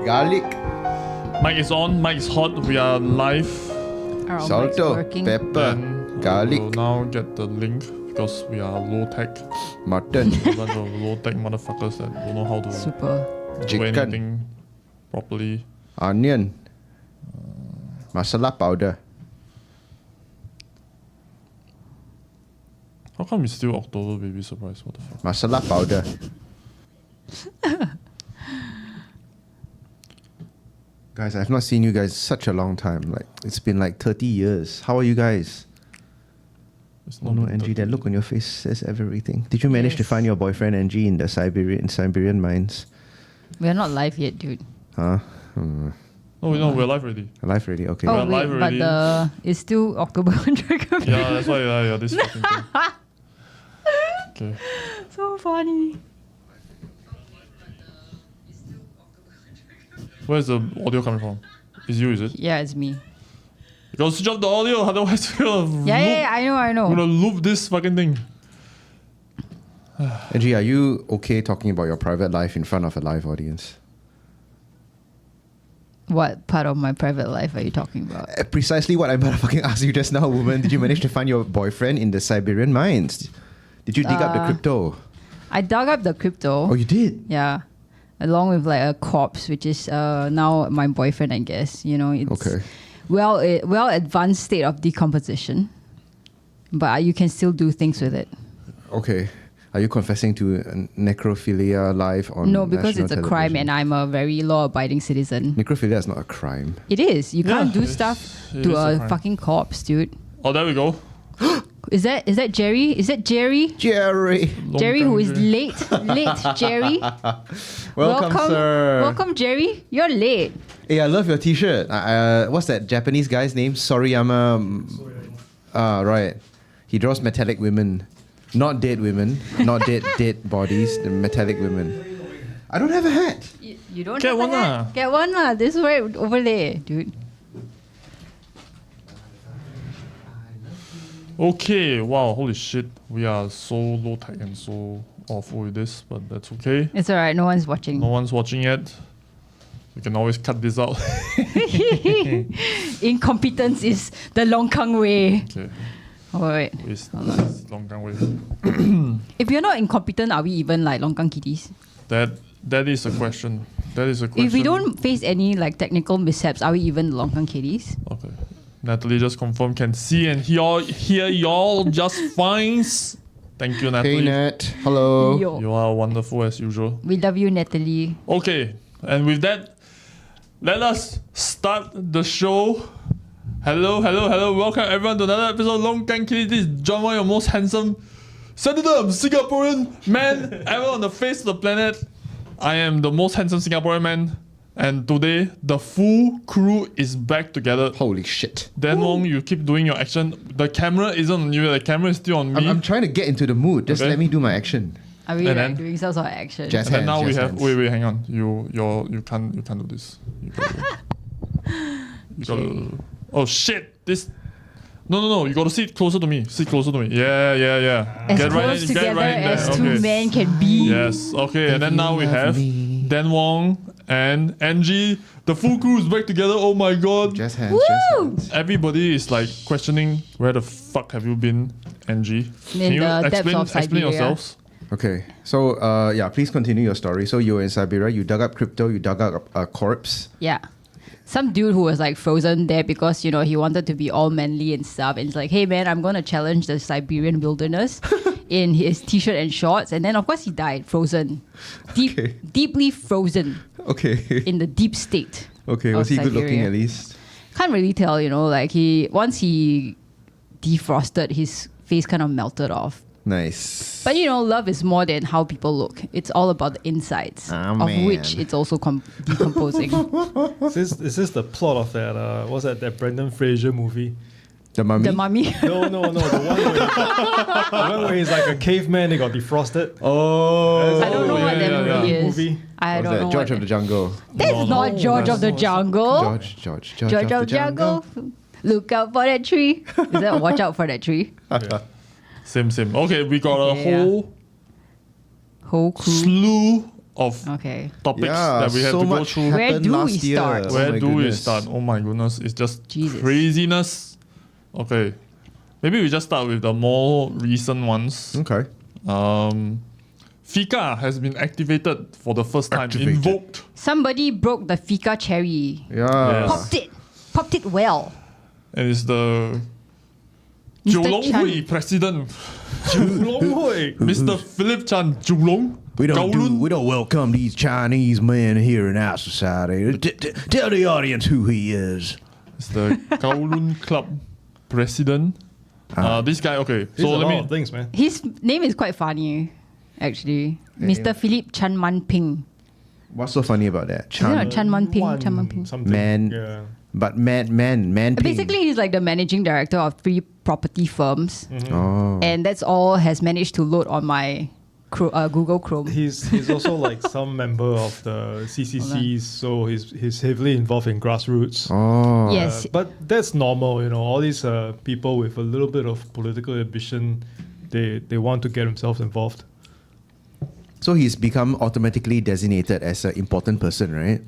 Garlic. Mic is on, mic is hot, we are live. Salto, pepper, garlic. We'll now get the link because we are low tech. Mutton. A bunch of low tech motherfuckers that don't know how to do Chicken. anything properly. Onion. Masala powder. How come it's still October baby surprise? What the fuck? Masala powder. Guys, I've not seen you guys such a long time. Like it's been like 30 years. How are you guys? It's Oh not no, been Angie, 30. that look on your face says everything. Did you manage to find your boyfriend Angie in the Siberian mines? We're not live yet, dude. Huh? No, we're live already. Live already? Okay. We're Oh live wait, already. but it's still October. Yeah, that's why this fucking thing. Okay. So funny. Where's the audio coming from? Is you, it? Yeah, it's me. You gotta switch off the audio, otherwise we're gonna Yeah, I know. We're gonna loop this fucking thing. Angie, are you okay talking about your private life in front of a live audience? What part of my private life are you talking about? Precisely what I motherfucking asked you just now, woman. Did you manage to find your boyfriend in the Siberian mines? Did you dig up the crypto? I dug up the crypto. Oh, you did? Yeah. Along with like a corpse, which is now my boyfriend, I guess. You know, it's Okay. well advanced state of decomposition, but you can still do things with it. Okay. Are you confessing to necrophilia live on No, because national it's a television? crime and I'm a very law-abiding citizen. Necrophilia is not a crime. It is. You can't do it's- stuff it to is a a crime. fucking corpse, dude. Oh, there we go. Is that Jerry? Is that Jerry? Jerry! Jerry, who is Longkang late Jerry. Welcome, sir. Welcome, Jerry. You're late. Hey, I love your t-shirt. What's that Japanese guy's name? Soriyama. Right. He draws metallic women. Not dead women. Not dead bodies. The metallic women. I don't have a hat. You don't Get have one a hat? lah. Get one lah. This way over there, dude. Okay, wow, holy shit. We are so low tech and so awful with this, but that's okay. It's alright. No one's watching. No one's watching yet. We can always cut this out. Incompetence is the Longkang way. Okay. Oh, wait. It's Longkang way. If you're not incompetent, are we even like LongKangKitties? That is a question. That is a question. If we don't face any like technical mishaps, are we even LongKangKitties? Okay. Natalie just confirmed can see and hear y'all just fine. Thank you, Natalie. Hey, Nat. Hello. Yo. You are wonderful as usual. We love you, Natalie. Okay, and with that, let us start the show. Hello. Welcome everyone to another episode of LongKangKitties. This is John, one of your most handsome, sedative Singaporean man ever on the face of the planet. I am the most handsome Singaporean man. And today, the full crew is back together. Holy shit. Dan Wong, you keep doing your action. The camera isn't on you, the camera is still on me. I'm trying to get into the mood. Just Okay. let me do my action. Are we And like then- doing some sort of action? Jazz And then hands, now we jazz have hands. wait, hang on. You can't do this. You gotta, oh shit! This no, you gotta sit closer to me. Sit closer to me. Yeah. As Get right close in, together get right in there. as Okay. two men can be. Yes, okay, and then now we have Dan Wong and Angie. The full crew is back together. Oh my god. Jazz hands, Woo! jazz hands. Everybody is like questioning where the fuck have you been, Angie? Can you the depths of explain Siberia. yourselves? Okay, so please continue your story. So you were in Siberia, you dug up crypto, you dug up a corpse. Yeah. Some dude who was like frozen there because, you know, he wanted to be all manly and stuff. And it's like, hey man, I'm going to challenge the Siberian wilderness in his t-shirt and shorts. And then of course he died, frozen. Okay. Deeply frozen Okay. in the deep state. Okay, of was he good looking Siberia. at least? Can't really tell, you know, like once he defrosted, his face kind of melted off. Nice. But you know, love is more than how people look. It's all about the insides, Ah, of man. which it's also decomposing. Is this the plot of that, what's that Brendan Fraser movie? The mummy? The mummy. No, the one where he's like a caveman, he got defrosted. Oh. I don't know what that yeah. movie is. Movie. I What was don't that? know. George of the Jungle. That's No, not George that's of the not- Jungle. George George of the Jungle. Look out for that tree. Is that watch out for that tree? Same. Okay, we got a Yeah. whole Whole crew. slew of Okay. topics Yeah, that we have so to go much through. Where happened do we last year. start? Oh Where my do we goodness. start? Oh my goodness, it's just Jesus. craziness. Okay, maybe we just start with the more recent ones. Okay. FICA has been activated for the first time, Activated. invoked. Somebody broke the FICA cherry. Yeah. Yes. Popped it well. And it's the Mr. Zhou Chan. president, Long Mr. Philip Chan Zhou We don't welcome these Chinese men here in our society. Tell the audience who he is. It's the Kowloon Club president. This guy, okay. Here's So a let lot me. of things, man. His name is quite funny, actually. Mr. Philip Chan Man Ping. What's so funny about that? Isn't it Chan Man Ping? Chan Man Ping. Something. Man. Yeah. But man ping. Basically, he's like the managing director of 3 property firms. Oh. And that's all has managed to load on my Google Chrome. He's also like some member of the CCCs, so he's heavily involved in grassroots. Oh. Yes. But that's normal, you know. All these people with a little bit of political ambition, they want to get themselves involved. So he's become automatically designated as an important person, right?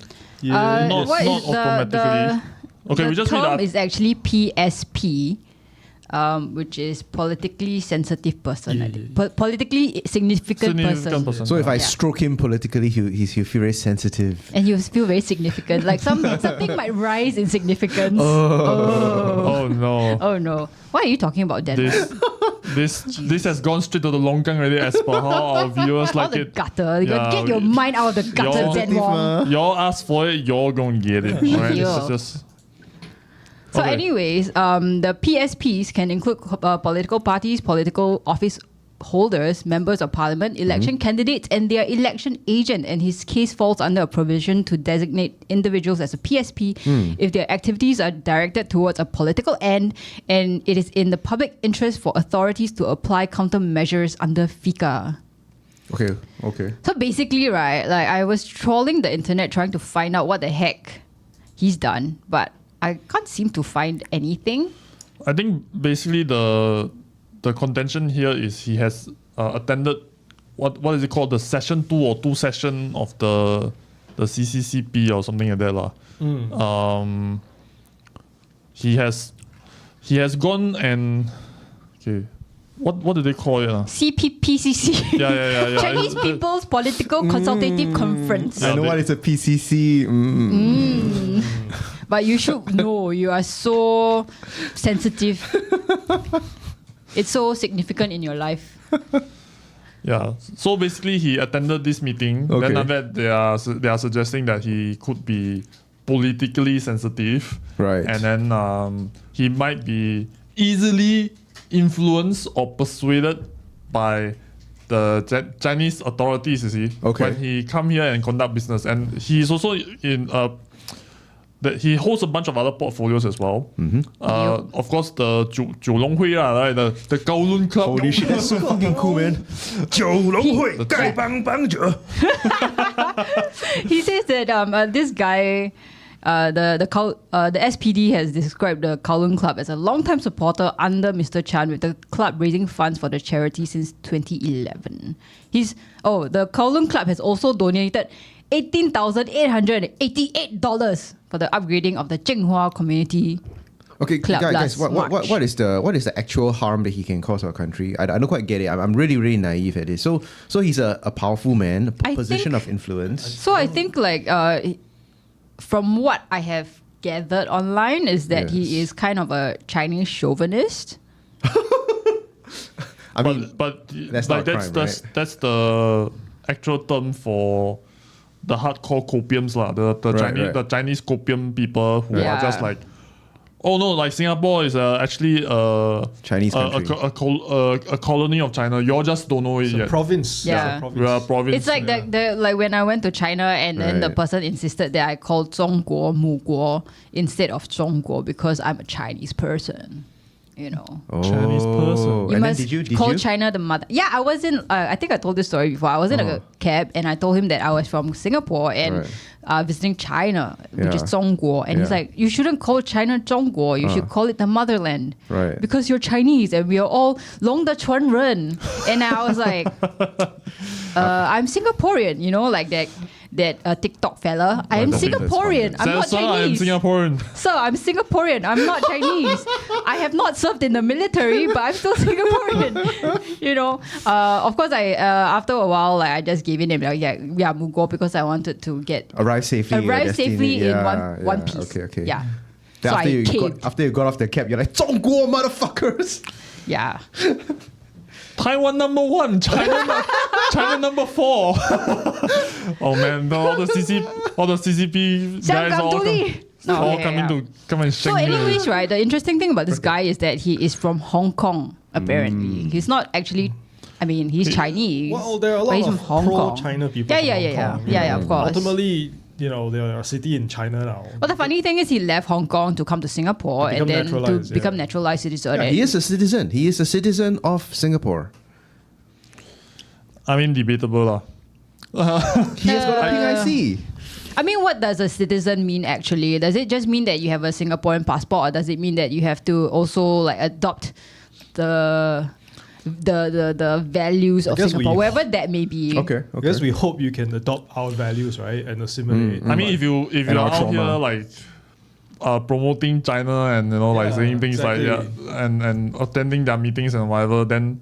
Yeah. Not what is automatically. Okay, the we just read term that. is actually PSP, which is politically sensitive person. I think. Politically significant person. So if I Yeah. stroke him politically, he'll feel very sensitive. And you feel very significant. Like something might rise in significance. Oh no. Oh no. Why are you talking about Denmark? This has gone straight to the Longkang already as per how our viewers All like the it. gutter. You Yeah, get your mind out of the gutter, Y'all- Denmark. Y'all ask for it, y'all gonna get it. Alright? Yeah. It's just So, Okay. anyways, the PSPs can include political parties, political office holders, members of parliament, election candidates, and their election agent. And his case falls under a provision to designate individuals as a PSP if their activities are directed towards a political end, and it is in the public interest for authorities to apply countermeasures under FICA. Okay. So basically, right, like I was trolling the internet trying to find out what the heck he's done, but I can't seem to find anything. I think basically the contention here is he has attended what is it called, the session 2 or 2 session of the CCCP or something like that lah. He has gone and okay, what do they call it? CPPCC. Yeah. Chinese People's Political Consultative Conference. Yeah, I know what is a PCC. But you should know, you are so sensitive. It's so significant in your life. Yeah. So basically, he attended this meeting. Okay. Then after that, they are suggesting that he could be politically sensitive. Right. And then he might be easily influenced or persuaded by the Chinese authorities. You see, Okay. when he come here and conduct business, and he's also in that he holds a bunch of other portfolios as well. Of course, the Zhou lah, right? The Kowloon Club. Holy shit, that's so fucking cool, man. He says that this guy, the SPD has described the Kowloon Club as a long-time supporter under Mr. Chan, with the club raising funds for the charity since 2011. The Kowloon Club has also donated $18,888 for the upgrading of the Zhenghua community. Okay, Club guys, last what is the actual harm that he can cause our country? I don't quite get it. I'm really, really naive at this. So he's a powerful man, I position think- of influence. So I think from what I have gathered online is that he Yes. is kind of a Chinese chauvinist. I mean, but that's like not a crime, right? that's the actual term for the hardcore copiums lah. The Chinese copium people who Yeah. are just like, oh no, like Singapore is actually Chinese country. a colony of China. You all just don't know it It's a yet. province. Yeah. We are a province. It's like like when I went to China and then the Right. person insisted that I called 中国母国 instead of 中国 because I'm a Chinese person. you know. Chinese person. Oh, You and then must did you call China the mother. Yeah, I was in. I think I told this story before. I was in a cab and I told him that I was from Singapore and visiting China, which is Yeah. Zhongguo. And he's Yeah. like, you shouldn't call China Zhongguo. You should call it the motherland. Right. Because you're Chinese and we are all Long the Chuan Ren. And I was like, I'm Singaporean. You know, like that TikTok fella. I am that's Singaporean. I'm not Sir, I'm Chinese. Singaporean. So I'm Singaporean. I'm not Chinese. I have not served in the military, but I'm still Singaporean. You know, of course, I after a while, like I just gave in and like, yeah, Mugo, because I wanted to get Arrive safely. in your destiny. in Yeah, one yeah. piece. Okay. Yeah. Then So after, I you caved. after you got off the cab, you're like, 中国 motherfuckers! Yeah. Taiwan #1, China #4. Oh man, all the CCP guys all, coming to come and shake So, me. anyways, right, the interesting thing about this guy is that he is from Hong Kong, apparently. He's not actually, I mean, he's Chinese. Well, there are a but he's lot from of Hong Kong. pro-China people. Yeah, from yeah, Hong yeah, Kong, yeah, of course. Ultimately, you know, they're a city in China now. But the funny thing is, he left Hong Kong to come to Singapore To and become then to naturalized, become yeah. naturalized citizen. Yeah, he is a citizen. He is a citizen of Singapore. I mean, debatable lah. He has got a PIC. I mean, what does a citizen mean actually? Does it just mean that you have a Singaporean passport, or does it mean that you have to also like adopt the values of guess Singapore, we- wherever that may be? Okay. I guess we hope you can adopt our values, right, and assimilate. I mean, if you're And our out here trauma. like promoting China and like saying things exactly. like and attending their meetings and whatever, then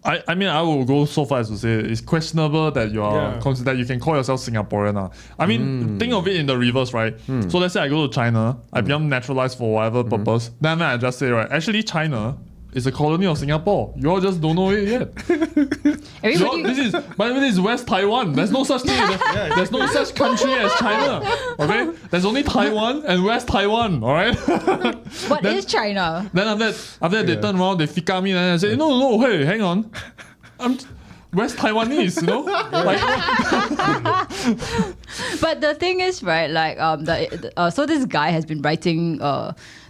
I mean I will go so far as to say it's questionable that you are that you can call yourself Singaporean. I mean, think of it in the reverse, right? So let's say I go to China, I become naturalized for whatever purpose. Then I just say, right, actually China is a colony of Singapore. You all just don't know it yet. Everybody, By the way, this is West Taiwan. There's no such thing. There's no such country as China. Okay? There's only Taiwan and West Taiwan. All right? what is China? Then after that they turn around, they FICA me and I say, no, hey, hang on. I'm West Taiwanese, you know? Like, But the thing is, right, like so this guy has been writing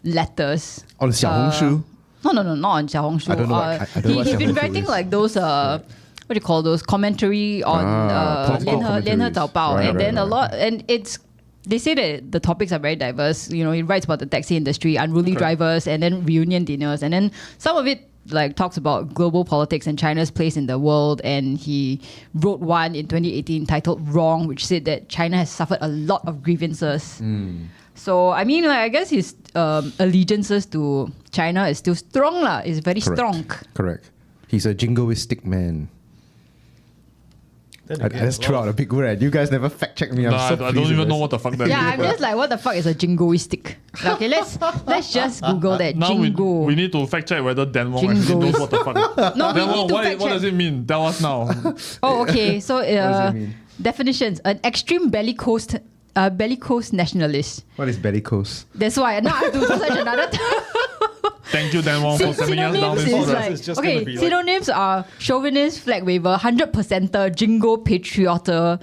letters On Xiaohongshu. No, not on Xiaohongshu. I don't know what- I don't know what He's been Xiaohongshu writing is. like those what do you call those commentary on political 联合 commentaries.早报, Right, and then right, a lot, and it's. They say that the topics are very diverse. You know, he writes about the taxi industry, unruly drivers, and then reunion dinners, and then some of it like talks about global politics and China's place in the world. And he wrote one in 2018 titled "Wrong," which said that China has suffered a lot of grievances. So I mean, like I guess his allegiances to China is still strong, lah. It's very strong. Correct. He's a jingoistic man. Then again, That's true out a big word. You guys never fact check me. I'm nah, so I don't pleased even with know this. what the fuck that Yeah, is. I'm just like, what the fuck is a jingoistic? Okay, let's just Google that. Now Jingo. we need to fact check whether Dan Wong actually Jingoes. knows what the fuck. No, we Dan need Wong, to what fact check. does it mean? Tell us now. Oh, okay. So does it mean? definitions: an extreme bellicose nationalist. What is bellicose? That's why now I have to search another term. Thank you, Dan Wong, for sending us down Synonyms this is road. like It's just gonna okay. be like- Synonyms are chauvinist, flag waver, 100%er, jingo, patrioter,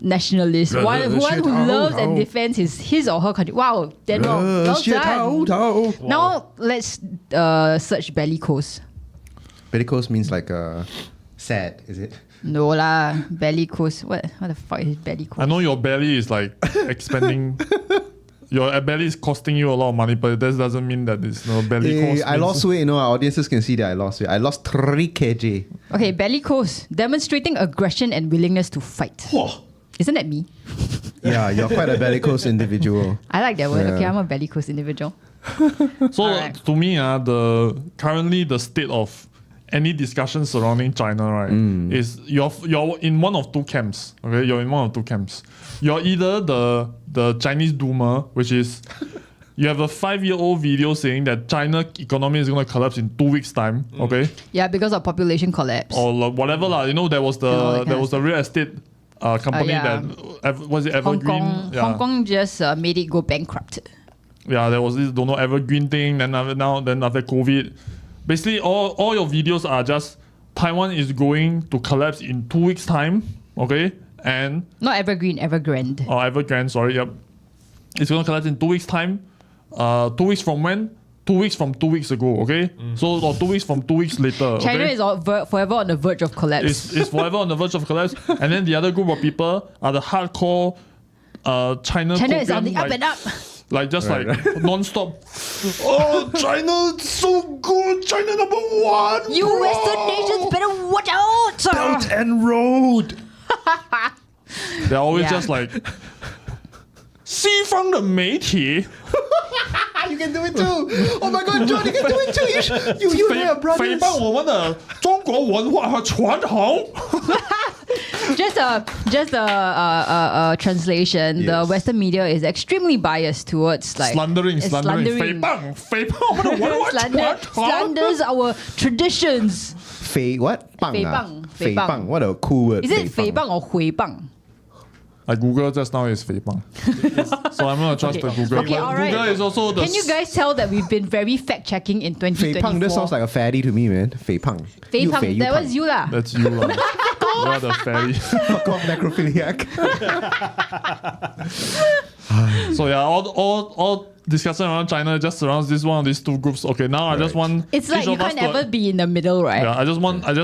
nationalist. One who loves and defends his or her country. Wow, Dan Wong, well done. Now let's search bellicose. Bellicose means like sad, is it? No lah, bellicose. What the fuck is bellicose? I know your belly is like expanding. Your belly is costing you a lot of money, but that doesn't mean that it's no belly Hey, cost. I lost weight. You know, our audiences can see that I lost weight. I lost 3 kg. Okay, bellicose, demonstrating aggression and willingness to fight. Isn't that me? Yeah, you're quite a bellicose individual. I like that word. Yeah. Okay, I'm a bellicose individual. So Alright. to me, currently the state of any discussion surrounding China, right, is you're in one of two camps. Okay, you're in one of two camps. You're either the Chinese doomer, which is you have a 5-year-old video saying that China economy is going to collapse in 2 weeks' time. Okay, Yeah, because of population collapse. or whatever lah. You know, there was And all that kind the of real estate company yeah. that was it Hong Evergreen? Kong, Yeah. Hong Kong just made it go bankrupt. Yeah, there was this don't know evergreen thing. Then after COVID, basically all your videos are just Taiwan is going to collapse in 2 weeks' time. Okay, and Not evergreen, Evergrande. Evergrande, sorry, yep, it's going to collapse in 2 weeks' time. 2 weeks from when? 2 weeks from 2 weeks ago, okay? So, or 2 weeks from 2 weeks later. China okay? is forever on the verge of collapse. It's forever on the verge of collapse. And then the other group of people are the hardcore China is on the like, up and up. Like just non-stop. Oh, China so good. China number one. You bro. Western nations better watch out. Belt and road. They're always Yeah. just like 西方的媒体 You can do it too. Oh my god, John, you can do it too. You and I are 诽 brothers. 谤我们的中国文化和传统。 Just a translation. The Yes. Western media is extremely biased towards like slandering, it's 诽谤我们的文化传统。 slanders our traditions. 诽 what? 棒啊。诽谤。 诽谤. What a cool word. Is it 诽谤or 回谤? I Google just now is 诽谤. So I'm gonna trust the Google. Okay, But alright. Google is also the Can you guys tell that we've been very fact checking in 2024? 诽谤, this sounds like a fatty to me, man. 诽谤. 诽谤, that was you lah. That's you lah. You are the fairy. Fuck off, necrophiliac. So yeah, all discussion around China just surrounds this one of these two groups. Okay, now I just want It's like each you of us can't ever to, be in the middle, right? yeah, I just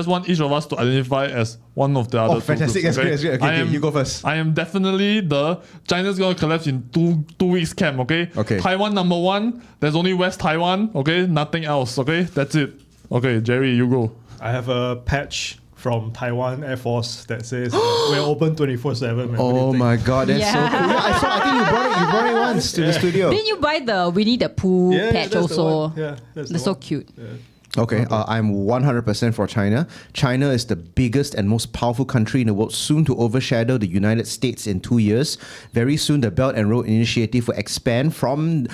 want each of us to identify as one of the other Oh, fantastic. two groups. That's great. Okay, you go first. I am definitely the China's gonna collapse in two weeks camp. Okay. Okay. Taiwan number one. There's only West Taiwan. Okay. Nothing else. Okay. That's it. Okay, Jerry, you go. I have a patch from Taiwan Air Force that says we're open 24/7. Oh my god, that's so Yeah. cool. Yeah, I think you brought it once to the studio. Didn't you buy the Winnie the Pooh Yeah, patch that's the also? one. Yeah, that's That's the so one. cute. Yeah. Okay, I'm 100% for China. China is the biggest and most powerful country in the world, soon to overshadow the United States in 2 years. Very soon, the Belt and Road Initiative will expand from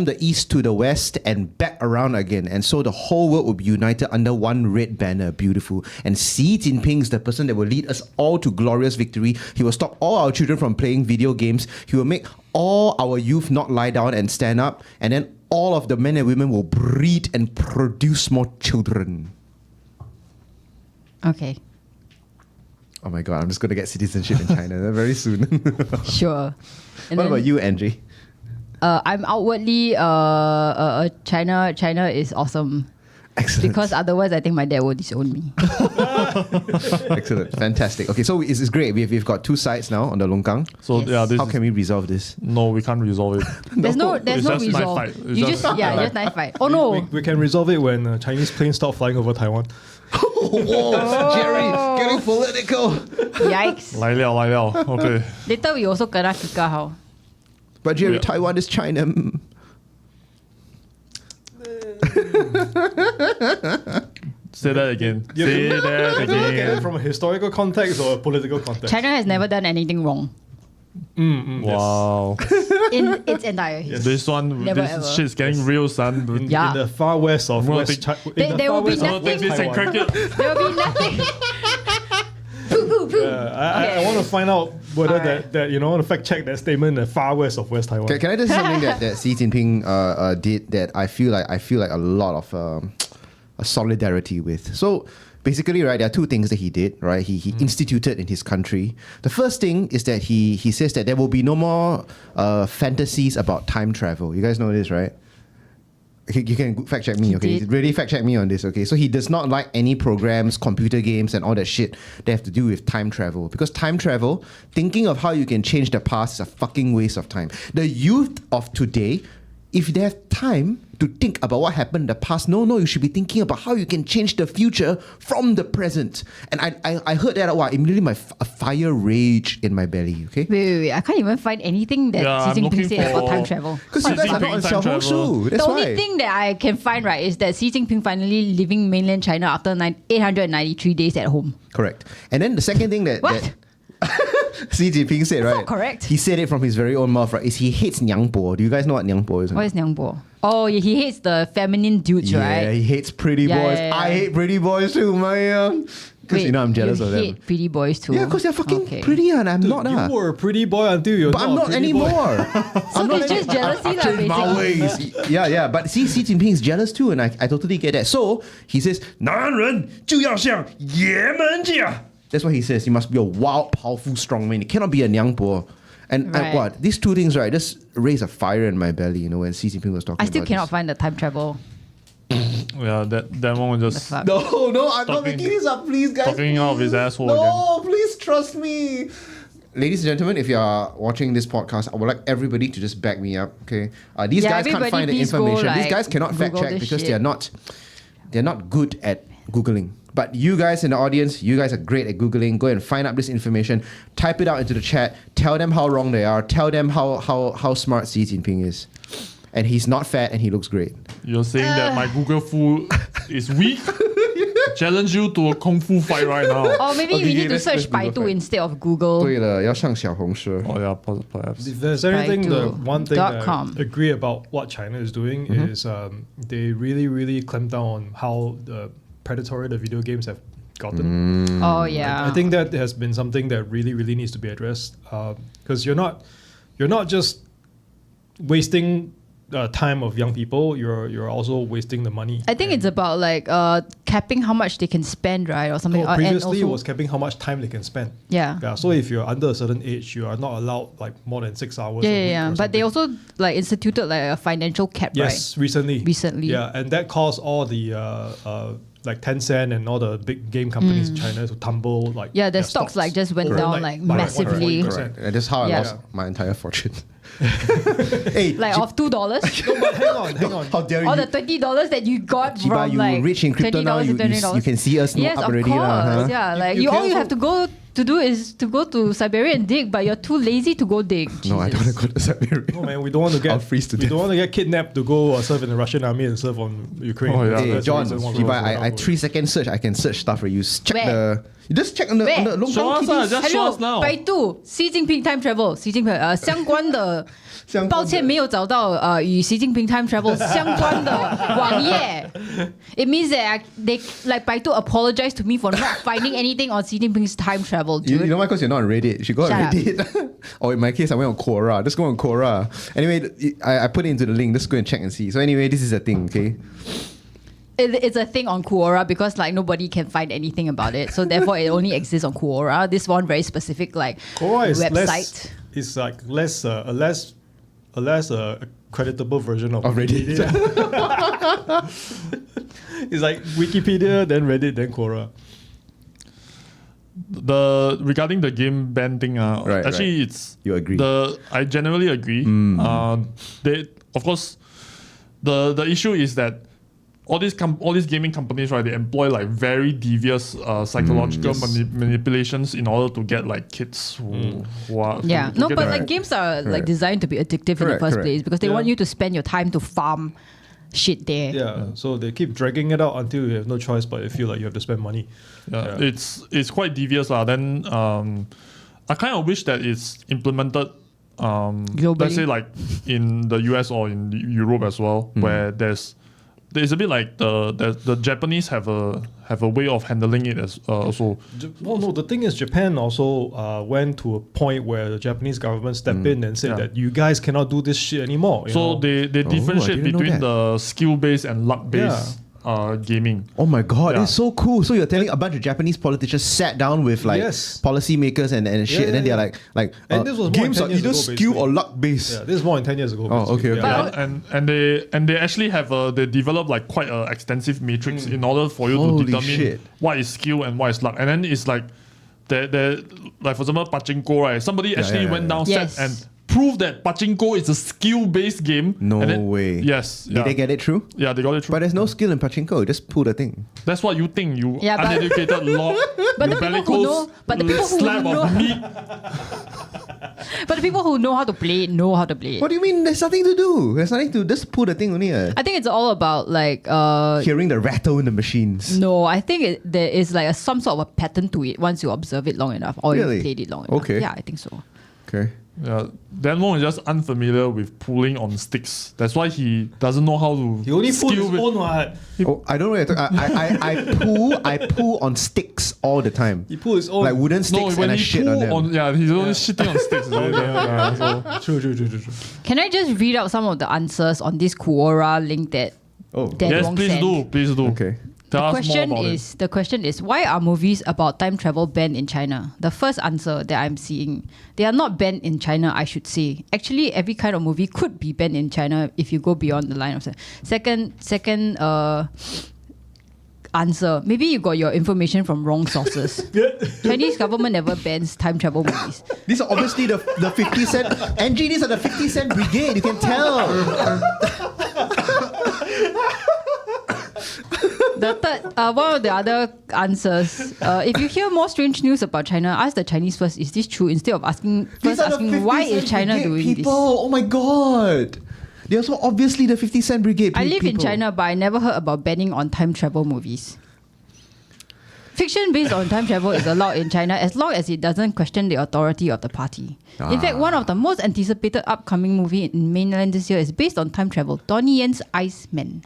the east to the west and back around again. And so the whole world will be united under one red banner. Beautiful. And Xi Jinping is the person that will lead us all to glorious victory. He will stop all our children from playing video games. He will make all our youth not lie down and stand up. And then all of the men and women will breed and produce more children. Okay, Oh my god, I'm just going to get citizenship in China very soon. sure. And What then, about you, Angie? I'm outwardly China. China is awesome Excellent. because otherwise I think my dad will disown me. Excellent. Fantastic. Okay, so it's great. We've got two sides now on the Longkang. So Yes. yeah, this How is, can we resolve this? no, we can't resolve it. There's no It's resolve. just knife fight. It's You just just just knife fight. Oh no. We can resolve it when Chinese planes stop flying over Taiwan. Whoa, Jerry, getting political. Yikes. 来了 Okay. Later we also kena FICA how? But Jerry, Yeah. Taiwan is China. Say that again. You Say have to that look at it again. from a historical context or a political context. China has never done anything wrong Yes. Wow. in its entire history. This one, Never this ever. shit's getting real, son. Yeah. In the far west of I'm gonna West take- China. There will be I'm gonna take this and crack it. There will be nothing. Poo, poo, poo. I want to find out whether Alright. that you know, I want to fact check that statement, the far west of West Taiwan. Can I just say something that Xi Jinping did that I feel like a lot of a solidarity with. So basically, right, there are two things that he did, right? He instituted in his country. The first thing is that he says that there will be no more fantasies about time travel. You guys know this, right? You can fact check me, okay? did. Really fact check me on this, okay? So he does not like any programs, computer games, and all that shit that have to do with time travel. Because time travel, thinking of how you can change the past is a fucking waste of time. The youth of today, if they have time to think about what happened in the past, no, you should be thinking about how you can change the future from the present. And I heard that, wow, immediately a fire rage in my belly, okay? Wait. I can't even find anything that Yeah, Xi I'm Jinping looking said about for- time travel. Because you guys are not on Xi Jinping time Xiaohongshu, that's The why. only thing that I can find right is that Xi Jinping finally leaving mainland China after 893 days at home. Correct. And then the second thing that... What? that Xi Jinping said, That's right? not correct. He said it from his very own mouth, right? Is he hates Nyangbo. Do you guys know what Nyangbo is? What is Nyangbo? Oh, yeah, he hates the feminine dudes, Yeah, right? he hates pretty Yeah, boys. yeah, yeah. I hate pretty boys too, man. Because you know I'm jealous of you them. hate pretty boys too. Yeah, because they're fucking Okay. pretty and I'm not. You were a pretty boy until you're But I'm a not pretty boy. anymore. I'm not it's just jealousy lah, changed my basically. ways. Yeah. But see, Xi Jinping is jealous too, and I totally get that. So he says, 男人就要像爷们这样. That's what he says. You must be a wild, powerful, strong man. You cannot be a Nyangbo. And Right. what? These two things, right, just raise a fire in my belly, you know, when Xi Jinping was talking I still about cannot this. find the time travel. Yeah, that one was The just fuck? No, I'm not Talking- making this up, please, guys. talking out of his please. asshole No, please trust me. Ladies and gentlemen, if you are watching this podcast, I would like everybody to just back me up, okay? These Yeah, guys can't everybody find the please go, information. These like, guys cannot fact Google check this because shit. they're not good at Googling. But you guys in the audience, you guys are great at Googling. Go and find out this information. Type it out into the chat. Tell them how wrong they are. Tell them how smart Xi Jinping is. And he's not fat and he looks great. You're saying that my Google Fu is weak? Challenge you to a kung fu fight right now. Or maybe Okay, we need to let's search Google Baidu fight. instead of Google. 对了，要上小红书。 Oh yeah, perhaps. If there's anything, the one thing that Baidu.com. I agree about what China is doing is they really, really clamp down on how predatory the video games have gotten. Oh yeah. I think that has been something that really, really needs to be addressed because you're not just wasting time of young people. You're also wasting the money. I think it's about like capping how much they can spend, right, or something. No, And previously, it also- was capping how much time they can spend. yeah. Yeah, so if you're under a certain age, you are not allowed like more than 6 hours. Yeah, a yeah, week yeah. or But they something. also like instituted like a financial cap, Yes, recently. Recently. Yeah, and that caused all the like Tencent and all the big game companies in China to tumble. Like Yeah, their their stocks, like, just went overnight down, like, by massively. 140%. Correct. And that's how I Yeah. lost my entire fortune. Hey, Like of $2. No, but hang on. how dare Or you? the $20 that you got Chiba, from you like rich in crypto now. $20 You, and $20. you can see us Yes, up of already. course. Huh? Yeah, like You all can you have also- to go to do is to go to Siberia and dig, but you're too lazy to go dig. No, I don't want Jesus. to go to Siberia. No man, we don't want to get I'll freeze to we death. don't want to get kidnapped to go serve in the Russian army and serve on Ukraine. Oh, yeah. Hey, That's the John, reason why we Chiba, want to I go. 3-second search. I can search stuff for you. Check Where? you just check on the Where? Show us LongKangKitties. just show us now. 百度习近平 time travel，习近平相关的相关的抱歉没有找到与习近平 time travel 相关的网页。It means that they like Baidu apologized to me for not finding anything on Xi Jinping's time travel, You dude. know why? Because you're not on Reddit. You should go on Shut up. Reddit. Or in my case, I went on Quora. Just go on Quora. Anyway, I put it into the link. Just go and check and see. So anyway, this is the thing, okay? It's a thing on Quora because like nobody can find anything about it, so therefore it only exists on Quora. This one very specific like Quora is website. less a less creditable version of Reddit. Wikipedia. It's like Wikipedia, then Reddit, then Quora. Regarding the game ban thing, Right, actually right. it's You agree. I generally agree. They of course the issue is that all these gaming companies, right, they employ like very devious psychological manipulations in order to get like kids who are Yeah, to no, get but them- like games are like Correct. designed to be addictive in the Correct, first correct. place because they Yeah. want you to spend your time to farm shit there. Yeah, so they keep dragging it out until you have no choice, but you feel like you have to spend money. Yeah, Yeah. it's quite devious lah. Then I kind of wish that it's implemented. Globally. Let's say like in the US or in Europe as well, where there's a bit like the Japanese have a way of handling it as also. Well, no, the thing is, Japan also went to a point where the Japanese government stepped in and said Yeah. that you guys cannot do this shit anymore. you So know? they differentiate didn't know between that. the skill based and luck based gaming. Oh my god, Yeah. it's so cool. So you're telling a bunch of Japanese politicians sat down with like Yes. policymakers and shit, and then yeah. they're like And this was more games than are 10 years either ago, skill basically. or luck based. Yeah, this is more than 10 years ago. Oh, basically. okay, okay. Yeah. Yeah, and they actually have they develop like quite an extensive matrix in order for you Holy to determine shit. what is skill and what is luck. And then it's like they like for example pachinko, right? Somebody actually yeah, went yeah. down Yes. set and proved that pachinko is a skill based game. No and then, way. Yes. Did Yeah. they get it true? Yeah, they got it true. But there's no skill in pachinko. Just pull the thing. That's what you think, you Yeah, but- uneducated lord. But you the people who bellicose know- but the people who slab know- of meat. But the people who know how to play it know how to play it. What do you mean? There's nothing to do. There's nothing to just pull the thing only. I think it's all about like Hearing the rattle in the machines. no, I think there is like some sort of a pattern to it once you observe it long enough or Really? you played it long enough. Okay. Yeah, I think so. Okay. Yeah, Dan Wong is just unfamiliar with pulling on sticks. That's why he doesn't know how to. He only pulled his skill with- own one. Oh, I don't know. What I pull on sticks all the time. He pulled his own. Like wooden No, sticks, when and I he shit pull on them. on, yeah, he's only shitting on sticks. True. Can I just read out some of the answers on this Quora link that Oh, Dan Yes, Wong please sent? do, please do. okay. Tell us more question about is the question is why are movies about time travel banned in China? The first answer that I'm seeing, they are not banned in China, I should say. Actually, every kind of movie could be banned in China if you go beyond the line of second answer. Maybe you got your information from wrong sources. Chinese government never bans time travel movies. These are obviously the 50 Cent. Angie, these are the 50 Cent brigade. You can tell. The third, one of the other answers, if you hear more strange news about China, ask the Chinese first, is this true? Instead of asking why is China doing people. this? Oh my god. They're so obviously the 50 Cent brigade. I live in people. China, but I never heard about banning on time travel movies. Fiction based on time travel is allowed in China as long as it doesn't question the authority of the party. In fact, one of the most anticipated upcoming movie in mainland this year is based on time travel, Donnie Yen's Iceman.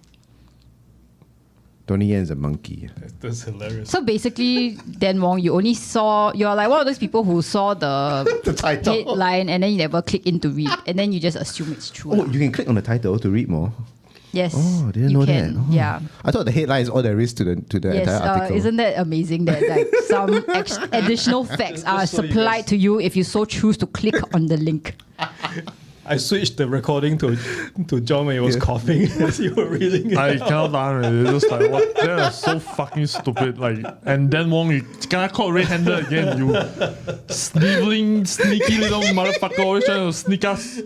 Donnie Yen's a monkey. That's hilarious. So basically, Dan Wong, you're like one of those people who saw the, The title. headline and then you never click in to read and then you just assume it's true. Oh, you can click on the title to read more. Yes. Oh, I didn't you know can. that. Oh. Yeah. I thought the headline is all there is to the Yes, entire article. isn't that amazing that like some additional facts are so you supplied guys- to you if you so choose to click on the link? I switched the recording to John when he was coughing as you were reading it. I cannot laugh. It's just like what? That is so fucking stupid. Like, and then Wong, you got caught red-handed again. You sniveling, sneaky little motherfucker, always trying to sneak us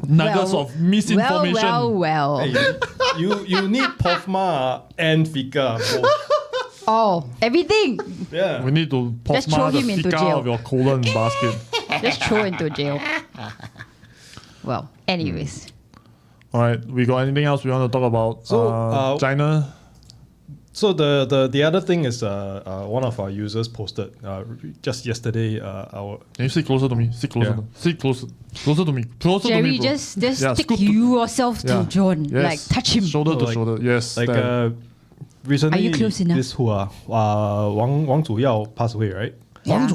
nuggets of misinformation. Well. Hey, you need POFMA and FICA both. Oh, everything. Yeah. We need to Just throw postmark the him into fika jail. of your colon basket. Just throw into jail. Well, anyways. All right, we got anything else we want to talk about? So, China. So the other thing is one of our users posted just yesterday our Can you sit closer to me? Sit closer. Yeah. Sit closer. Closer to me. Closer to Jerry, me, bro. just Yeah, stick scoot to- yourself to Yeah. John. Yes. Like, touch him. Shoulder to Like- shoulder. Yes. like that. recently Are you close enough? this Wang Zuyao passed away, right? Yeah.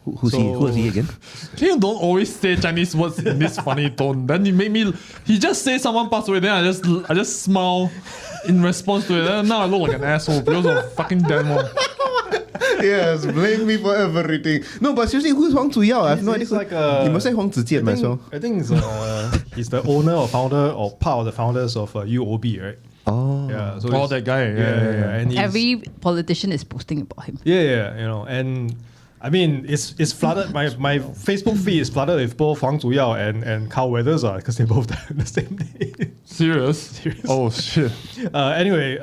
Who's he? Who is he again? Can you don't always say Chinese words in this funny tone? Then you make me. He just say someone passed away. Then I just smile in response to it. Then now I look like an asshole because of fucking demo. Yes, blame me for everything. No, but seriously, who's Huang Zuyao? I have no idea. He's like a- you must say Huang Zijian as well. I think he's the owner or founder or part of the founders of UOB, right? Oh. Yeah. So Oh, he's- that guy. Yeah. And he's- Every politician is posting about him. Yeah, and I mean, it's flooded. My Facebook feed is flooded with both Huang Zuyao and Carl Weathers, because they both died on the same day. Serious? Oh shit. Anyway,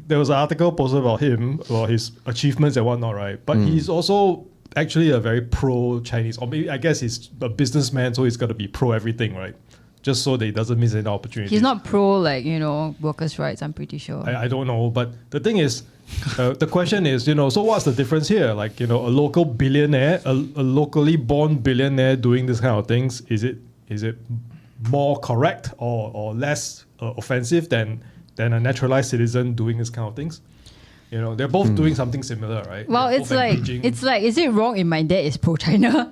there was an article posted about him, about his achievements and whatnot, right? But he's also actually a very pro-Chinese, or maybe I guess he's a businessman, so he's got to be pro everything, right? Just so that he doesn't miss any opportunities. He's not pro, workers' rights, I'm pretty sure. I don't know, but the thing is, the question is, so what's the difference here? Like, a local billionaire, a locally born billionaire doing this kind of things, is it more correct or less offensive than a naturalized citizen doing this kind of things? They're both doing something similar, right? Well, They're it's both like, engaging- is it wrong if my dad is pro-China?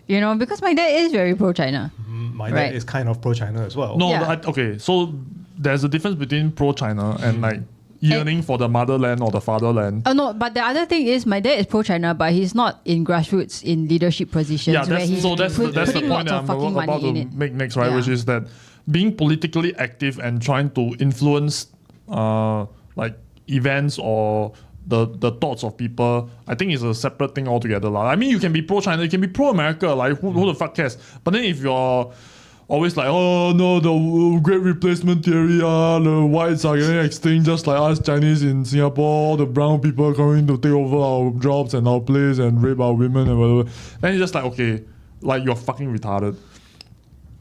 Because my dad is very pro-China. my right. dad is kind of pro-China as well. No, Yeah. okay. So there's a difference between pro-China and like yearning for the motherland or the fatherland. Oh no, but the other thing is my dad is pro-China, but he's not in grassroots in leadership positions. Yeah, where that's he's the putting point lots that of I'm fucking about money in to it. make next, right? Yeah. Which is that being politically active and trying to influence like events or the thoughts of people, I think is a separate thing altogether. I mean, you can be pro-China, you can be pro-America, like who the fuck cares? But then if you're always like, oh no, the great replacement theory, the whites are getting extinct just like us Chinese in Singapore, the brown people are coming to take over our jobs and our place and rape our women and whatever. Then it's just like, okay, like you're fucking retarded.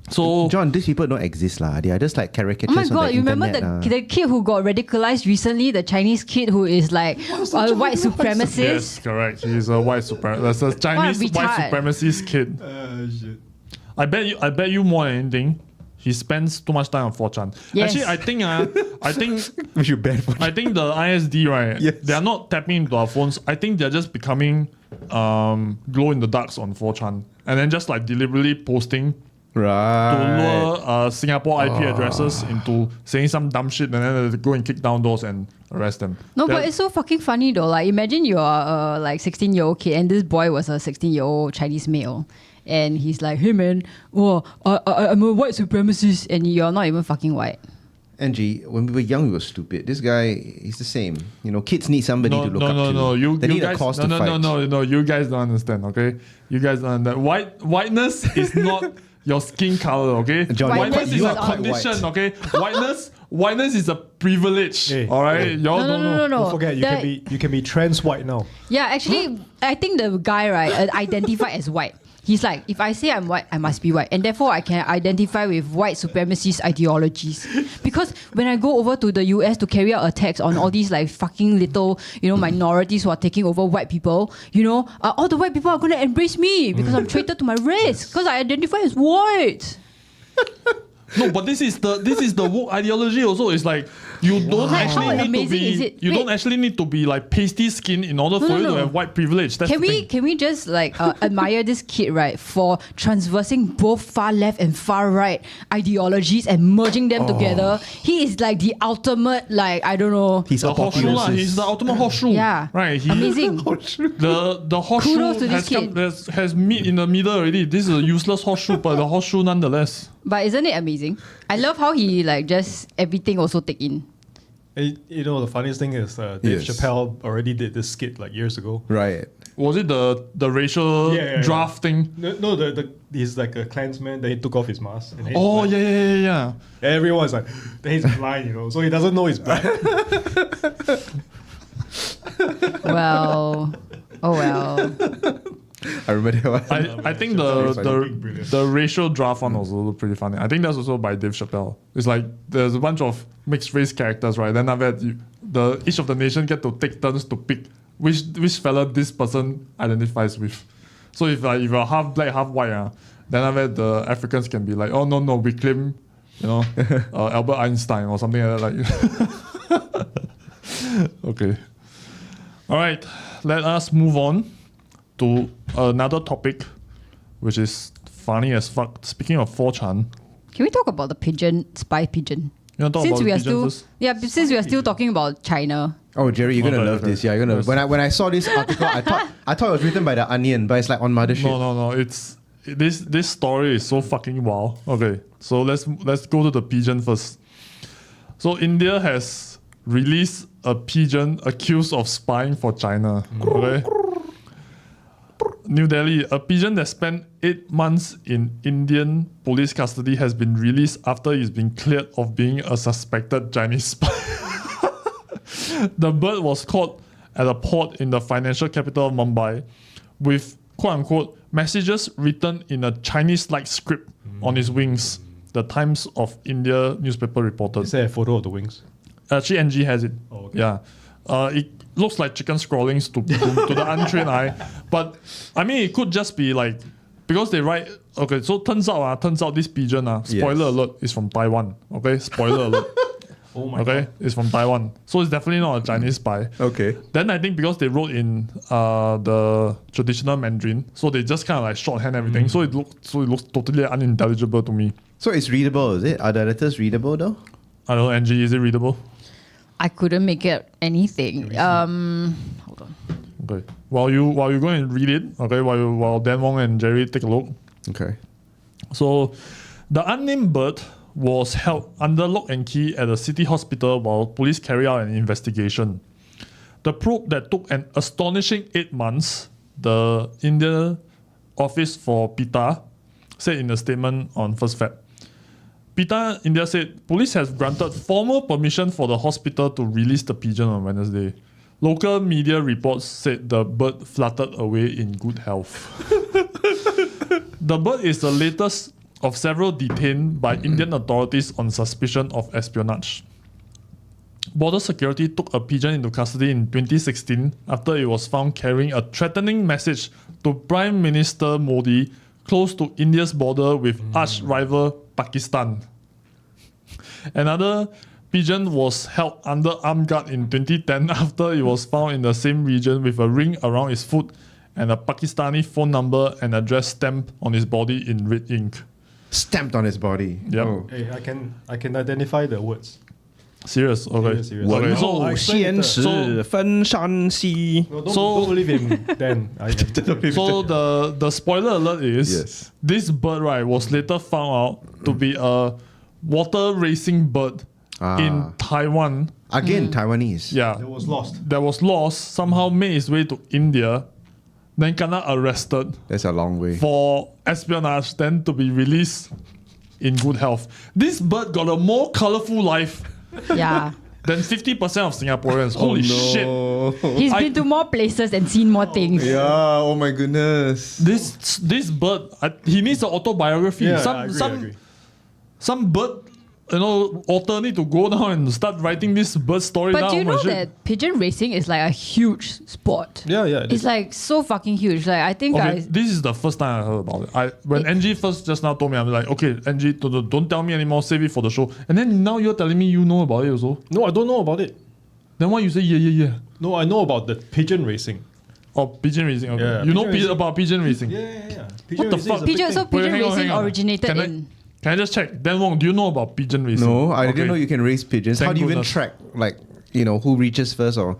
So John, these people don't exist lah. They are just like caricatures Oh my on god, the you remember internet, the kid who got radicalized recently? The Chinese kid who is like a white supremacist? yes, correct. He's a white that's a Chinese white retard. supremacist kid. Shit. I bet you more than anything, he spends too much time on 4chan. Yes. Actually, I think we should ban for I think the ISD, right? Yes. They are not tapping into our phones. I think they're just becoming glow in the darks on 4chan. And then just like deliberately posting Right. to lure Singapore IP addresses into saying some dumb shit, and then they go and kick down doors and arrest them. No, That- but it's so fucking funny though. Like, imagine you're a like 16-year-old kid, and this boy was a 16-year-old Chinese male, and he's like, "Hey man, I'm a white supremacist," and you're not even fucking white. Angie, when we were young, we were stupid. This guy, he's the same. You know, kids need somebody to look up to. No. They you need guys, a cause no, to no, fight. no. You guys don't understand, okay? You guys don't understand. Whiteness is not your skin color, okay? John, Whiteness whiteness is is a not condition, white. okay? Whiteness is a privilege, Hey, all right? hey. Y'all don't know. No. Don't forget, you can be trans white now. Yeah, actually, I think the guy, right, identified as white. He's like, if I say I'm white, I must be white. And therefore, I can identify with white supremacist ideologies. Because when I go over to the US to carry out attacks on all these like fucking little, minorities who are taking over white people, all the white people are going to embrace me because I'm traitor to my race. Because I identify as white. No, but this is the woke ideology also. It's like you don't Like, actually how need to amazing is be it? you Wait. don't actually need to be like pasty skin in order for you to have white privilege. That's Can the we thing. can we just like admire this kid, right, for transversing both far left and far right ideologies and merging them together? He is like the ultimate, like, I don't know. He's The horseshoe lah. apotheosis. He's the ultimate horseshoe. Yeah. Right. Amazing. The horseshoe Kudos to this has meat in the middle already. This is a useless horseshoe, but the horseshoe nonetheless. But isn't it amazing? I love how he like just everything also take in. And, the funniest thing is Dave Yes. Chappelle already did this skit like years ago. Right. Was it the racial Yeah. draft thing? No, he's like a Klansman. Then he took off his mask. And he's Oh black. yeah. Everyone's like, then he's blind, so he doesn't know he's black. Well, oh well. I remember that one. I think Brilliant. the racial draft one was also pretty funny. I think that's also by Dave Chappelle. It's like there's a bunch of mixed race characters, right? Then after that, each of the nation get to take turns to pick which fella this person identifies with. So if you're half black, half white, then after that, the Africans can be like, oh no, we claim, Albert Einstein or something like that. Okay. All right, let us move on to another topic, which is funny as fuck. Speaking of 4chan, Can we talk about the spy pigeon? you want to talk Since about we are pigeon still first? since we are still talking about China. Oh, Jerry, you're gonna Okay, love okay. this. Yeah, you're gonna. Yes. When I saw this article, I thought it was written by the Onion, but it's like on Mothership. No. It's this story is so fucking wild. Okay, so let's go to the pigeon first. So India has released a pigeon accused of spying for China. Okay. New Delhi, a pigeon that spent 8 months in Indian police custody has been released after it's been cleared of being a suspected Chinese spy. The bird was caught at a port in the financial capital of Mumbai with quote-unquote messages written in a Chinese-like script on its wings, the Times of India newspaper reported. Is there a photo of the wings? Actually, NG has it. Oh, okay. Yeah. It looks like chicken scrawlings to the untrained eye. But, I mean, it could just be like, because they write, okay, so turns out this pigeon, spoiler alert, is from Taiwan. Okay, spoiler alert. Oh my Okay, god. it's from Taiwan. So it's definitely not a Chinese spy. Okay. Then I think because they wrote in the traditional Mandarin, so they just kind of like shorthand everything. So it looks totally unintelligible to me. So it's readable, is it? Are the letters readable though? I don't know, NG, is it readable? I couldn't make it anything. Hold on. Okay. While you go and read it, okay, while Dan Wong and Jerry take a look. Okay. So the unnamed bird was held under lock and key at a city hospital while police carry out an investigation. The probe that took an astonishing 8 months, the Indian Office for PETA said in a statement on 1st Feb. PETA India said police has granted formal permission for the hospital to release the pigeon on Wednesday. Local media reports said the bird fluttered away in good health. The bird is the latest of several detained by Indian authorities on suspicion of espionage. Border security took a pigeon into custody in 2016 after it was found carrying a threatening message to Prime Minister Modi close to India's border with arch-rival Pakistan. Another pigeon was held under armed guard in 2010 after it was found in the same region with a ring around its foot and a Pakistani phone number and address stamped on its body in red ink. stamped on his body. Yep. Oh. Hey, I can identify the words. Serious. Okay. Serious. Okay. So I explained it. So- 分山西. No, So- don't believe him then. So the spoiler alert is Yes. this bird, right, was later found out to be a water racing bird in Taiwan. Again, Taiwanese. Yeah. It was lost. That was lost, somehow made its way to India, then kena arrested That's a long way. for espionage, then to be released in good health. This bird got a more colorful life Yeah. than 50% of Singaporeans. Holy shit. He's been to more places and seen more things. Yeah, oh my goodness. This bird, he needs an autobiography. Yeah, I agree. Some bird, author need to go down and start writing this bird story But down. do you Oh my know shit. that pigeon racing is like a huge sport? Yeah, yeah. It's like so fucking huge. Like I think Okay, this is the first time I heard about it. When NG first just now told me, I'm like, okay, NG, don't tell me anymore, save it for the show. And then now you're telling me you know about it also. No, I don't know about it. Then why you say yeah? No, I know about the pigeon racing. Oh, pigeon racing. Okay. Yeah, you know pigeon racing. about pigeon racing? Yeah. What the fuck? pigeon. So pigeon Wait, hang on, racing hang on. originated Can I- in. Can I just check? Dan Wong, do you know about pigeon racing? No, I Okay. didn't know you can raise pigeons. Thank How do you goodness. even track, like, who reaches first, or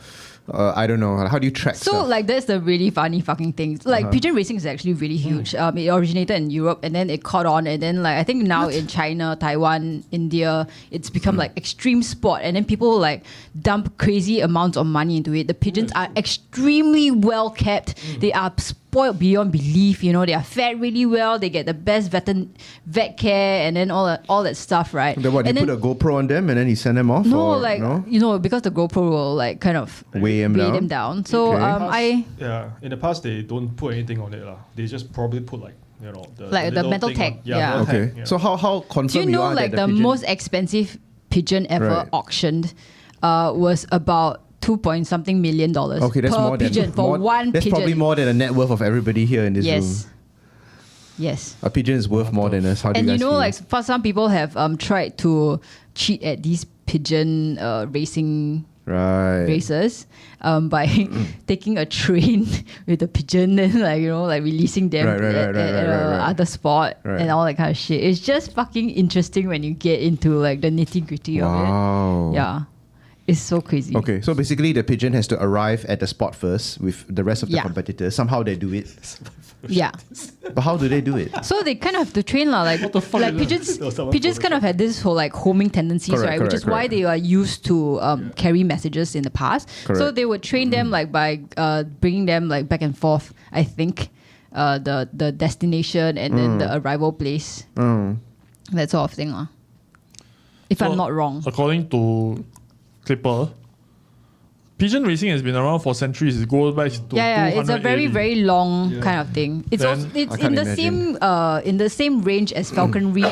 I don't know. How do you track So stuff? like that's the really funny fucking thing. Like pigeon racing is actually really huge. It originated in Europe and then it caught on, and then like I think now in China, Taiwan, India, it's become like extreme sport, and then people like dump crazy amounts of money into it. The pigeons are extremely well kept. They are spoiled beyond belief. They are fed really well. They get the best vet care, and then all that stuff, right? Then what, and you put a GoPro on them and then you send them off? no, or, like no? because the GoPro will like kind of Weigh them weigh down? them down. So Okay. Yeah, in the past they don't put anything on it lah. They just probably put like the Like the little metal thing tag, on- yeah. metal Okay. tag, yeah. So how confirmed do you know are like that the pigeon- most expensive pigeon ever Right. auctioned was about $2 million Okay, that's per more than pigeon for one That's pigeon. probably more than a net worth of everybody here in this room. Yes. Yes. A pigeon is worth more than us. How do And you you guys know, feel? like for some people have tried to cheat at these pigeon racing right. races by taking a train with a pigeon and like releasing them Right. at other spot Right. and all that kind of shit. It's just fucking interesting when you get into like the nitty gritty of Wow. it. Yeah. It's so crazy. Okay, so basically the pigeon has to arrive at the spot first with the rest of the Yeah. competitors. Somehow they do it. Yeah. But how do they do it? So they kind of have to train like the fuck like is pigeons. There was someone Pigeons kind of had this whole like homing tendencies, Correct, right? Which is correct, why correct. they are used to carry messages in the past. So Correct. they would train them like by bringing them like back and forth. I think the destination and then the arrival place, that sort of thing, lah. If So, I'm not wrong. According to Clipper, pigeon racing has been around for centuries. It goes back to Yeah, it's a 200 very, AD. very long kind of thing. It's Then- also, it's I can't in the same range as falconry,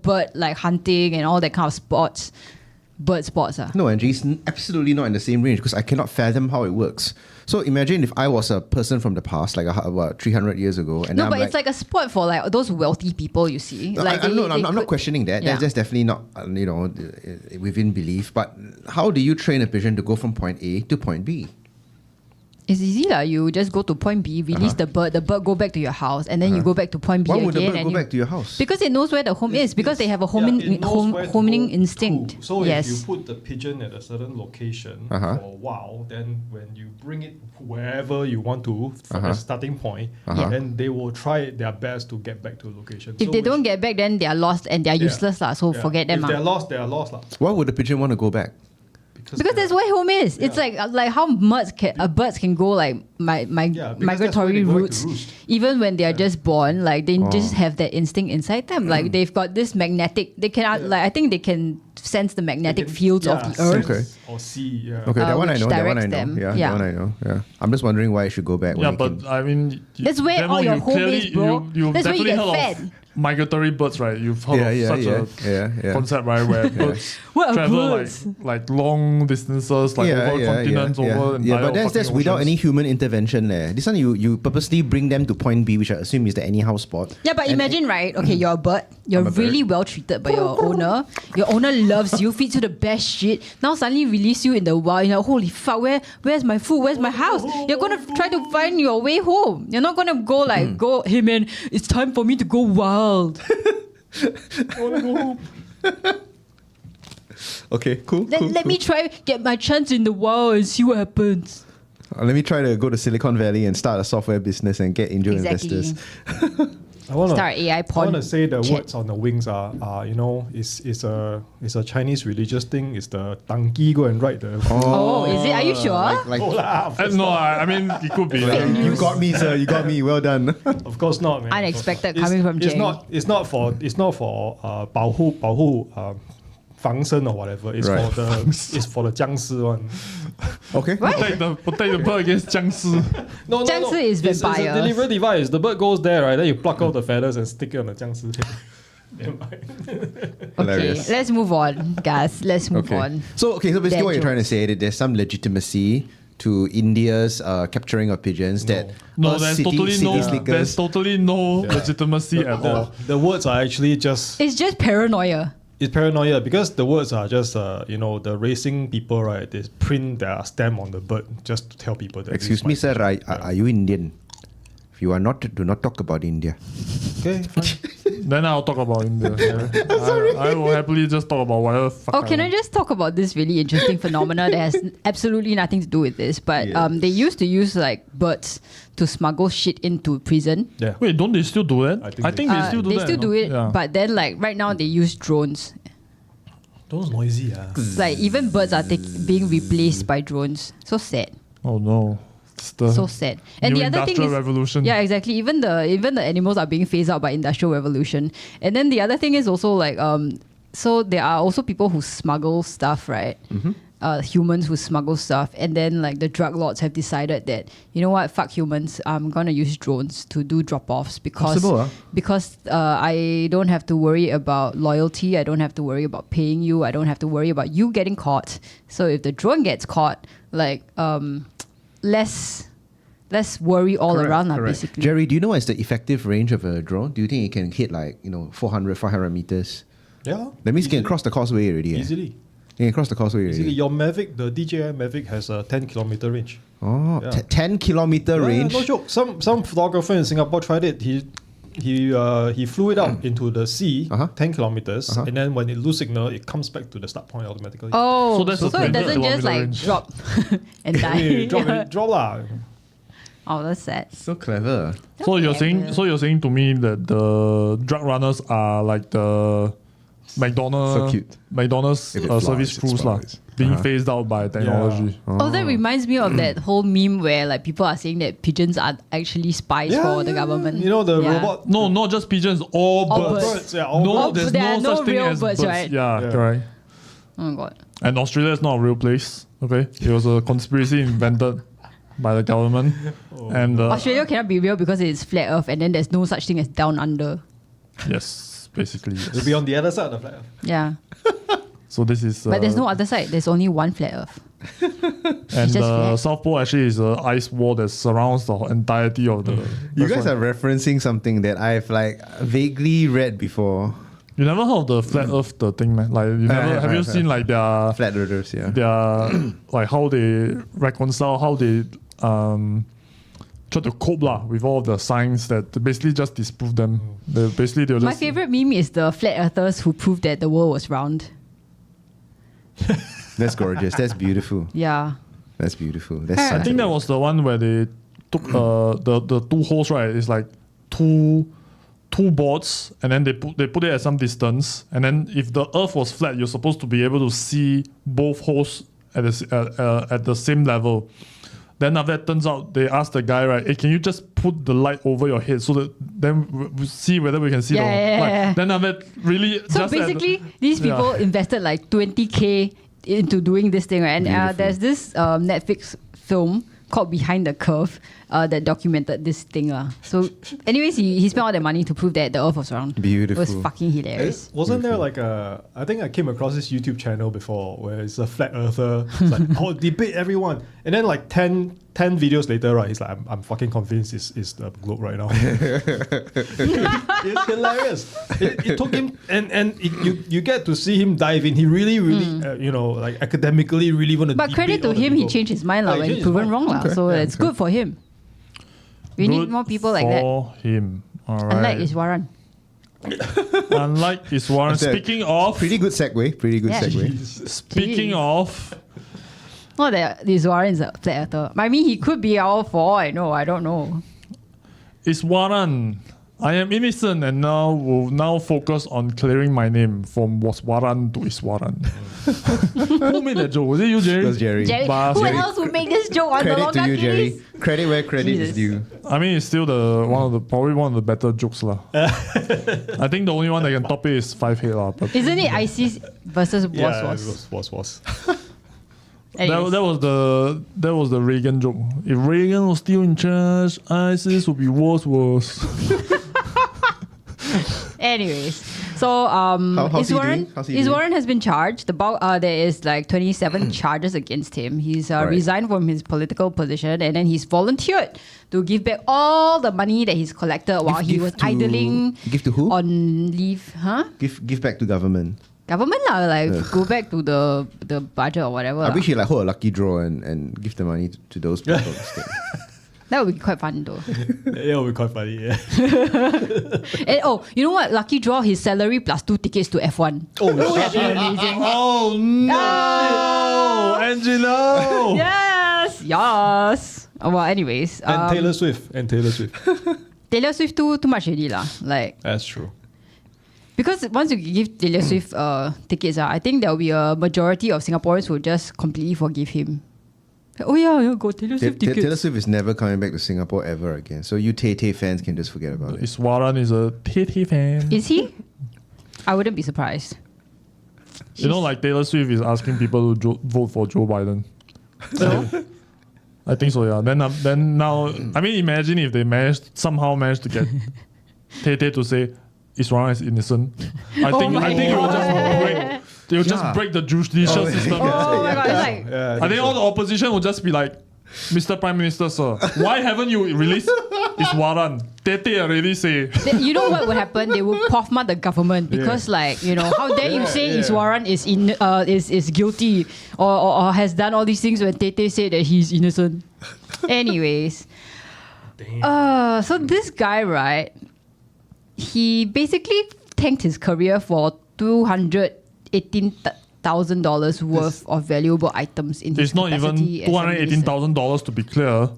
bird like hunting and all that kind of sports. Bird sports. No, Angie, it's absolutely not in the same range because I cannot fathom how it works. So imagine if I was a person from the past, like about 300 years ago, and No, I'm but it's like a sport for like those wealthy people, you see. No, Like I'm not could- questioning that. Yeah. That's definitely not, within belief. But how do you train a pigeon to go from point A to point B? It's easy lah. You just go to point B, release the bird go back to your house, and then you go back to point B Why again. would the bird and go you- back to your house? Because it knows where the home is. Because they have a it knows where to homing go instinct. to. So yes. if you put the pigeon at a certain location for a while, then when you bring it wherever you want to from a starting point, then they will try their best to get back to the location. If So they which- don't get back, then they are lost and they are useless lah. So yeah, forget them If they're lah. lost, they are lost lah. Why would the pigeon want to go back? Because that's where home is. It's like how birds can go like because that's where migratory they go back to routes, roost. even when they are just born. Like they just have that instinct inside them. Like they've got this magnetic. They can I think they can sense the magnetic fields of the earth. Okay. Or sea. Yeah. Okay, that one I which know. That one I directs know. them. Yeah, Yeah. that one I know. Yeah, I'm just wondering why I should go back. Yeah, when I but can- I mean, That's where Demo, all your you home clearly, is, bro. You've That's where you definitely get heard fed. of migratory birds, right? You've heard of such a concept, right? Where birds What are travel birds? like long distances, like over continents, over yeah, but that's fucking without oceans. any human intervention there. This one you purposely bring them to point B, which I assume is the anyhow spot. Yeah, but And- imagine, right? Okay, you're a bird. You're I'm a really bird. well treated by your owner. Your owner loves you, feeds you the best shit. Now suddenly release you in the wild. You're like, holy fuck, where's my food? Where's my house? You're gonna try to find your way home. You're not gonna go like, hey man, it's time for me to go wild. I want to go home. Okay, cool. Let me try get my chance in the world and see what happens. Let me try to go to Silicon Valley and start a software business and get angel Exactly. investors. I want Start AI I porn. want to say the chat. words on the wings are you know, it's a Chinese religious thing. It's the Tangki go and write the. Oh, is it? Are you sure? Like, Oh, lah, No, I mean it could be. you got me, sir. You got me. Well done. of course not, man. Unexpected Of course coming from it's Jay. not. It's not for. 保护防身 or whatever. It's Right. for the. It's for the 僵尸 one. Okay. protect the bird against 僵尸. No. 僵尸is It's a vampires. delivery device. The bird goes there, right? Then you pluck out the feathers and stick it on the 僵尸 head. Never mind. Okay, Hilarious. let's move on, guys. Let's move on. So basically, Dad what you're trying to jokes. say that there's some legitimacy to India's capturing of pigeons. That No, us there's city slickers. totally no legitimacy at all. The words are actually just. It's just paranoia. It's paranoia because the words are just, the racing people, right? They print their stamp on the bird just to tell people that. Excuse me, sir. Are you Indian? If you are not, do not talk about India. Okay, fine. Then I'll talk about India. I will happily just talk about whatever. Fuck Oh, can I just talk about this really interesting phenomena that has absolutely nothing to do with this? But Yes. they used to use like birds to smuggle shit into prison. Yeah. Wait, don't they still do that? I think they still do they that. still do no? it, Yeah. but then like right now they use drones. Those noisy, Like even birds are being replaced by drones. So sad. Oh no. It's the So sad. And new the other thing industrial is, revolution. yeah, exactly. Even the animals are being phased out by industrial revolution. And then the other thing is also like so there are also people who smuggle stuff, right? Humans who smuggle stuff, and then like the drug lords have decided that, you know what, fuck humans, I'm gonna use drones to do drop-offs Possible, because I don't have to worry about loyalty, I don't have to worry about paying you, I don't have to worry about you getting caught. So if the drone gets caught, like less worry all around, basically. Jerry, do you know what's the effective range of a drone? Do you think it can hit 400, 500 meters? Yeah. That means it can cross the causeway already. Easily. It can cross the causeway already. Easily. Your Mavic, the DJI Mavic has a 10-kilometer range. Oh, Yeah. 10-kilometer range. No joke. Some photographer in Singapore tried it. He flew it out into the sea, 10 kilometers, and then when it lose signal, it comes back to the start point automatically. Oh, So that's so a it 20 doesn't just kilometer like range. drop and die. Hey, drop lah. Oh, that's sad. So clever. So you're saying to me that the drug runners are like the So cute. McDonald's If it service flies, it crews lah, flies. being phased out by technology. Oh, that reminds me of that whole meme where like people are saying that pigeons are actually spies for the government. You know the Yeah. robot. No, not just pigeons, all All birds. birds. Yeah, all No, Oh, there's there no are no such thing real as birds, right? Yeah, Yeah. correct. Oh my god. And Australia is not a real place. Okay, it was a conspiracy invented by the government. And Australia cannot be real because it's flat Earth, and then there's no such thing as down under. yes, basically It'll yes. be on the other side of the flat. Yeah, So this is. but there's no other side. There's only one flat Earth. And just the flat. South Pole actually is an ice wall that surrounds the entirety of the. You that's guys why- are referencing something that I've vaguely read before. You never heard of the flat Earth the thing, man? Like you never have you seen like their Flat earthers, yeah. their like how they reconcile, how they try to cope with all the science that basically just disprove them. They'll just My favorite meme is the flat earthers who proved that the world was round. That's gorgeous. That's beautiful. Yeah. That's beautiful. That's I think that was the one where they took the two holes, right? It's like two boards, and then they put it at some distance, and then if the Earth was flat, you're supposed to be able to see both holes at the same level. Then after that, turns out they asked the guy, right? Hey, can you just put the light over your head so that then we see whether we can see the light? Yeah. Then after that, really. So just at basically, these people invested like 20K into doing this thing, right? And there's this Netflix film called Behind the Curve that documented this thing. So anyways, he spent all the money to prove that the Earth was round. Beautiful. It was fucking hilarious. Wasn't there like I think I came across this YouTube channel before where it's a flat earther. It's like, oh, debate everyone. And then like 10 videos later, right, he's like, I'm fucking convinced it's the globe right now. It's hilarious. It took him, and you get to see him dive in. He really, like academically really want to But credit to him, he changed his mind Yeah, he when changed his proven mind. wrong. So it's good for him. We need more people like that. For him. All right. Unlike Iswaran. Unlike Iswaran, That's a speaking of, Pretty good segue. Pretty good Yeah. segue. speaking of, Not that Iswaran is a flat earther. I mean, he could be all for I know. I don't know. Iswaran, I am innocent and will now focus on clearing my name from Waswaran to Iswaran. Who made that joke? Was it you, Jerry? It was Jerry. Jerry, But- who else would make this joke on the Credit to Longkang you, Jerry. Kitties? Credit where credit is Jesus. due. I mean, it's still probably one of the better jokes lah. I think the only one that can top it is 5 lah. But Isn't it ISIS versus Yeah, was? it was. Anyways. that was the Reagan joke. If Reagan was still in charge, ISIS would be worse. Anyways, so how's he doing? How's he doing? Iswaran has been charged. There is like 27 charges against him. He's Right. resigned from his political position, and then he's volunteered to give back all the money that he's collected while he was idling Give to who? on leave. Huh? Give back to government. Government lah, like Ugh. go back to the budget or whatever. I lah. wish he like hold a lucky draw and give the money to those people instead. That would be quite fun though. It will be quite funny. Yeah. And you know what? Lucky draw his salary plus 2 tickets to F1. Oh, That'd be amazing. Oh no, Angelo! Yes. Well, anyways, And Taylor Swift. Taylor Swift too much already lah. Like That's true. because once you give Taylor Swift tickets, I think there will be a majority of Singaporeans who just completely forgive him. Oh yeah, go Taylor Swift tickets. Taylor Swift is never coming back to Singapore ever again. So you Tay fans can just forget about it. Iswaran is a TT fan. Is he? I wouldn't be surprised. You know, like Taylor Swift is asking people to vote for Joe Biden. So, I think so, yeah. Then now, I mean, imagine if they somehow managed to get Tay to say Iswaran is innocent. I think it will just break. They will just break the judicial system. oh my god, it's like Yeah, I think all the opposition will just be like, Mr. Prime Minister, sir, why haven't you released Iswaran? Tete already say. you know what would happen? They would POFMA the government because, like, you know, how dare you say Iswaran is guilty or has done all these things when Tete said that he's innocent. Anyways, so this guy, right? He basically tanked his career for $218,000 worth of valuable items in his It's not even capacity as a minister. $218,000 to be clear.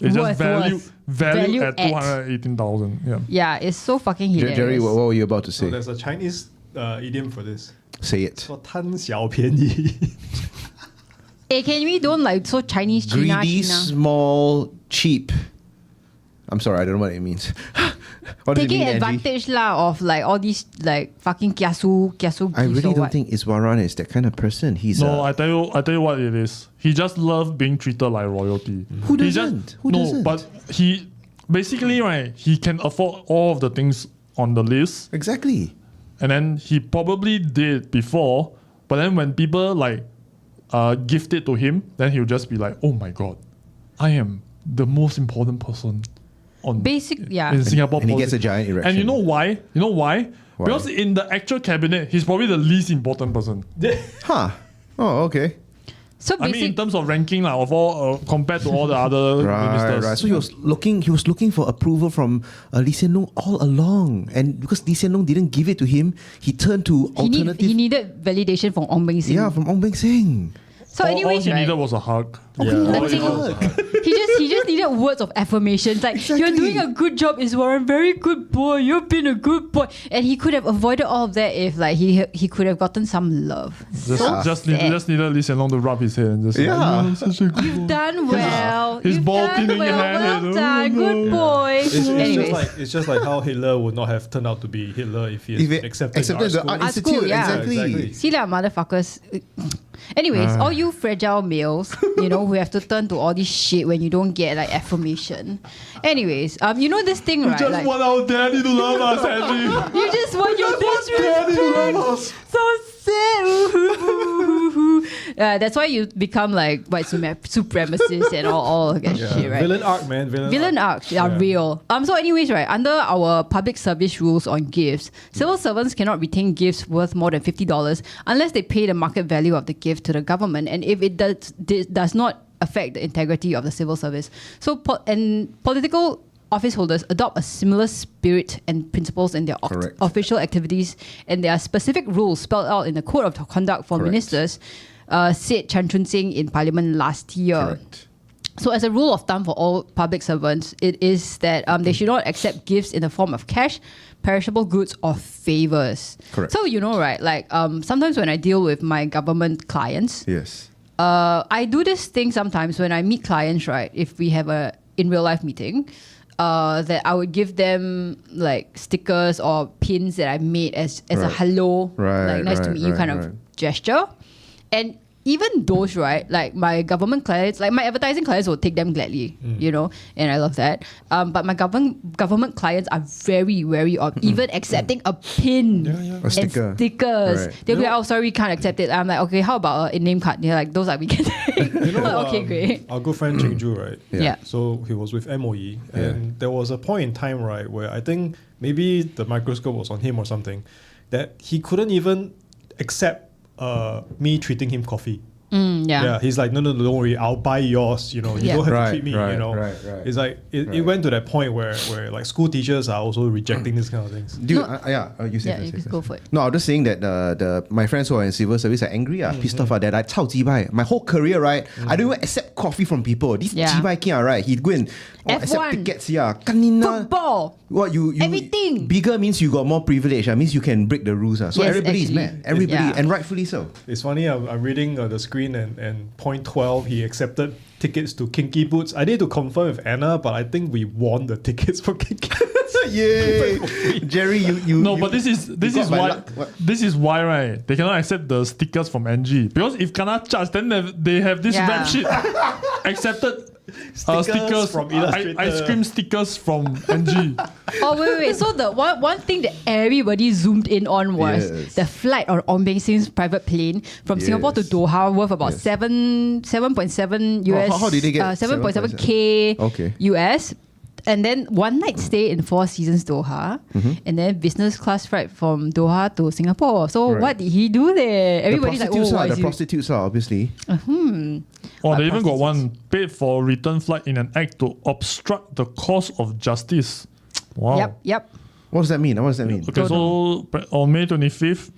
It's just Worth. value at at. 218,000. Yeah. Yeah, it's so fucking hilarious. Jerry, what were you about to So say? there's a Chinese idiom for this. Say it. 说贪小便宜. Hey, can we don't like so Chinese China Greedy, China? small, cheap. I'm sorry, I don't know what it means. What does it Taking mean, Angie? advantage lah of like all these like fucking kiasu I gifts really or don't what. think Iswaran is that kind of person. He's No, I tell you what it is. He just loves being treated like royalty. Who He doesn't? Who no, doesn't? but he basically he can afford all of the things on the list, exactly. and then he probably did before. But then when people gift it to him, then he'll just be like, "Oh my god, I am the most important person on in Singapore." And he gets a politics." giant erection. And you know why? Why? Because in the actual cabinet, he's probably the least important person. Huh. Oh, okay. So I mean, in basically, terms of ranking, of all compared to all the other ministers. Right. So he was looking for approval from Lee Hsien Loong all along, and because Lee Hsien Loong didn't give it to him, he turned to alternative. he needed validation from Ong Beng Sing. Yeah, from Ong Beng Sing. So all anyways, he right, needed was a hug. the thing- he just needed words of affirmation. Like, you're Exactly. doing a good job, Iswaran. Very good boy. You've been a good boy. And he could have avoided all of that if like he could have gotten some love. Just needed Lee Hsien Loong to rub his head and just Yeah. like, such a good You've boy." done well. His You've bald done thinning well. hair. Well done. Good boy. Anyways. It's just like how Hitler would not have turned out to be Hitler if he If had it accepted accepted the art art Art institute, school, yeah. exactly. Exactly. See lah, motherfuckers. Anyways, all you fragile males, who have to turn to all this shit when you don't get like affirmation. Anyways, you know this thing, right? Just Like, want our daddy to love us, Angie. you just want your Daddy to disrespect. love us. So sad. That's why you become like white supremacists and all that shit, right? Villain arc, man. Villain arcs are real. So anyways, right, under our public service rules on gifts, civil servants cannot retain gifts worth more than $50 unless they pay the market value of the gift to the government, and if it does not affect the integrity of the civil service. So political office holders adopt a similar spirit and principles in their Correct. official activities, and there are specific rules spelled out in the Code of Conduct for Correct. Ministers, said Chan Chun Sing in Parliament last year. Correct. So as a rule of thumb for all public servants, it is that they should not accept gifts in the form of cash, perishable goods, or favors. Correct. So, right, like sometimes when I deal with my government clients, Yes. I do this thing sometimes when I meet clients, right? If we have a in real life meeting, that I would give them like stickers or pins that I made as a Right. hello, Right, like nice to right, meet you right, kind right. of gesture. And even those, right, like my government clients, like my advertising clients will take them gladly, and I love that. But my government clients are very wary of even accepting a pin Yeah. A sticker. and stickers. Right. They'll be like, oh, sorry, we can't accept it. I'm like, okay, how about a name card? They're like, those are we can take. Okay, great. Our good friend Cheng Ju, right? Yeah. So he was with MOE, and there was a point in time, right, where I think maybe the microscope was on him or something, that he couldn't even accept me treating him coffee. Yeah. He's like, no, don't worry, I'll buy yours. You don't have Right, to treat me. right, Right. right. It's like it Right. went to that point where like school teachers are also rejecting this kind of things. Dude, No. you say Yeah, first, you say can go first. for it. No, I was just saying that my friends who are in civil service are angry, pissed off. They're like, 超级拜. My whole career, right? I don't even accept coffee from people. This Yeah. 鸡掰 king, right? He'd go and accept F1. tickets, yeah. Kanina. Football. What you Everything. Bigger means you got more privilege. Means you can break the rules. So Yes, everybody is actually. mad. Everybody, Yeah. and rightfully so. It's funny, I'm reading the screen and point 12, he accepted tickets to Kinky Boots. I need to confirm with Anna, but I think we won the tickets for Kinky Boots. Yay, Jerry, you. No, you- but this is you got my why luck. What? this is why, right? They cannot accept the stickers from NG because if cannot charge, then they have this Yeah. rap sheet accepted. Stickers from Illustrator. ice cream stickers from NG. Oh, wait. So the one thing that everybody zoomed in on was Yes. the flight on Ong Beng Sing's private plane from Singapore to Yes. Doha, worth about Yes. 7.7 US. How did they get 7.7K Okay. US? And then one night stay in Four Seasons Doha, and then business class flight from Doha to Singapore. So Right. what did he do there? Everybody's like, prostitutes oh, are, why the is he- prostitutes are obviously. Or they even got prostitutes. one paid for return flight in an act to obstruct the cause of justice. Wow. Yep. What does that mean? What does that mean? Okay, so on May 25th,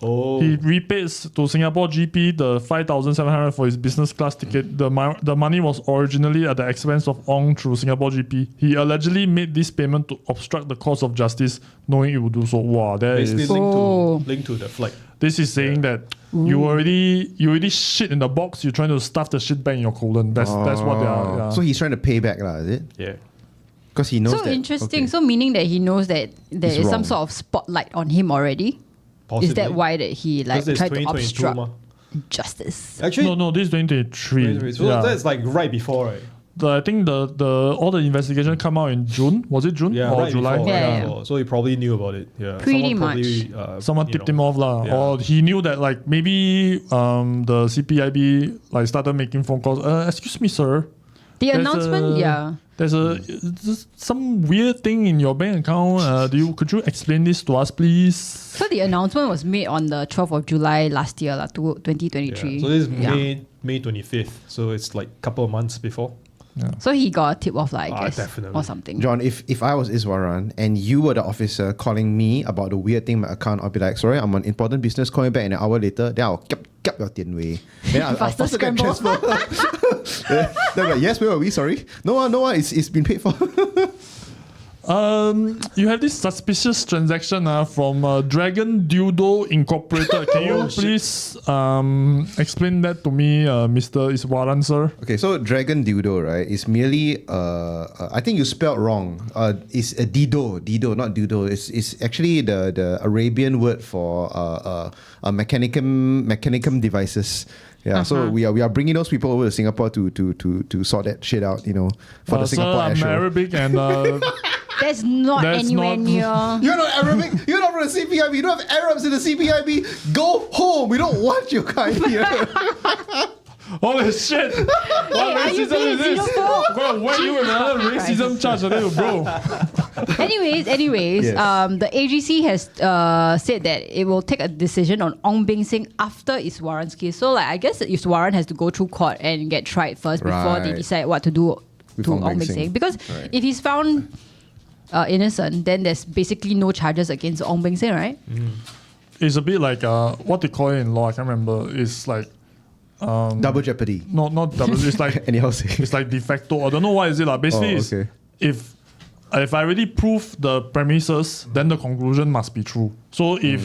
Oh, he repaid to Singapore GP the 5,700 for his business class ticket. The money was originally at the expense of Ong through Singapore GP. He allegedly made this payment to obstruct the cause of justice, knowing it would do so. Wow, that basically is. linked to the flight. This is saying that you already shit in the box. You're trying to stuff the shit back in your colon. That's what they are. Yeah. So he's trying to pay back, is it? Yeah. Because he knows So that. interesting. okay. So meaning that he knows that there He's is some wrong. sort of spotlight on him already. Possibly. Is that why that he like Because it's tried to 2022 obstruct ma. justice? Actually, no, this is 2023. so Yeah. that's like right before, right? I think the all the investigation come out in June. Was it June Yeah, or right July? before. Yeah, right yeah. before. So he probably knew about it. Yeah. Pretty Someone tipped him off lah, Yeah. or he knew that like maybe the CPIB like started making phone calls. Excuse me, sir. The There's announcement, a- yeah. There's some weird thing in your bank account. Could you explain this to us, please? So the announcement was made on the 12th of July last year, 2023. Yeah. So this is Yeah. May 25th. So it's like a couple of months before. So he got a tip off, I guess, definitely. or something. John, if I was Iswaran and you were the officer calling me about the weird thing in my account, I'll be like, sorry, I'm on important business, call me back in an hour later, then I'll cap your tiền way. Then I'll Faster faster get scramble. transfer. Then I'm like, yes, where are we? Sorry. No, it's been paid for. You have this suspicious transaction from Dragon Dildo Incorporated. Can you please explain that to me, Mr. Iswaran, sir? Okay, so Dragon Dildo, right, is merely, I think you spelled wrong. It's a Dido, not Dildo. It's actually the Arabian word for mechanicum devices. Yeah, so we are bringing those people over to Singapore to sort that shit out, for the Sir, Singapore Air I'm Show. Arabic and That's not That's anywhere not- near. You're not Arabic. You're not from the CPIB. You don't have Arabs in the CPIB. Go home. We don't want your kind here. holy shit! What are you racism being is this? xenophobe? I'm gonna whack you with another racism charge, bro. Anyways, Yes. the AGC has said that it will take a decision on Ong Beng Sing after Iswaran's case. So, I guess Iswaran has to go through court and get tried first before they Right. decide what to do With to Ong Ong Beng Beng Sing. Sing. Because Right. if he's found innocent, then there's basically no charges against Ong Beng Seng, right? It's a bit like what they call it in law. I can't remember. It's like Double jeopardy. not double. It's like Anyhow say. it's like de facto. I don't know what is it like. Basically, Oh, it's okay. if I already prove the premises, then the conclusion must be true. So if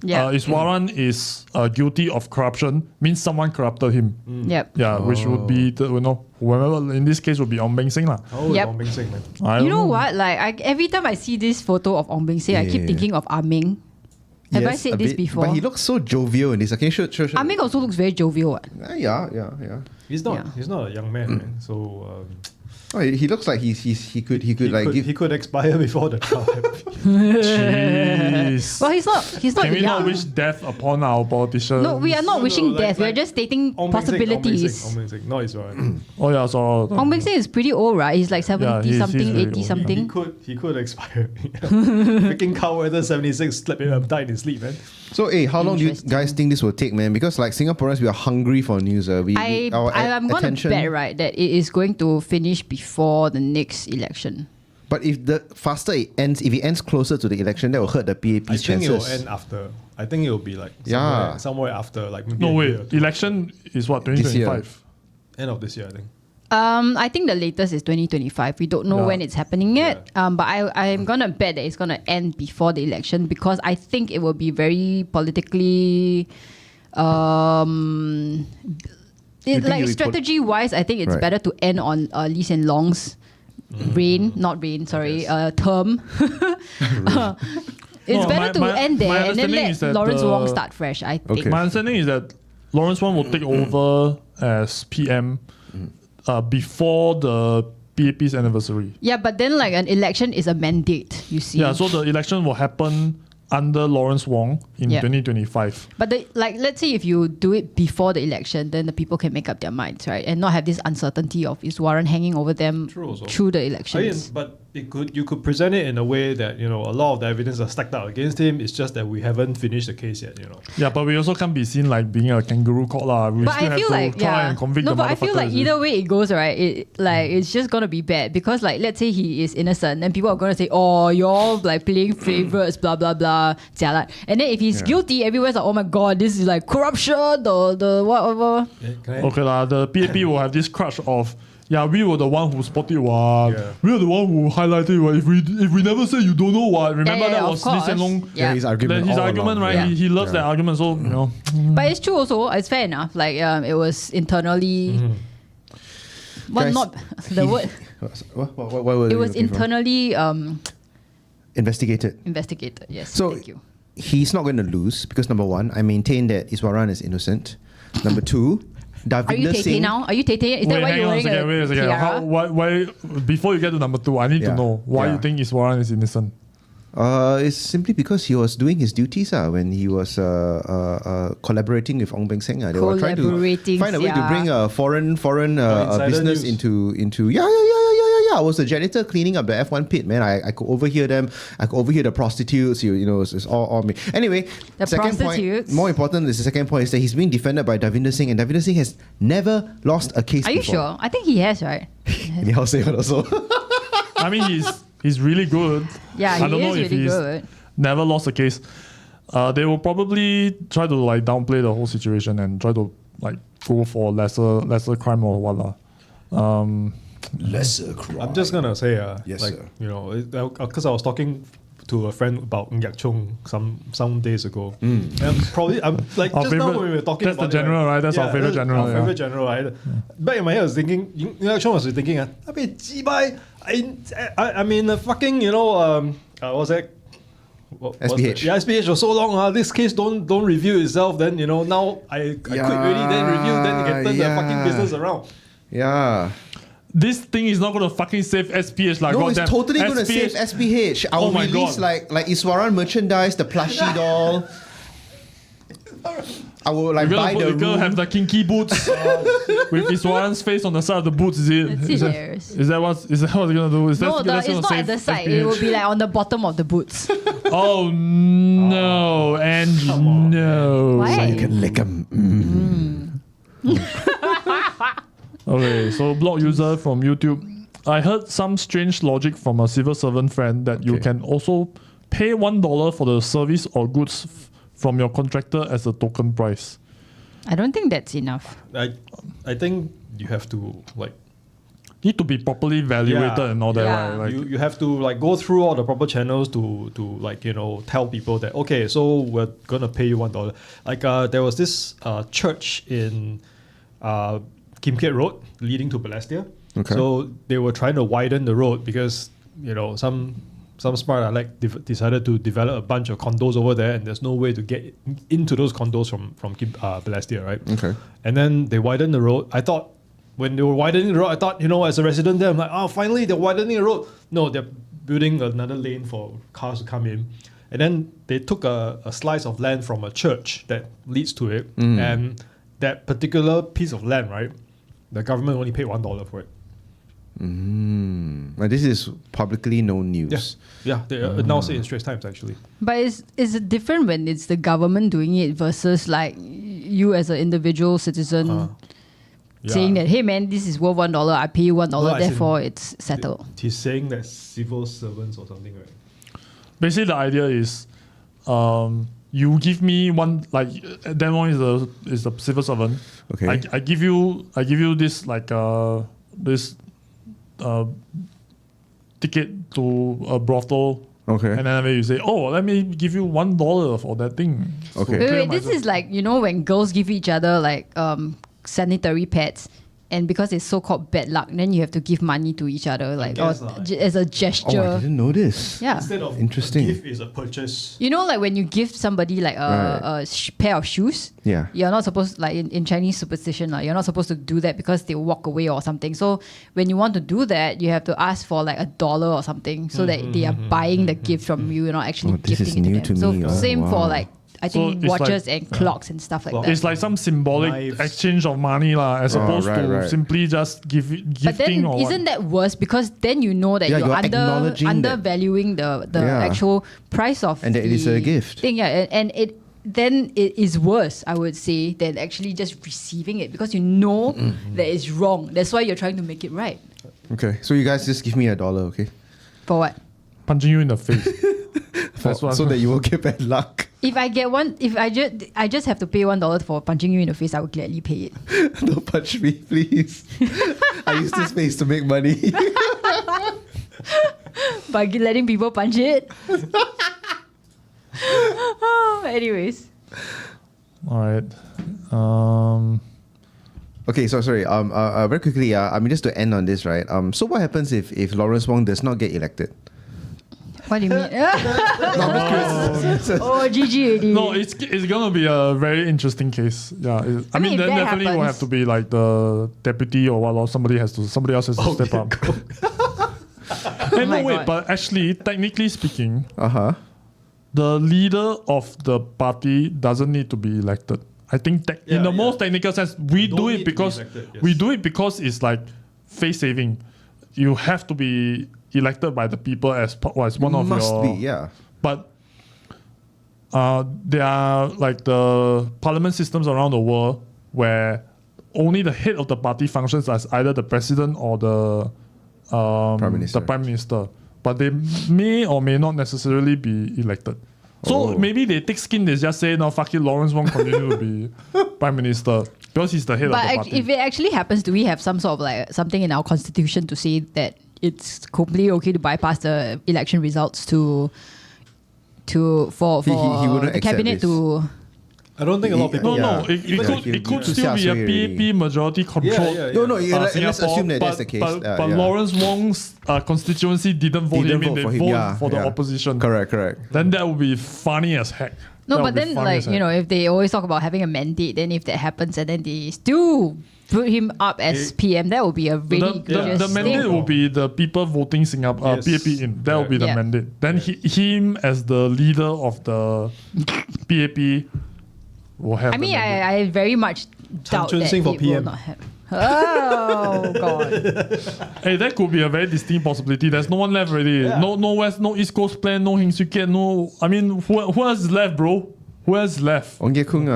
Iswaran is guilty of corruption, means someone corrupted him. Yep. Yeah, which would be whoever in this case would be Ong Beng Seng lah. Oh, Yep. Ong Beng Seng, man. I You don't know what? Like every time I see this photo of Ong Beng Seng, I keep Yeah. thinking of Ah Meng. Have I Yes, said a this bit, before? But he looks so jovial in this. Okay, sure. Ah Meng also looks very jovial. What? Yeah. He's not. Yeah. He's not a young man, man. So Oh, he looks like he could he could expire before the trial. Jeez. Well, he's not Can we young. not wish death upon our politicians? No, we are not wishing death. We're just stating Ong Beng Seng, possibilities. Ong Beng Seng. No, it's alright. Oh yeah, so Ong Beng Seng is pretty old, right? He's like 70 he's something, very 80 old. something. He could expire. Freaking cow weather 76 died in sleep, man. So, how long do you Interesting. guys think this will take, man? Because like Singaporeans, we are hungry for news. I'm going to bet, right, that it is going to finish before the next election. But if the faster it ends, if it ends closer to the election, that will hurt the PAP's I think it will chances. end after. I think it will be like Yeah. somewhere after, like maybe no a wait. year or two. Election is what This year. 2025. End of this year, I think. I think the latest is 2025. We don't know Yeah. when it's happening yet. But I'm gonna bet that it's gonna end before the election because I think it will be very politically. think it will be Strategy wise, I think it's Right. better to end on Lee Hsien Long's term. It's No, better to my end there and then understanding let is that Lawrence the- Wong start fresh. I think. Okay. My understanding is that Lawrence Wong will take over as PM before the PAP's anniversary. Yeah, but then like an election is a mandate. You see. Yeah, so the election will happen under Lawrence Wong in Yeah. 2025. But let's say if you do it before the election, then the people can make up their minds, right? And not have this uncertainty of Iswaran hanging over them True also. through the I mean, elections. but you could present it in a way that a lot of the evidence are stacked up against him. It's just that we haven't finished the case yet. Yeah, but we also can't be seen like being a kangaroo court lah. We But still I have feel to like try yeah, and convict no, the but I feel like motherfucker, either way it goes, right? It's just gonna be bad because like let's say he is innocent, then people are gonna say, oh, you're like playing favorites, blah blah blah, jialat. And then if he's guilty, everyone's like, oh my god, this is like corruption, the whatever. Can I? Okay lah, the PAP will have this crush of we were the one who spotted what. Yeah. We were the one who highlighted what. If we never say you don't know what, remember that of was Lee Hsien Long. course. Yeah, his argument. His all argument, along. right? Yeah. He loves that argument, so But it's true also. It's fair enough. Like it was internally. Well, Guys, not the word. What were It you was looking for? internally Investigated. investigated. Yes. So thank you. he's not going to lose because number one, I maintain that Iswaran is innocent. Number two, Are you Davinder Tay Singh. now? Are you Tay? Is that why hang you're on a wearing second, wait a second. tiara? Why? Before you get to number 2, I need to Yeah. know why Yeah. you think Iswaran is innocent. It's simply because he was doing his duties when he was collaborating with Ong Beng Seng. They were trying to Collaborating, find a way to yeah. bring foreign insider business news. into yeah. I was the janitor cleaning up the F1 pit, man. I could overhear them. I could overhear the prostitutes. It's all me. Anyway, The second prostitutes? point. More important is the second point is that he's being defended by Davinder Singh, and Davinder Singh has never lost a case. Are you before. sure? I think he has, right? Anyhow, say it also. I mean, he's really good. Yeah, I he don't know is if really he's good. never lost a case. They will probably try to like downplay the whole situation and try to like go for lesser crime or what lah. Lesser crime. I'm just gonna say, Yes, like sir. because I was talking to a friend about Ng Yak Chung some days ago. And I'm like Our just now favorite- when we were talking that's about the it, general, right? That's our favorite general, Our yeah. favorite general, right? Back in my head, I was thinking, Ng Yak Chung was thinking, I mean, I mean, fucking, what's that? SPH. Yeah, SPH was so long. This case don't review itself. Then now I quit already. Then review. Then you can turn the fucking business around. Yeah. This thing is not gonna fucking save SPH like No, it's goddamn. totally going to SPH save SPH. I'll Oh my release God. like Iswaran merchandise, the plushie doll. I will like You're buy gonna, the you're gonna room. have the kinky boots with Iswaran's face on the side of the boots. Is it? That's Is that, hilarious. is that what you're gonna do? Is No, that's it's gonna not save at the side. SPH? It will be like on the bottom of the boots. Oh no, Angie, no. Why? So you can lick them. Okay, so blog user from YouTube I heard some strange logic from a civil servant friend that you can also pay $1 for the service or goods from your contractor as a token price. I don't think that's enough. I think you have to Need to be properly evaluated and all that, Yeah. right? Like, you have to go through all the proper channels to tell people that okay, so we're gonna pay you $1. There was this church in Kim Kiat Road leading to Balestier. Okay. So they were trying to widen the road because some smart aleck decided to develop a bunch of condos over there, and there's no way to get into those condos from Balestier, right? Okay. And then they widened the road. I thought when they were widening the road, I thought, as a resident there, I'm like, oh, finally they're widening the road. No, they're building another lane for cars to come in. And then they took a slice of land from a church that leads to it. And that particular piece of land, right, the government only paid $1 for it. Well, this is publicly known news. Yeah, they announced it in Straits Times, actually. But is it different when it's the government doing it versus like you as an individual citizen saying that, hey man, this is worth $1, I pay you $1, No, therefore it's settled. He's saying that civil servants or something, right? basically, the idea is, you give me one, like that one is the civil servant. Okay. I give you this this ticket to a brothel. Okay. And then you say, oh, let me give you $1 for that thing. So Okay. Wait, clear this myself. is like, when girls give each other like sanitary pads, and because it's so-called bad luck, then you have to give money to each other, like guess, as a Oh, I gesture. didn't know this. Yeah. Instead of Interesting. a gift is a purchase. Like when you give somebody like a pair of shoes, Yeah. you're not supposed, like in Chinese superstition, you're not supposed to do that because they walk away or something. So when you want to do that, you have to ask for like $1 or something so that they are buying the gift from you, not actually Oh, this is gifting it new to them. to so me. Oh, same for wow. like, I So think it's watches like- and clocks and stuff like that. It's like some symbolic Knives. exchange of money, as opposed to right. simply just But gifting then or isn't that worse? Because then you know that Yeah, you're you're acknowledging that- undervaluing the Yeah. actual price of And that it is a the gift. thing. Yeah, and it is worse, I would say, than actually just receiving it, because you know that it's wrong. That's why you're trying to make it right. Okay. So you guys just give me $1, okay? For what? punching you in the face. That's what So that you will get bad luck. If I get one, if I just have to pay $1 for punching you in the face, I would gladly pay it. Don't punch me, please. I use this face to make money. By letting people punch it. Anyways. All right. Okay, so sorry. Very quickly. Just to end on this, right? So what happens if Lawrence Wong does not get elected? What do you mean? Oh, GG already. No, it's gonna be a very interesting case. Yeah, I mean, if then that definitely will happens- have to be like the deputy or what, or somebody else has to step up. Hey, my no, wait, God. but actually, technically speaking, The leader of the party doesn't need to be elected. I think in the most technical sense, we Don't do need it to be because elected, yes. we do it because it's like face saving. You have to be elected by the people as one of must your. be, yeah. But there are like the parliament systems around the world where only the head of the party functions as either the president or the Minister. prime minister. But they may or may not necessarily be elected. So Oh. maybe they take skin, they just say, no, fuck it, Lawrence won't continue to be prime minister because he's the head of the party. If it actually happens, do we have some sort of like something in our constitution to say that it's completely okay to bypass the election results for He wouldn't the accept cabinet this. to? I don't think a lot of people. No, Yeah. it could to still be a Xiaxue PAP already. majority controlled. Yeah. No, let's Singapore, assume that that's the case. But Yeah. Lawrence Wong's constituency didn't vote Didn't him in, vote they for him, voted yeah, for the yeah. opposition. Correct. Then that would be funny as heck. No, That but would be then funny as like, heck. if they always talk about having a mandate, then if that happens and then they still put him up as PM, that would be a really the egregious mandate thing. will be the people voting Singapore Yes. PAP in. That will be the Yeah. mandate. Then him as the leader of the PAP will have. I mean, the mandate. I very much doubt Chun that Sing for it will PM. not happen. Oh God! Hey, that could be a very distinct possibility. There's no one left already. Yeah. No West, no East Coast plan, no Heng Swee Keat, no. I mean, who else is left, bro? Who else is left? Ong Ye Kung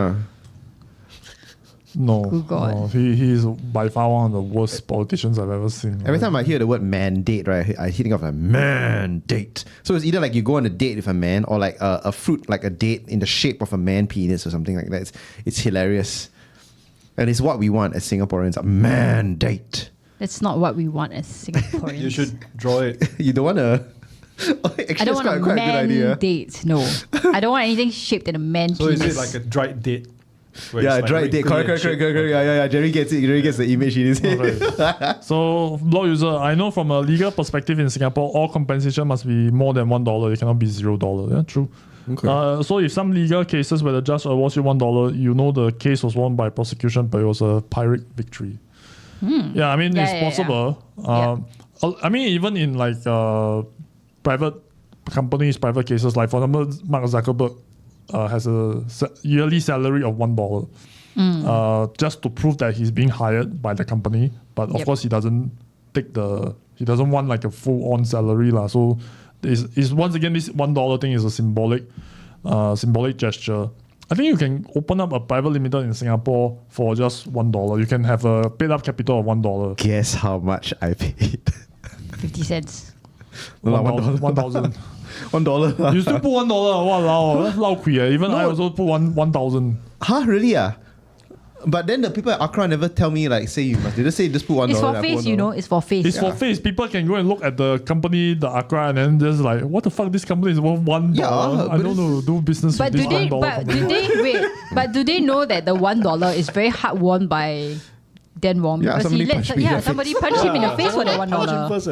No, Good God. no, he is by far one of the worst politicians I've ever seen. Every time I hear the word mandate, right, I think of a mandate. So it's either like you go on a date with a man or like a fruit, like a date in the shape of a man penis or something like that. It's hilarious. And it's what we want as Singaporeans, a mandate. That's not what we want as Singaporeans. You should draw it. You don't want to... I don't want a mandate. No. I don't want anything shaped in a man So penis. is it like a dried date? Where Yeah, it's like dry date. wrinkly Correct. and shaped? Yeah. Jerry gets it. Jerry gets the image in his head. Okay. So, law user, I know from a legal perspective in Singapore, all compensation must be more than $1. It cannot be $0. Yeah, true. Okay. So, if some legal cases where the judge awards you $1, you know the case was won by prosecution, but it was a Pyrrhic victory. Yeah, I mean, it's possible. I mean, even in like private companies, private cases, like for example, Mark Zuckerberg has a yearly salary of $1 just to prove that he's being hired by the company. But of course, he doesn't want like a full-on salary lah. So is once again, this $1 thing is a symbolic gesture. I think you can open up a private limited in Singapore for just $1. You can have a paid-up capital of $1. Guess how much I paid? 50 cents. No, $1,000. $1. You still put $1. Wow, that's lao kui. Even I also put 1,000. Huh? Really? But then the people at Accra never tell me like say you must. They just say just put $1. It's for face, you know. It's for face. It's for face. People can go and look at the company, the Accra, and then just like, what the fuck? This company is worth $1. Yeah, I don't know, do business But with do this they? $1 But company. do they? Wait. But do they know that the $1 is very hard won by Dan Wong? Yeah, Because somebody punched me in the face. somebody punched him in the face for that Punch him $1. first,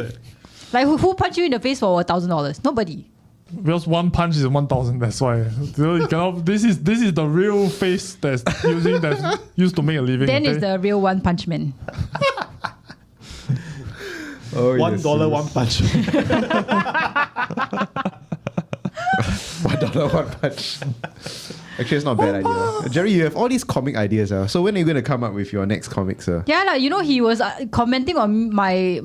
Like who punched you in the face for $1,000? Nobody. Because one punch is 1,000. That's why. You cannot, this is the real face that's used to make a living. Dan okay? is the real One Punch Man. Oh, $1, one punch. $1 one punch. Actually, it's not a bad idea. Jerry, you have all these comic ideas. So when are you going to come up with your next comic, sir? Yeah, like, you know, he was commenting on my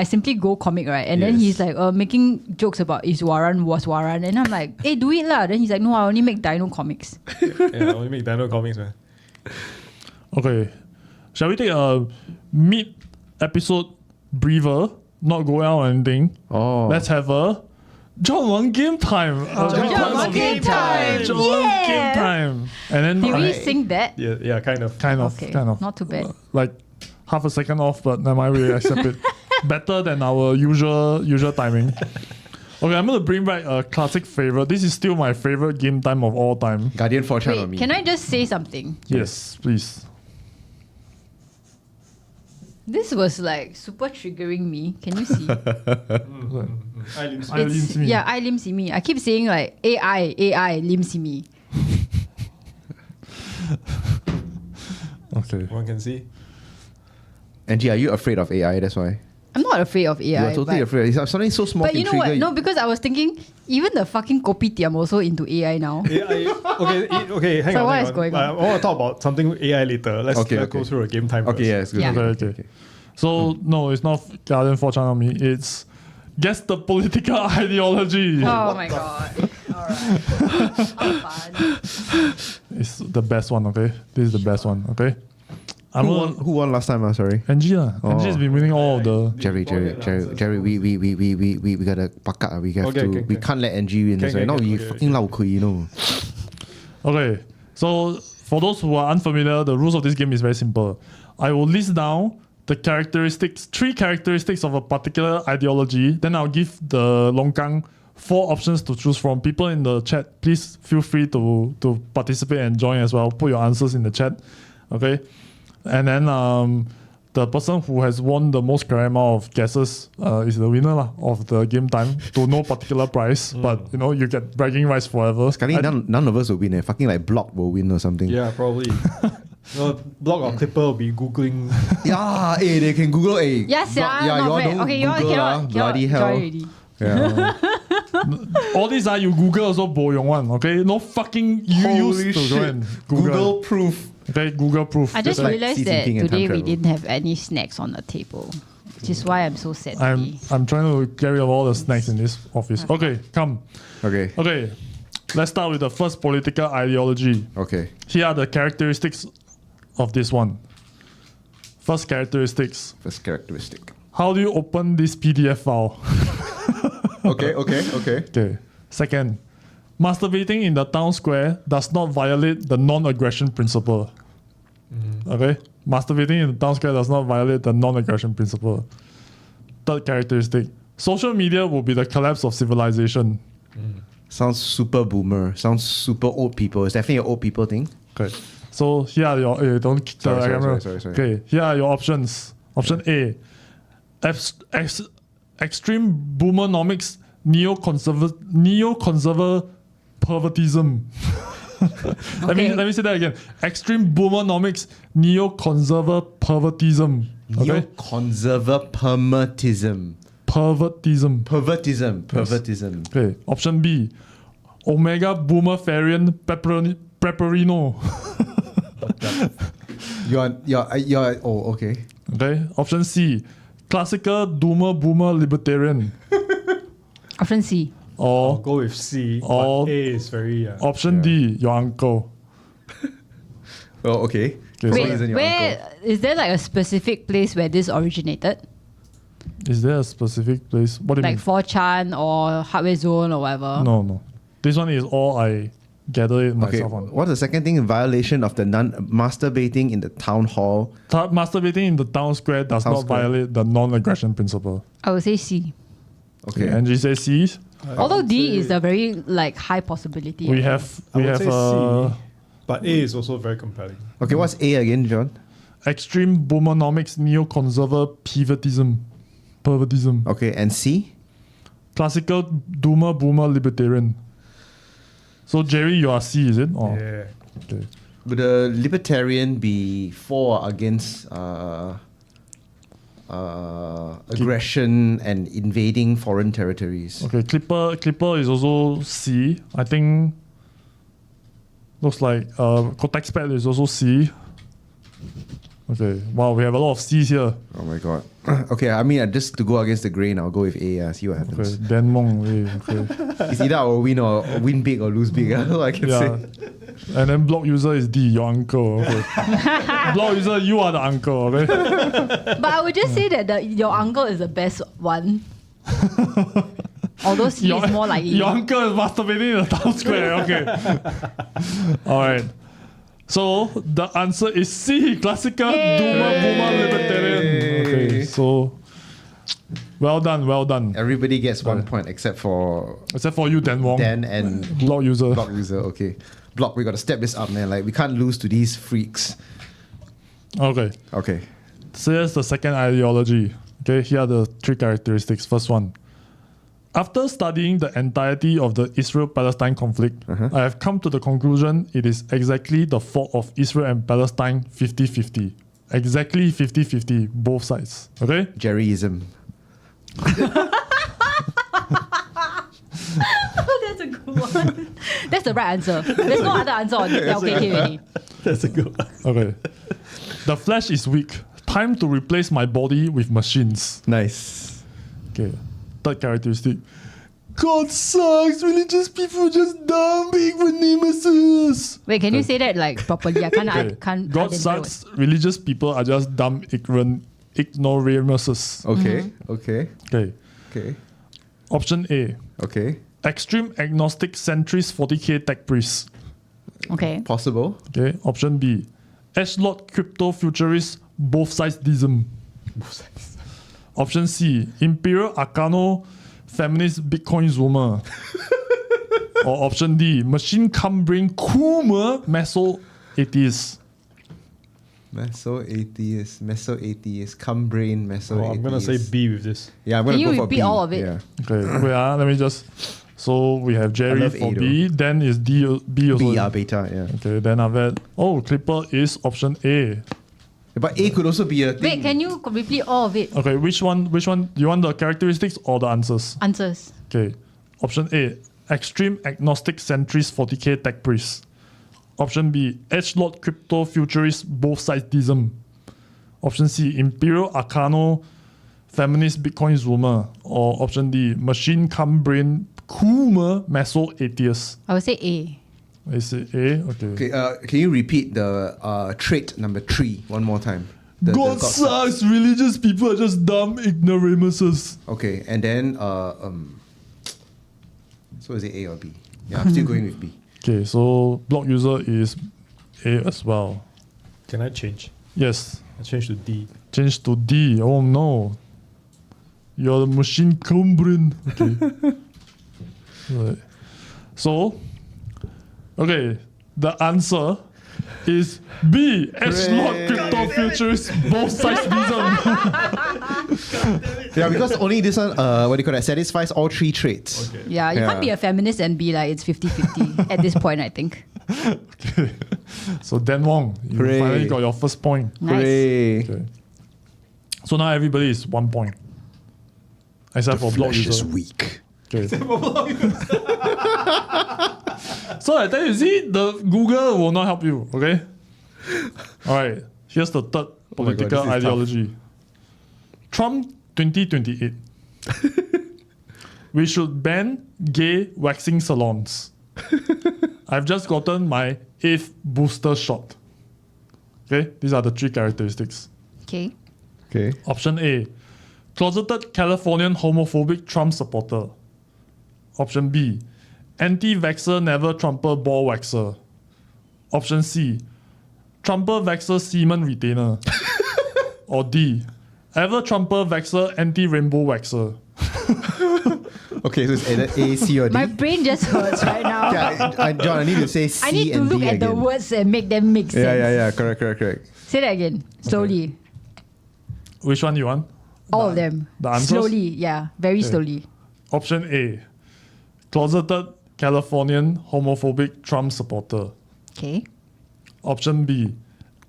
Simply Go comic, right? And then Yes. he's like making jokes about Iswaran, Waswaran. And I'm like, hey, do it lah. Then he's like, no, I only make Dino comics. Yeah, I only make Dino comics, man. Okay. Shall we take a mid-episode breather? Not go out or anything. Oh. Let's have a John Wang game time. John Wang game time. John Wang Yeah. game time. And then Did we sing that? Yeah, kind of. kind of. Not too bad. Like half a second off, but never mind, we accept it. Better than our usual timing. Okay, I'm gonna bring back a classic favorite. This is still my favorite game time of all time. Guardian Fortune on Wait, me. can I just say something? Yes, please. This was like super triggering me. Can you see? I Lim Si Mi. Yeah, I Lim Si Mi. I keep saying like AI Lim Si Mi. Okay. One can see. Angie, are you afraid of AI? That's why. I'm not afraid of AI. You're totally but, afraid. It's something so small but can you know trigger what? No, because I was thinking even the fucking kopitiam also into AI now. Okay, hang So on. what hang is on. going on? I want to talk about something AI later. Let's Okay. go through a game time first. Okay, yeah, it's good. Yeah. Okay. So no, it's not Guardian Fortune on me. It's guess the political ideology. Oh my god. Alright. How fun. It's the best one. Okay, this is the best one. Okay. Who won last time? Sorry. Angie lah. Oh. Angie's been winning all of the. Jerry, we gotta pack up. We have to. We can't let Angie win. Okay, Now we okay. fucking lau kui, you know. Okay, so for those who are unfamiliar, the rules of this game is very simple. I will list down the three characteristics of a particular ideology. Then I'll give the Longkang 4 options to choose from. People in the chat, please feel free to participate and join as well. Put your answers in the chat. Okay, and then the person who has won the most correct amount of guesses is the winner of the game time to no particular prize. But you get bragging rights forever. Sekali none of us will win. Fucking like Block will win or something. Yeah, probably. Blog or Clipper will be Googling. Yeah, they can Google. Yes, yeah, you not all bad. don't Okay, you all Google cannot bloody join hell. already. Yeah. All these are you Google also bo yong one. Okay, no fucking you Holy used to go shit. and Google proof. Okay, Google proof. I just Just like realized Xi that Jinping and time today we travel. didn't have any snacks on the table, which is why I'm so sad today. I'm trying to get rid of all the snacks in this office. Okay, come. Okay. Okay, let's start with the first political ideology. Okay. Here are the characteristics of this one. First characteristics. First characteristic. How do you open this PDF file? Okay. Okay. Second, masturbating in the town square does not violate the non-aggression principle. Okay? Masturbating in the town square does not violate the non-aggression principle. Third characteristic, social media will be the collapse of civilization. Sounds super boomer. Sounds super old people. It's definitely an old people thing. Okay. So here are your don't kick the camera. Sorry. Okay, here are your options. Option A, extreme boomernomics, neo-conservatism. Let me say that again. Extreme boomernomics, neo-conservatism. Okay? Neo-conservatism. Pervertism. Okay. Option B, Omega Boomerfarian Pepperino. You're oh, okay. Okay. Option C, classical Boomer Libertarian. Option C. I'll Or go with C. Or- But A is very. option D, your uncle. Oh, okay. Okay, So Wait, isn't your where uncle? is there like a specific place where this originated? Is there a specific place? What do you Like mean? 4chan or Hardware Zone or whatever? No. This one is all I gather it Okay. myself on. What's the second thing? Violation of the masturbating in the town hall. Masturbating in the town square does Town not square. violate the non-aggression principle. I would say C. Okay. Angie says C. Although D is a very like high possibility. We have I would say C. But A is also very compelling. Okay, what's A again, John? Extreme boomernomics, neo-conservatism, pervertism. Okay, and C? Classical boomer libertarian. So Jerry, you are C, is it? Oh, Yeah. okay. Would a libertarian be for or against aggression and invading foreign territories? Okay, Clipper is also C. I think looks like Kotex Pet is also C. Okay, wow, we have a lot of C's here. Oh my god. Okay, I mean, just to go against the grain, I'll go with A. See what Okay, happens. Dan Mong. Okay. It's either I will win big or lose big. That's all I can Yeah. say. And then block user is D, your uncle. Okay. Block user, you are the uncle. Okay. But I would just say that your uncle is the best one. Although C is more like E. your uncle is masturbating in the town square. Okay. All right. So the answer is C, classical boomer libertarian. Okay, so well done. Everybody gets 1 point except for Except for you, Dan Wong. Dan and Block user. Block user. Okay. Block, we got to step this up, man. Like, we can't lose to these freaks. Okay. Okay. So here's the second ideology. Okay, here are the three characteristics. First one. After studying the entirety of the Israel-Palestine conflict, I have come to the conclusion it is exactly the fault of Israel and Palestine 50-50. Exactly 50-50, both sides. Okay? Jerryism. That's a good one. That's the right answer. There's no other answer on it. Yeah, okay, already. That's a good one. Okay. The flesh is weak. Time to replace my body with machines. Nice. Okay. Third characteristic. God sucks. Religious people just dumb ignoramuses. Wait, can you say that like properly? I can't. Okay. I can't. God identify sucks. Religious people are just dumb ignoramuses. Okay. Okay. Okay. Okay. Option A. Okay. Extreme agnostic centrist 40k tech priest. Okay. Possible. Okay. Option B. Edgelord crypto futurist both sidesism. Option C. Imperial Arcano feminist Bitcoin zoomer. Or option D. Machine cum brain coomer meso atheist. Meso-atheist, cum-brain, meso-atheist. I'm going to say B with this. Yeah, I'm going Can to you go for repeat B. all of it? Yeah. Okay, wait, let me just. So we have Jerry love for A B, then is B also. B, beta, yeah. Okay, then I've had. Oh, Clipper is option A. But A could also be a thing. Wait, can you repeat all of it? Okay, which one? Do you want the characteristics or the answers? Answers. Okay, option A. Extreme agnostic centrist 40k tech priest. Option B. Edgelord crypto futurist both sidesism. Option C. Imperial Arcano feminist Bitcoin zoomer. Or option D. Machine cum brain coomer meso atheist. I would say A. Is it A? Okay. Okay, can you repeat the trait number 3 one more time? God sucks. Religious people are just dumb ignoramuses. Okay, and then so is it A or B? Yeah, I'm still going with B. Okay, so block user is A as well. Can I change? Yes. I change to D. Change to D. Oh no. You're the machine brain. Okay. Right. So, okay, the answer is B. Edgelord Crypto Futures both sides reason. Yeah, because only this one, what do you call that, satisfies all 3 traits. Okay. Yeah, you can't be a feminist and be like, it's 50-50 at this point, I think. Okay. So Dan Wong, you Hooray. finally got your first point. Nice. Hooray. Okay. So now everybody is 1 point. Except for block Flesh is user. weak. Okay. So I tell you, see, the Google will not help you, okay? Alright, here's the third Oh my God, political this is ideology. Trump 2028. We should ban gay waxing salons. I've just gotten my 8th booster shot. Okay, these are the 3 characteristics. Okay. Okay. Option A, closeted Californian homophobic Trump supporter. Option B, anti-vaxxer never Trumper ball waxer. Option C, Trumper vaxxer semen retainer. Or D, ever Trumper vaxxer anti-rainbow waxer. Okay, so it's either A, C, or D. My brain just hurts right now. Yeah, John, I need to say C I need to and look D at again. the words and make them make sense. Yeah. Correct. Say that again, slowly. Which one you want? All of them. the answers? Slowly, yeah, very slowly. Option A, closeted Californian homophobic Trump supporter. Okay. Option B,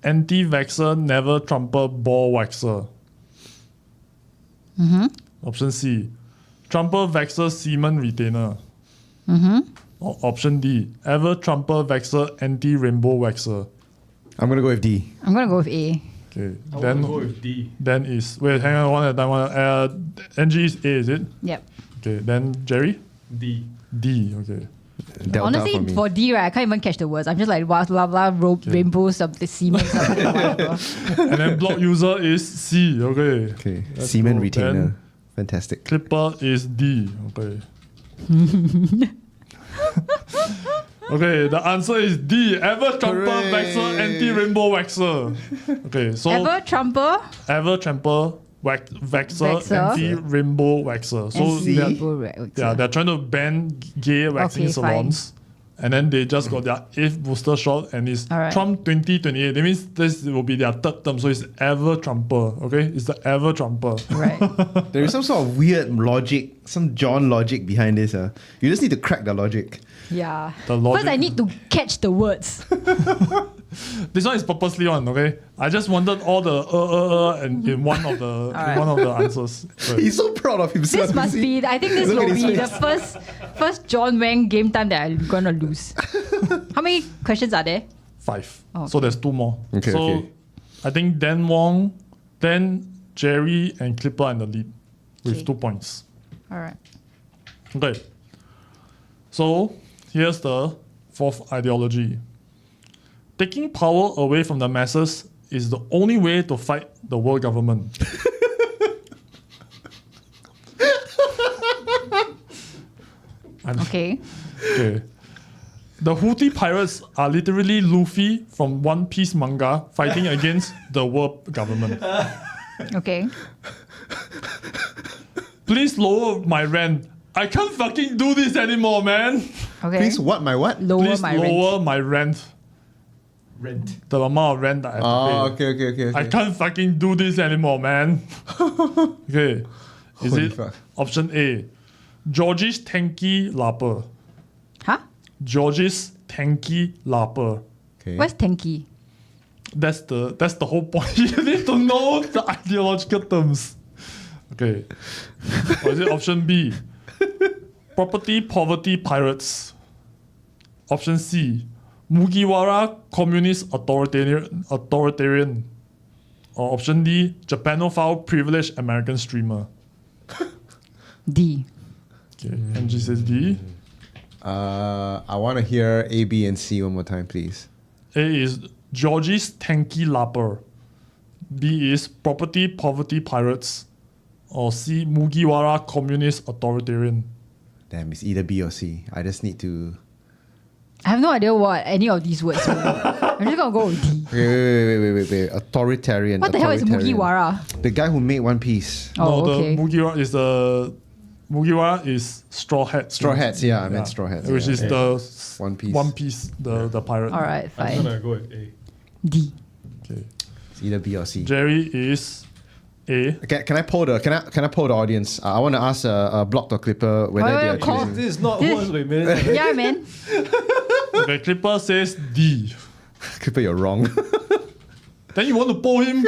anti-vaxxer never Trumper ball waxer. Option C, Trumper vaxxer semen retainer. Or option D, ever Trumper vaxxer anti-rainbow waxer. I'm going to go with D. I'm gonna go with A. Okay, I want then to go with D. then is wait, hang on one at a time. NG is A, is it? Yep. Okay, then Jerry D. D. Okay. Delta Honestly, for me. for D, right, I can't even catch the words. I'm just like blah blah blah, rainbow, something, semen, something, whatever. And then block user is C. Okay. Okay, Let's semen go. retainer. Then Fantastic. Clipper is D. Okay. Okay, the answer is D. Ever Trumper Hooray. waxer anti-rainbow waxer. Okay, so Ever Trumper ever Trumper waxer Waxer. anti-rainbow waxer. So and they're- rainbow waxer. yeah, they're trying to ban gay waxing Okay, fine. salons. And then they just got their 8th booster shot and it's Alright. Trump 2028. That means this will be their 3rd term. So it's ever Trumper. Okay? It's the ever Trumper. Right. There is some sort of weird logic, some John logic behind this. You just need to crack the logic. Yeah. The logic- First, I need to catch the words. This one is purposely one, okay? I just wanted all the and in one of the in one of the answers. Right. He's so proud of himself. This must be. I think this Look at will his be the face. first John Wang game time that I'm gonna lose. How many questions are there? 5. Oh, So there's 2 more. Okay, so okay. I think Dan Wong, then Jerry and Clipper are in the lead with Okay. 2 points. All right. Okay. So here's the 4th ideology. Taking power away from the masses is the only way to fight the world government. Okay. Okay. The Houthi pirates are literally Luffy from One Piece manga fighting against the world government. Okay. Please lower my rent. I can't fucking do this anymore, man. Okay. Please, what? My what? lower Please my lower rent. my rent. Rent. The amount of rent that I have Oh, to pay. okay. I can't fucking do this anymore, man. Okay. Is Holy it fuck. option A? Georgie's Tanky Lapper. Huh? Georgie's Tanky Lapper. Okay. Where's Tanky? That's the whole point. You need to know the ideological terms. Okay. Or is it option B? Property Poverty Pirates. Option C. Mugiwara Communist Authoritarian. Or option D. Japanophile Privileged American Streamer. D. Okay. NG says D. I want to hear A, B, and C one more time, please. A is Georgie's Tanky Lapper. B is Property Poverty Pirates. Or C, Mugiwara Communist Authoritarian. Damn, it's either B or C. I just need to. I have no idea what any of these words mean. I'm just gonna go with D. Wait. Authoritarian. What the hell is authoritarian. Mugiwara? The guy who made One Piece. Oh, No, okay. the Mugiwara is Straw Hats. Straw Hats, yeah, I meant Straw Hats. Which yeah. is the One Piece. One Piece, the pirate. All right, I'm fine. gonna go with A. D. Okay. It's either B or C. Jerry is A. Can I poll the audience? I want to ask Blocked or Clipper whether Wait, they are call- choosing. This is not what we made. Yeah, man. Okay, Clipper says D. Clipper, you're wrong. Then you want to pull him?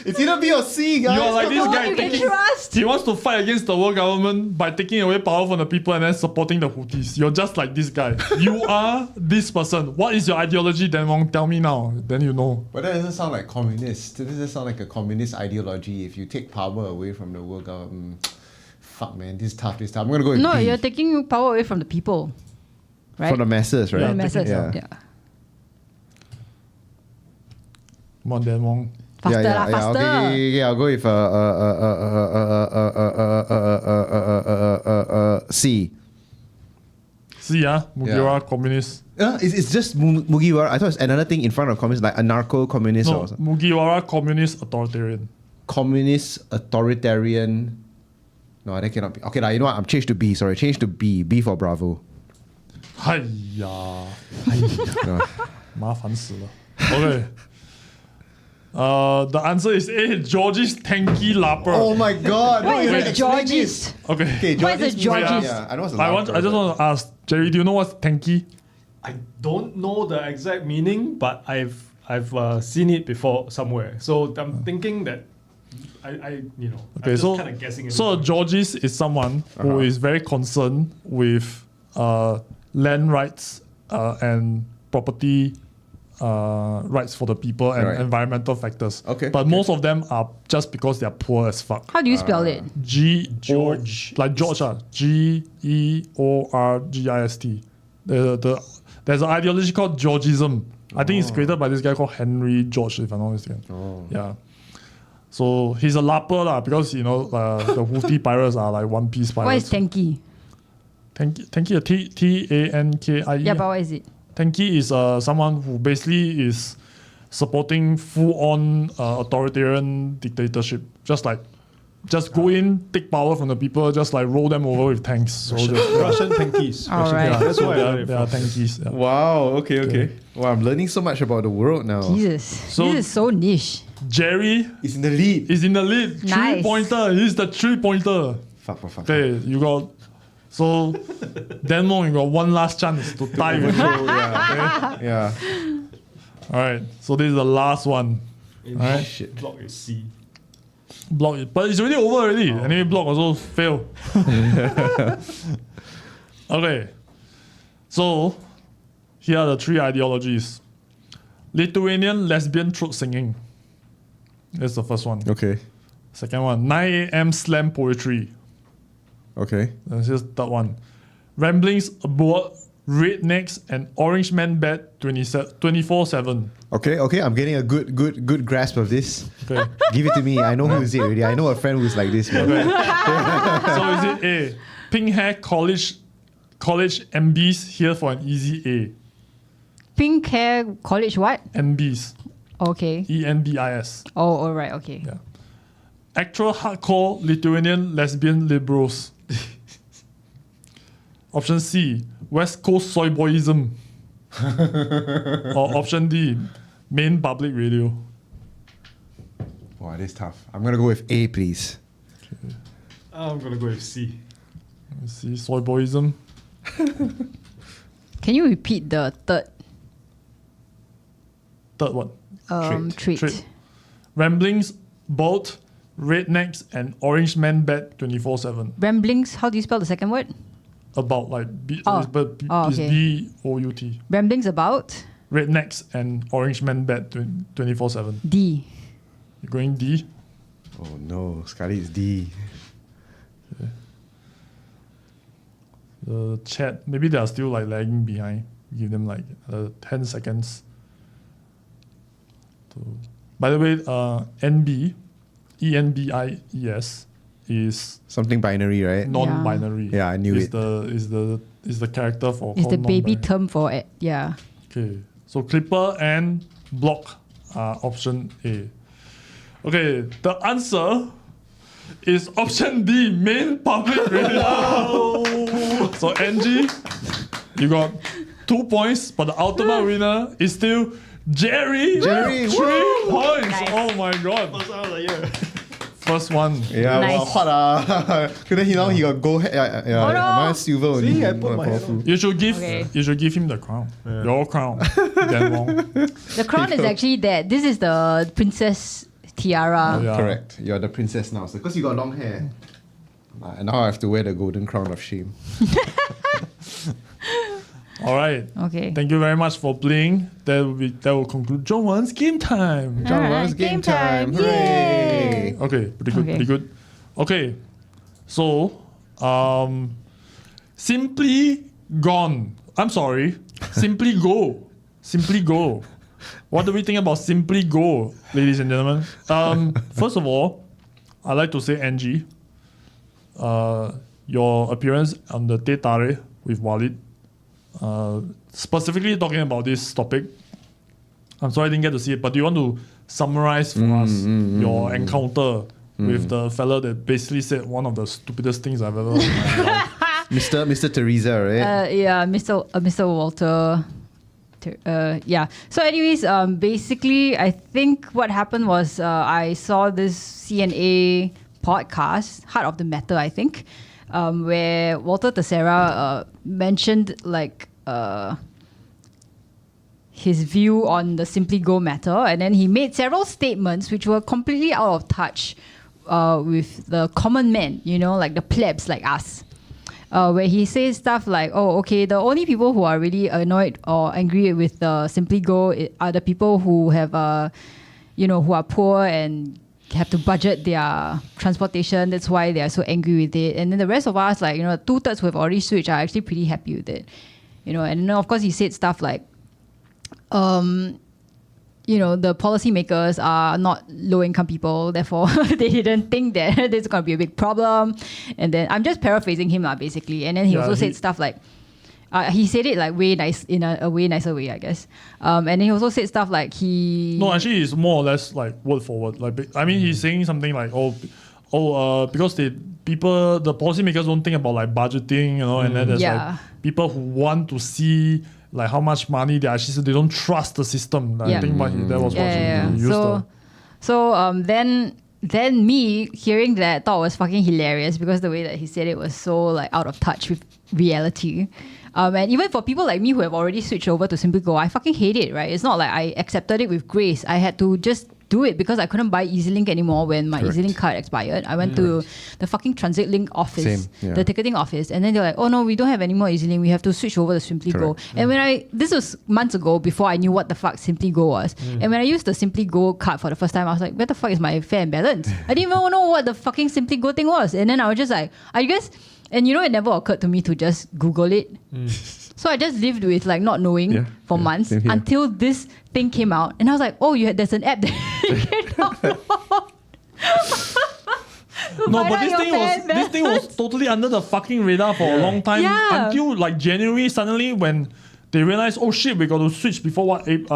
It's either B or C, guys. You are like The this one guy you can taking. trust. He wants to fight against the world government by taking away power from the people and then supporting the Houthis. You're just like this guy. You are this person. What is your ideology, then Wong? Tell me now. Then you know. But that doesn't sound like communist. It doesn't sound like a communist ideology. If you take power away from the world government, fuck, man, this is tough. I'm gonna go with No, B. you're taking power away from the people. Right? From the masses, right? Yeah, The masses. yeah. Yeah. Come on, then Wong. Faster lah, faster. Okay, I'll go with C. See, Mugiwara communist. It's just Mugiwara. I thought it's another thing in front of communist, like anarcho-communist No, or something. Mugiwara communist authoritarian. Communist, authoritarian. No, that cannot be. Okay, you know what? I'm changed to B. Sorry, change to B. B for Bravo. Hiya. No. 麻烦死了. Okay. The answer is A. Georgie's Tanky Lapper. Oh my God! What is no, a explain Georgist? Okay. Okay, What is a Georgist? Yeah, I know it's a I just want to ask Jerry. Do you know what's Tanky? I don't know the exact meaning, but I've seen it before somewhere. So I'm thinking that I Okay, I'm so just kind of guessing. so a Georgist is someone who is very concerned with land rights and property rights for the people and Right. environmental factors. Okay, But okay. most of them are just because they are poor as fuck. How do you spell it? George, like George, Georgist. There's an ideology called Georgism. I think it's created by this guy called Henry George, if I'm not mistaken. Yeah. So he's a lapper lah, because the Houthi pirates are like One Piece What is pirates. tanky? Tanky, Tankie. Yeah, but what is it? Tanky is someone who basically is supporting full-on authoritarian dictatorship. Just go in, take power from the people, just like roll them over with tanks. So Russian tankies. All right. yeah, That's so why I learned it they are from. tankies. Yeah. Wow. Okay. Wow, I'm learning so much about the world now. Jesus. So- this is so niche. Jerry It's in the lead. is in the lead. Nice. 3-pointer. He's the 3-pointer. Fuck. Okay, you got. So, then you got one last chance to tie with you. Yeah. All right. So this is the last one. Alright. Shit. Block is C. Block it, but it's already over already. Anyway, block also fail. Okay. So here are the three ideologies. Lithuanian lesbian throat singing. That's the first one. Okay. Second one, 9 a.m. slam poetry. Okay. That's just third one. Ramblings about rednecks and orange man bed 24/7. Okay. I'm getting a good grasp of this. Okay. Give it to me. I know who is it already. I know a friend who's like this. Man. So is it A? Pink hair college MBs here for an easy A. Pink hair college what? MBs. Okay. ENBIS. Oh, all right. Okay. Yeah. Actual hardcore Lithuanian lesbian liberals. Option C, West Coast soy boyism. Or option D, main public radio. Wow, this is tough. I'm gonna go with A, please. I'm gonna go with C. Let's see, soy boyism. Can you repeat the third Third one. trait? Trait. Ramblings, boat, rednecks, and orange man bed 24/7. Ramblings. How do you spell the second word? About like Oh. it's Okay. BOUT. Ramblings about Rednecks and orange man bed 24/7. D. You're going D. Oh no, Scully is D. the chat. Maybe they are still like lagging behind. Give them like 10 seconds. By the way, NB, ENBIES is Something binary, right? non-binary. Yeah, I knew is it. Is the character for It's the called baby non-binary. term for it. Yeah. Okay, so clipper and block are option A. Okay, the answer is option D, main public radio. So NG, you got 2 points, but the ultimate winner is still Jerry. Jerry, 3 woo! points. Nice. Oh my god. First out of the year. First one. Yeah, Nice. wow, hot ah. Then now he got gold. Yeah, Oh, no. mine is silver only. See, I put my head Powerful. on. You should give him the crown. Your crown. Damn long. The crown is actually that. This is the princess tiara. Oh, yeah. Correct. You're the princess now, so because you got long hair. And now I have to wear the golden crown of shame. All right. Okay. Thank you very much for playing. That will conclude John Wan's game time. John Alright, Wang's game game time. time. Hooray! Okay, pretty good, Okay. pretty good. Okay, so Simply Gone. I'm sorry, Simply Go. Simply Go. What do we think about Simply Go, ladies and gentlemen? First of all, I'd like to say Angie, your appearance on the Teh Tarik with Walid, specifically talking about this topic. I'm sorry I didn't get to see it, but do you want to summarize for us your encounter with the fella that basically said one of the stupidest things I've ever heard in my life? Mr. Teresa, right? Yeah, Mr. Walter. Yeah. So, anyways, basically, I think what happened was I saw this CNA podcast, Heart of the Matter, I think, where Walter Teixeira mentioned like his view on the Simply Go matter, and then he made several statements which were completely out of touch with the common man, you know, like the plebs like us. Where he says stuff like, oh, okay, the only people who are really annoyed or angry with Simply Go are the people who have, who are poor and have to budget their transportation. That's why they are so angry with it. And then the rest of us, like, 2/3 who have already switched are actually pretty happy with it. And then of course he said stuff like, the policymakers are not low-income people, therefore they didn't think that this is going to be a big problem. And then I'm just paraphrasing him, basically. And then he also said stuff like, he said it like way nice in a way nicer way, I guess. And then he also said stuff like No, actually, it's more or less like word for word. Like, I mean, he's saying something like, because the policymakers don't think about like budgeting, and then there's like people who want to see like how much money they actually, they don't trust the system. I think that was what he used. Then me hearing that thought was fucking hilarious because the way that he said it was so like out of touch with reality. And even for people like me who have already switched over to Simply Go, I fucking hate it, right? It's not like I accepted it with grace. I had to just do it because I couldn't buy EasyLink anymore when my EasyLink card expired. I went to the fucking TransitLink office, the ticketing office, and then they're like, oh no, we don't have any more EasyLink. We have to switch over to Simply Go. And this was months ago before I knew what the fuck Simply Go was. And when I used the Simply Go card for the first time, I was like, where the fuck is my fare and balance? I didn't even know what the fucking Simply Go thing was. And then I was just like, I guess, and it never occurred to me to just Google it. So I just lived with like not knowing for months until this thing came out, and I was like, "Oh, there's an app that you can download." No, but this thing was totally under the fucking radar for a long time until like January. Suddenly, when they realized, oh shit, we got to switch before what? June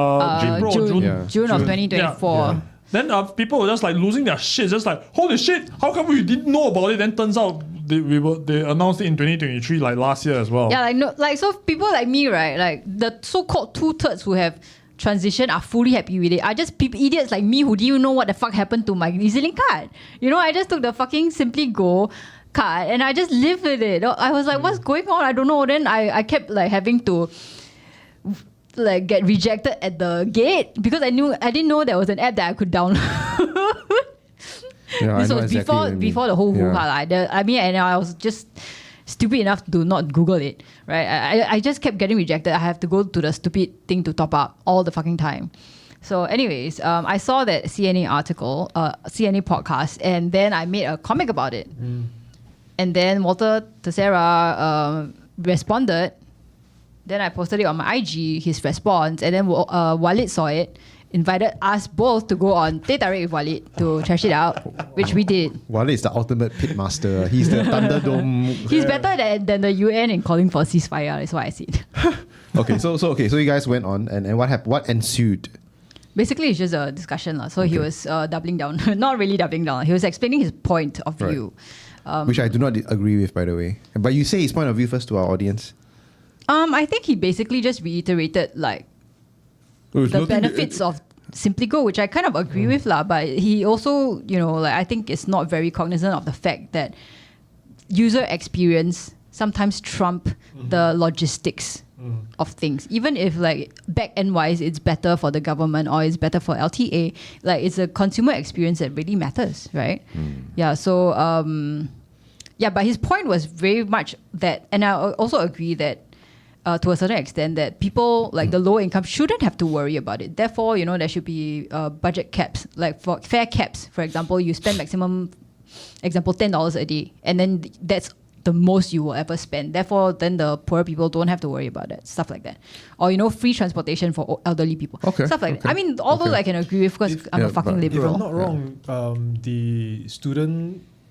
of 2024. Then people were just like losing their shit, just like, holy shit, how come we didn't know about it? Then turns out they announced it in 2023, like last year as well. Yeah, so people like me, right? Like the so-called 2/3 who have transitioned are fully happy with it. I just idiots like me who didn't even know what the fuck happened to my EasyLink card. I just took the fucking Simply Go card and I just lived with it. I was like, what's going on? I don't know. Then I kept like having to like get rejected at the gate because I didn't know there was an app that I could download. This was before the whole hoo-ha. And I was just stupid enough to not Google it, right? I just kept getting rejected. I have to go to the stupid thing to top up all the fucking time. So anyways, I saw that CNA article, CNA podcast, and then I made a comic about it. And then Walter Teixeira responded. Then I posted it on my IG, his response, and then Walid saw it, invited us both to go on Teh Tarik with Walid to trash it out, which we did. Walid is the ultimate pitmaster. He's the Thunderdome. He's better than the UN in calling for a ceasefire, that's what I said. Okay, so you guys went on, and what happened? What ensued? Basically, it's just a discussion. So he was doubling down. Not really doubling down. He was explaining his point of view. Which I do not agree with, by the way. But you say his point of view first to our audience. I think he basically just reiterated the benefits of Simply Go, which I kind of agree with lah. But he also, I think is not very cognizant of the fact that user experience sometimes trump the logistics of things. Even if back end wise it's better for the government or it's better for LTA, it's a consumer experience that really matters, right? Yeah. So but his point was very much that, and I also agree that to a certain extent that people the low income shouldn't have to worry about it. Therefore, there should be budget caps, for fare caps. For example, you spend maximum, $10 a day, and then that's the most you will ever spend. Therefore, then the poor people don't have to worry about it. Stuff like that. Or, free transportation for elderly people. Okay. Stuff like that. I mean, all those I can agree with because I'm a fucking liberal. If I'm not wrong, the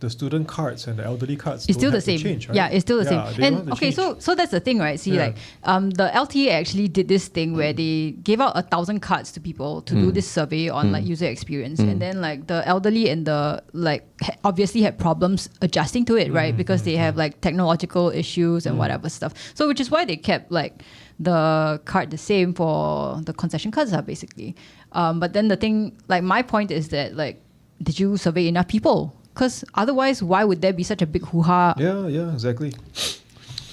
student cards and the elderly cards it's still the same. Change, right? Yeah, it's still the same. And okay, so that's the thing, right? See, the LTA actually did this thing where they gave out 1,000 cards to people to do this survey on user experience, and then the elderly and the obviously had problems adjusting to it, right? Because they have technological issues and whatever stuff. So which is why they kept the card the same for the concession cards, basically. But then the thing, my point is that did you survey enough people? Because otherwise, why would there be such a big hoo-ha? Yeah, exactly.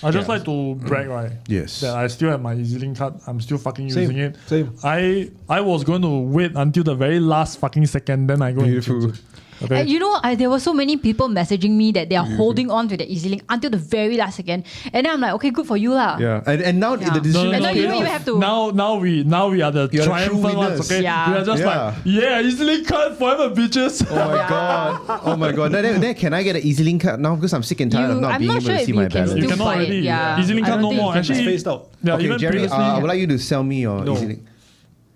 I just like to brag, right? Yes. That I still have my EasyLink card. I'm still fucking Same, using it. same. I was going to wait until the very last fucking second, then I go Beautiful. and change it. Okay. There were so many people messaging me that they are holding on to the EasyLink until the very last second, and then I'm like, okay, good for you lah. Yeah, and now the decision. And now is you paid off. have to. Now we are the You're the triumphant true ones, winners. okay? Yeah. We are just EasyLink card forever, bitches. Oh my god! Then can I get an EasyLink card now? Because I'm sick and tired of not I'm being not able sure to if see you my can balance. You still cannot buy already. it. Yeah. EasyLink I card don't no think more. you It's can. Actually, phased out. yeah, Okay, even Jerry, previously, I would like you to sell me your No. EasyLink.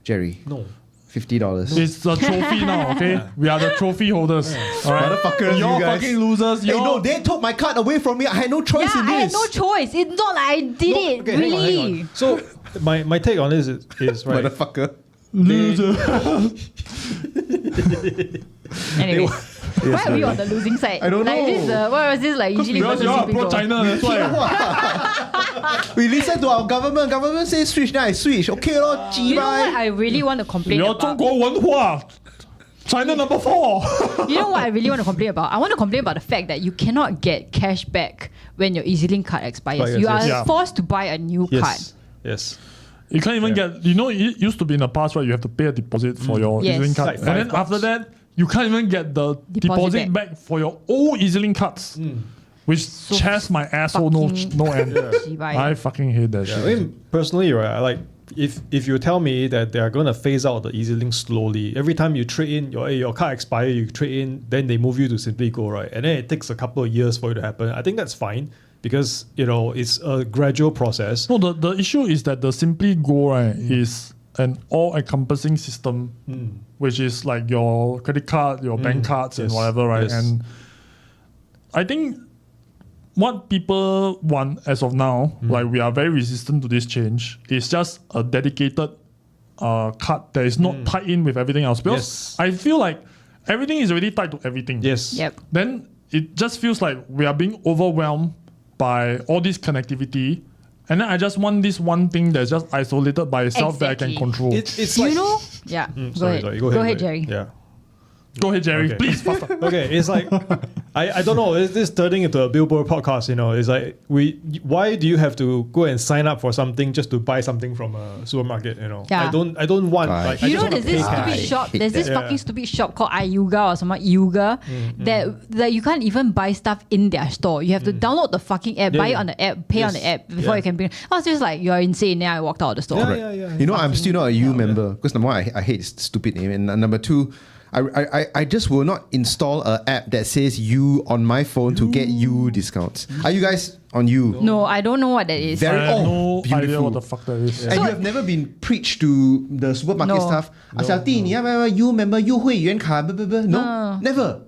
Jerry, No. $50. it's a trophy now, okay? We are the trophy holders. All right? Motherfuckers, You're you guys. fucking losers. Hey, no, they took my card away from me. I had no choice Yeah, in I had this. no choice. It's not like I did it, Okay, hang on, really. hang on. So my take on this is right. Motherfucker. Loser. Anyway, why are we on the losing side? I don't know. This, what was this usually Because you are Simply Go? pro-China, that's why. We listen to our government. Government says switch, then I switch. Okay, lor, You know what bye. I really want to complain You're about? 中国文化 China number 4. You know what I really want to complain about? I want to complain about the fact that you cannot get cash back when your EasyLink card expires. You are yes. forced to buy a new card. Yes. You can't even get, it used to be in the past, right? You have to pay a deposit for your Yes. EasyLink card. Like And then 5 after that, you can't even get the deposit back for your old EasyLink cards. Which chest my asshole no end. Shibai. I fucking hate that I shit. mean, personally, right, I if you tell me that they are going to phase out the EasyLink slowly, every time you trade in, your card expire, you trade in, then they move you to Simply Go, right? And then it takes a couple of years for it to happen. I think that's fine because, it's a gradual process. No, the issue is that the Simply Go, right, is an all-encompassing system, which is like your credit card, your bank cards, and Yes. whatever, right? Yes. And I think what people want as of now, we are very resistant to this change, is just a dedicated card that is not tied in with everything else. Because Yes. I feel like everything is already tied to everything. Yes. Yep. Then it just feels like we are being overwhelmed by all this connectivity. And then I just want this one thing that's just isolated by itself that I can Exactly. control. It's You like... know? Yeah. Sorry, Go ahead, Jerry. Yeah. Go ahead, Jerry. Okay. Please, faster. Okay, it's like I don't know. Is this turning into a Billboard podcast? It's like why do you have to go and sign up for something just to buy something from a supermarket? Yeah. I don't want. Right. Like, I You just know, wanna there's this pay cash. stupid shop. hate There's this that. fucking Yeah. stupid shop called iYuga or something Yuga that you can't even buy stuff in their store. You have to download the fucking app, buy it on the app, pay on the app before you can bring. I was just like, you're insane. Then I walked out of the store. Yeah. You know, I'm still not a U member because number one, I hate stupid name, and number two, I just will not install an app that says you on my phone to get you discounts. Are you guys on you? No, I don't know what that is. I have no idea beautiful. what the fuck that is. And you have never been preached to the supermarket No. staff. 小弟，你要不要 you member 优惠员卡 blah, blah, blah. No, never.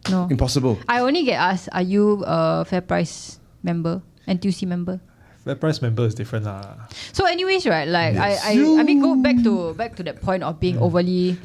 No. Impossible. I only get asked, are you a Fair Price member? NTUC member? Fair price member is different lah. So anyways, right, like I mean go back to that point of being overly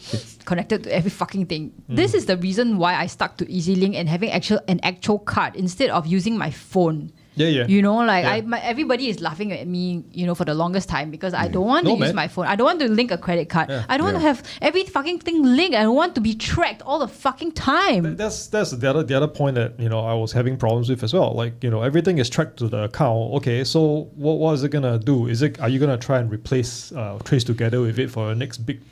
connected to every fucking thing. This is the reason why I stuck to EasyLink and having an actual card instead of using my phone. Yeah. You know, like everybody is laughing at me, you know, for the longest time because I don't want to use my phone. I don't want to link a credit card. Yeah. I don't want to have every fucking thing linked. I don't want to be tracked all the fucking time. That's the other point that I was having problems with as well. Like everything is tracked to the account. Okay, so what is it gonna do? Are you gonna try and replace Trace Together with it for the next big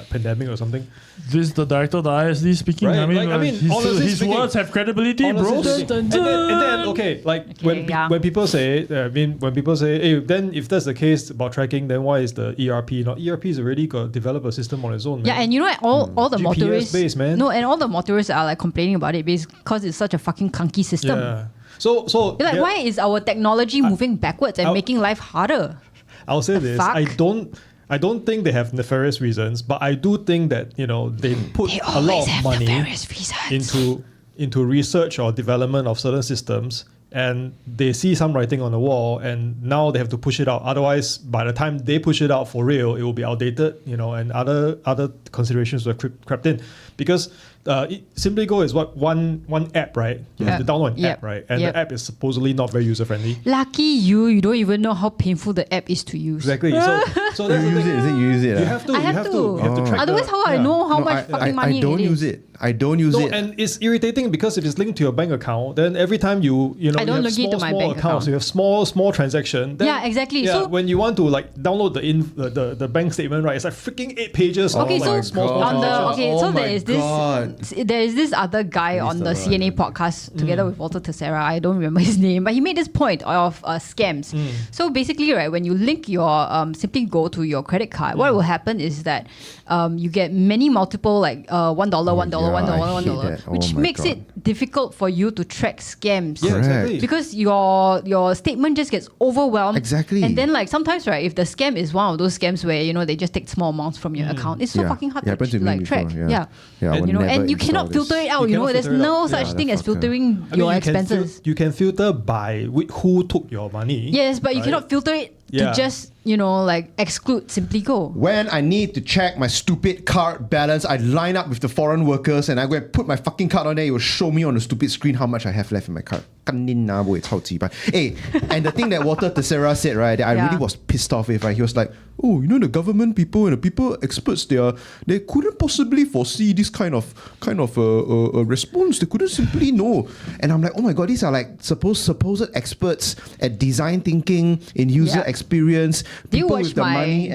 pandemic or something? This is the director of the ISD speaking. Right, I mean, honestly his speaking, words have credibility, bro. And then okay, like when people say, hey, then if that's the case about tracking, then why is the ERP not? ERP has already got developed a system on its own. Man. Yeah, and you know all the GPS motorists, based, man. No, and all the motorists are like complaining about it because it's such a fucking clunky system. Yeah. So Like, why is our technology moving backwards and making life harder? I'll say this: fuck? I don't think they have nefarious reasons, but I do think that they put They a lot always of have money nefarious reasons. into research or development of certain systems, and they see some writing on the wall, and now they have to push it out. Otherwise, by the time they push it out for real, it will be outdated, and other considerations will have crept in. Because Simply Go is one app, right? You have to download an app, right? And the app is supposedly not very user friendly. Lucky you don't even know how painful the app is to use. Exactly. So You use it? Is it you use it? You have to. I You have have to. to. You have to track. Otherwise, how I know how much fucking money I don't it is? use it. I don't use No, it. and it's irritating because if it's linked to your bank account, then every time you I don't have log into my small bank accounts, account. you have small transaction. Then, Yeah, exactly. Yeah, So- when you want to like download the bank statement, right? It's like freaking 8 pages. Okay, of, so like, small on the transactions. so Oh there is this other guy on the CNA podcast together with Walter Teixeira. I don't remember his name, but he made this point of scams. So basically, right, when you link your Simply Go to your credit card, what will happen is that you get multiple like $1, $1, $1, that. which Oh my makes God. it difficult for you to track scams. Yeah, Correct. exactly. Because your statement just gets overwhelmed. Exactly. And then like sometimes, right, if the scam is one of those scams where they just take small amounts from your account, it's so fucking hard happened to me like before, track. Yeah, I would never and you install cannot this. filter it out. You cannot There's filter it no out. such Yeah, thing that as fucker. filtering I mean, your you can expenses. you can filter by who took your money. Yes, but you right? cannot filter it Yeah. to just like exclude Simply Go. When I need to check my stupid card balance, I line up with the foreign workers and I go and put my fucking card on there. It will show me on the stupid screen how much I have left in my card. Hey, and the thing that Walter Teixeira said, right, that I really was pissed off with, right? He was like, oh, the government people and the people experts, they couldn't possibly foresee this kind of response. They couldn't simply know. And I'm like, oh my God, these are like supposed experts at design thinking, in user experience. Do you People watch with the money.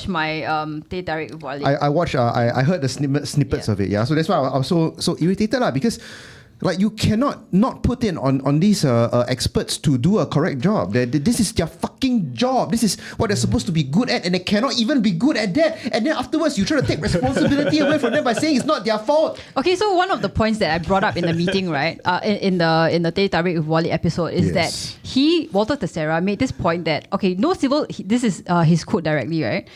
my Teh Tarik Wallet? I watched. I heard the snippets of it. Yeah, so that's why I was so irritated lah, because like you cannot not put in on these experts to do a correct job. This is their fucking job. This is what they're supposed to be good at, and they cannot even be good at that. And then afterwards, you try to take responsibility away from them by saying it's not their fault. Okay, so one of the points that I brought up in the meeting, right, in the Teh Tarik with Wally episode is that Walter Teixeira made this point that this is his quote directly, right?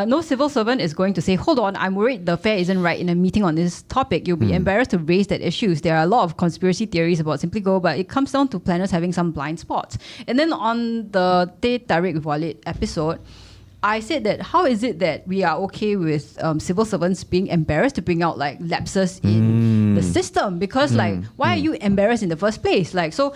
No civil servant is going to say, hold on, I'm worried the fare isn't right in a meeting on this topic. You'll be embarrassed to raise that issues. There are a lot of conspiracy theories about Simply Go, but it comes down to planners having some blind spots. And then on the Teh Tarik with Wally episode, I said that how is it that we are okay with civil servants being embarrassed to bring out like lapses in the system? Because why are you embarrassed in the first place? Like, so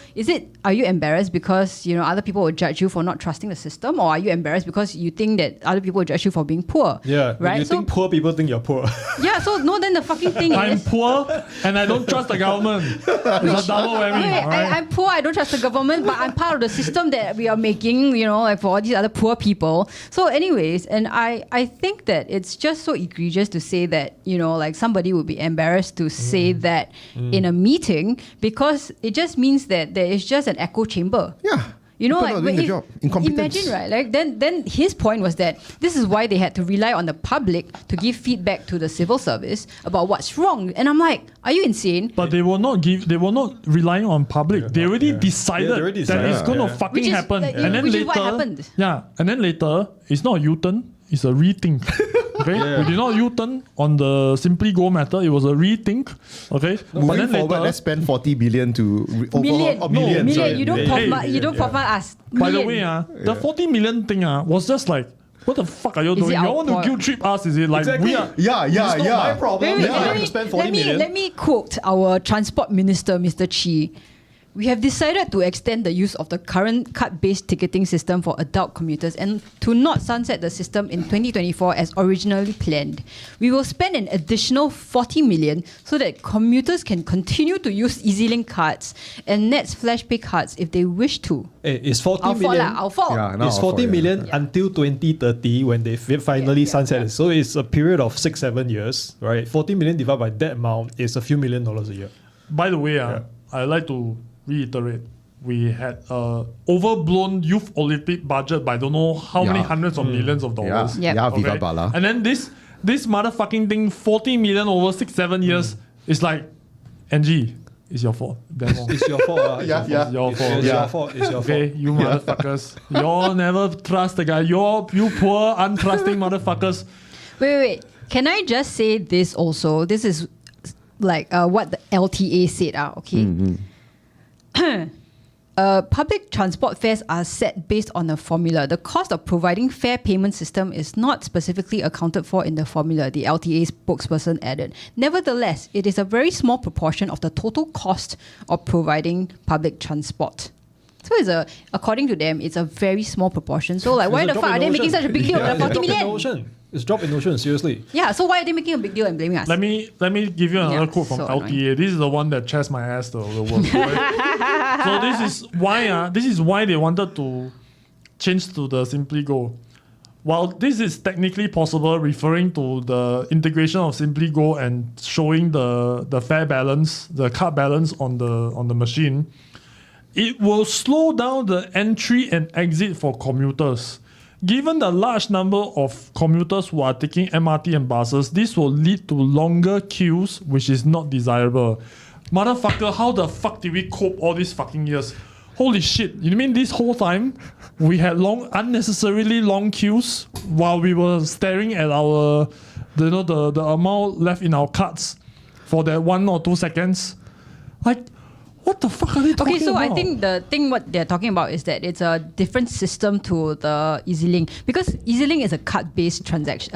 are you embarrassed because other people will judge you for not trusting the system, or are you embarrassed because you think that other people will judge you for being poor? Yeah, right. You think poor people think you're poor. Yeah. So no, then the fucking thing I'm is. poor and I don't trust the government. It's a double whammy. Wait, Alright? I'm poor, I don't trust the government, but I'm part of the system that we are making, like for all these other poor people. So anyways, and I think that it's just so egregious to say that, like somebody would be embarrassed to say that in a meeting, because it just means that there is just an echo chamber. Yeah. You know, People not doing the if- job. Incompetence. imagine, right? Like then his point was that this is why they had to rely on the public to give feedback to the civil service about what's wrong. And I'm like, are you insane? But they were not relying on public. They already decided Yeah, they already that it's decided. gonna Yeah. fucking Which is- happen. like, And then which later, is what happened. Yeah, and then later, it's not a U-turn, it's a rethink. Okay, we did not U-turn on the Simply Go matter. It was a rethink. Okay, but Moving then forward, later, let's spend 40 billion to Million. million. Million. sorry. You don't Hey, profile us. by the Million. way, the 40 million thing was just like, what the fuck are you Is doing? it You our want to fault? guilt trip us? Is it like we are? Yeah, It's not my problem. Wait, Yeah, I let have me, to spend 40 million. let me quote our transport minister, Mr. Chi. We have decided to extend the use of the current card-based ticketing system for adult commuters and to not sunset the system in 2024 as originally planned. We will spend an additional 40 million so that commuters can continue to use EasyLink cards and Nets FlashPay cards if they wish to. It's 40 Our fault million. lah, our fault. Yeah, now It's I'll 40 follow, million until 2030 when they finally sunset it. So it's a period of 6-7 years, right? 40 million divided by that amount is a few $1 million a year. By the way, I'd like to reiterate. We had overblown youth Olympic budget by don't know how many Yeah. hundreds of millions of Yeah, dollars. Yep. yeah, Okay? Viva Bala. And then this motherfucking thing, 40 million over 6-7 years, is like, NG, it's your fault. Damn wrong. It's your fault. Yeah, It's your fault. It's Yeah. your fault. It's your Okay, fault. you motherfuckers. Y'all never trust the guy. You poor, untrusting motherfuckers. Wait. Can I just say this also? This is like what the LTA said. Okay. Public transport fares are set based on a formula. The cost of providing fare payment system is not specifically accounted for in the formula, the LTA spokesperson added. Nevertheless, it is a very small proportion of the total cost of providing public transport. So according to them, it's a very small proportion. So like, why It's a the drop fuck in are they the making ocean. such a big deal Yeah, of the 40 it's a drop in the million? ocean. It's drop in the ocean, seriously. Yeah, so why are they making a big deal and blaming us? Let me give you another Yeah, quote from so LTA. This is the one that chased my ass the worst. Right? So this is why they wanted to change to the Simply Go. While this is technically possible, referring to the integration of Simply Go and showing the fare balance, the card balance on the machine, it will slow down the entry and exit for commuters. Given the large number of commuters who are taking MRT and buses, this will lead to longer queues, which is not desirable. Motherfucker, how the fuck did we cope all these fucking years? Holy shit, you mean this whole time we had unnecessarily long queues while we were staring at our the amount left in our cards for that 1 or 2 seconds? Like, what the fuck are they talking Okay, so about? I think the thing what they're talking about is that it's a different system to the EasyLink, because EasyLink is a card-based transaction,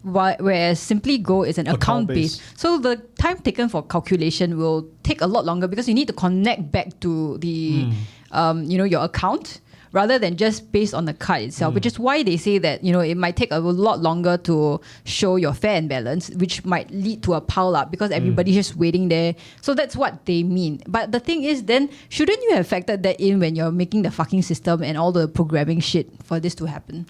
whereas Simply Go is an account-based. Account-based. So the time taken for calculation will take a lot longer because you need to connect back to the your account, rather than just based on the card itself, which is why they say that, it might take a lot longer to show your fare and balance, which might lead to a pile up because everybody's just waiting there. So that's what they mean. But the thing is, then shouldn't you have factored that in when you're making the fucking system and all the programming shit for this to happen?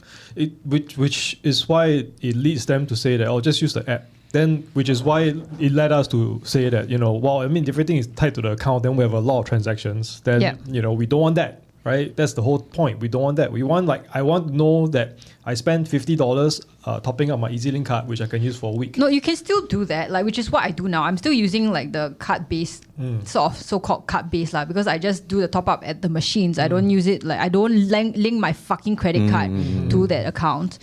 Which is why it leads them to say that, just use the app. Then, which is why it led us to say that, if everything is tied to the account, then we have a lot of transactions. Then, we don't want that. Right, that's the whole point. We don't want that. We want I want to know that I spent $50 topping up my EasyLink card, which I can use for a week. No, you can still do that, which is what I do now. I'm still using the card-based, so-called card-based because I just do the top-up at the machines. I don't use it, I don't link my fucking credit card to that account.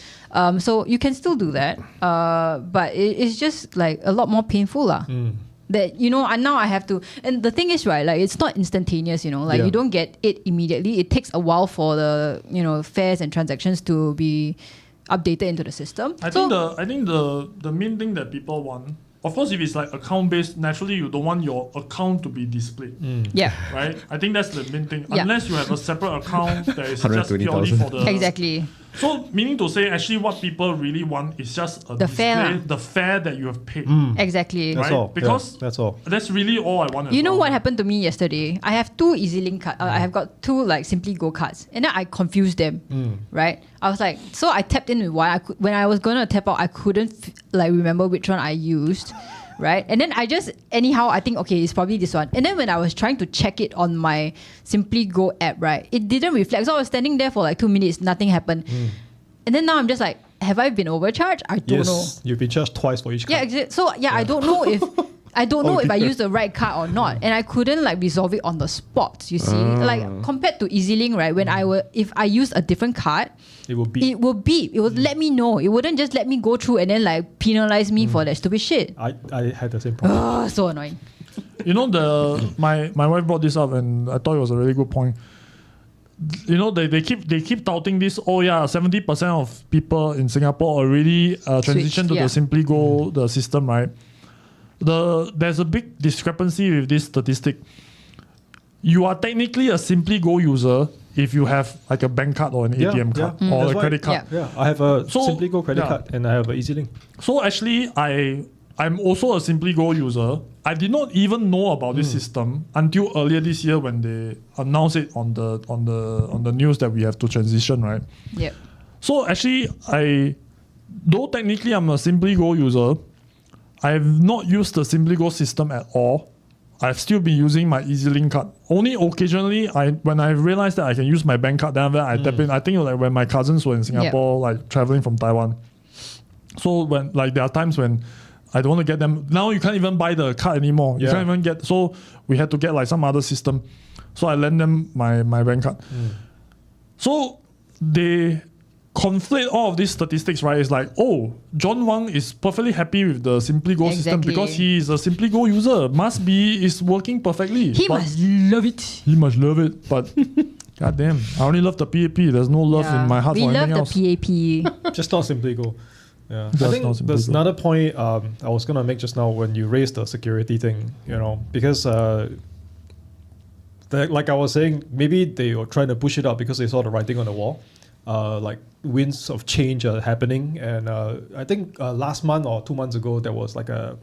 So you can still do that, but it's just a lot more painful that and now I have to, and the thing is, right, it's not instantaneous, you don't get it immediately. It takes a while for the fares and transactions to be updated into the system. I think the main thing that people want, of course, if it's account based, naturally you don't want your account to be displayed. Yeah, Right? I think that's the main thing. Yeah. Unless you have a separate account that is just purely 120,000. for the exactly. So meaning to say, actually, what people really want is just a The display, fare lah. the fare that you have paid. Exactly. That's Right? all. Because Yeah, that's all. That's really all I want. You know what happened to me yesterday? I have 2 EasyLink cards. I have got 2 Simply Go cards, and then I confused them. Right? I was like, so I tapped in with one. When I was gonna tap out, I couldn't remember which one I used. right? And then I just anyhow I think okay, it's probably this one. And then when I was trying to check it on my Simply Go app, right, it didn't reflect. So I was standing there for like 2 minutes, nothing happened. And then now I'm just like, have I been overcharged? I don't know. You've been charged twice for each card. Yeah, exactly. So I don't know if if I used the right card or not, and I couldn't like resolve it on the spot. You see, like compared to EasyLink, right? When if I use a different card, it will beep. It would let me know. It wouldn't just let me go through and then like penalize me for that stupid shit. I had the same problem. So annoying. You know, my wife brought this up, and I thought it was a really good point. You know, they keep touting this. Oh yeah, 70% of people in Singapore already transitioned to the Simply Go the system, right? There's a big discrepancy with this statistic. You are technically a Simply Go user if you have like a bank card or an ATM card or a credit card. Yeah, I have a Simply Go credit card and I have an EasyLink. So actually, I'm also a Simply Go user. I did not even know about this system until earlier this year when they announced it on the news that we have to transition, right? Yep. So actually, though technically I'm a Simply Go user, I have not used the Simply Go system at all. I've still been using my EasyLink card. Only occasionally, when I realized that I can use my bank card, then I tap in. I think like when my cousins were in Singapore, like traveling from Taiwan. So when like there are times when I don't want to get them. Now you can't even buy the card anymore. You can't even get. So we had to get like some other system. So I lend them my bank card. So they conflate all of these statistics, right? It's like, oh, John Wang is perfectly happy with the Simply Go system because he is a Simply Go user. Must be is working perfectly. He must love it. He must love it. But goddamn, I only love the PAP. There's no love in my heart for anything else. We love the PAP. Just not Simply Go. Yeah, Just I think there's another point I was gonna make just now when you raised the security thing. You know, because like I was saying, maybe they were trying to push it up because they saw the writing on the wall. Like winds of change are happening, and I think last month or 2 months ago there was like a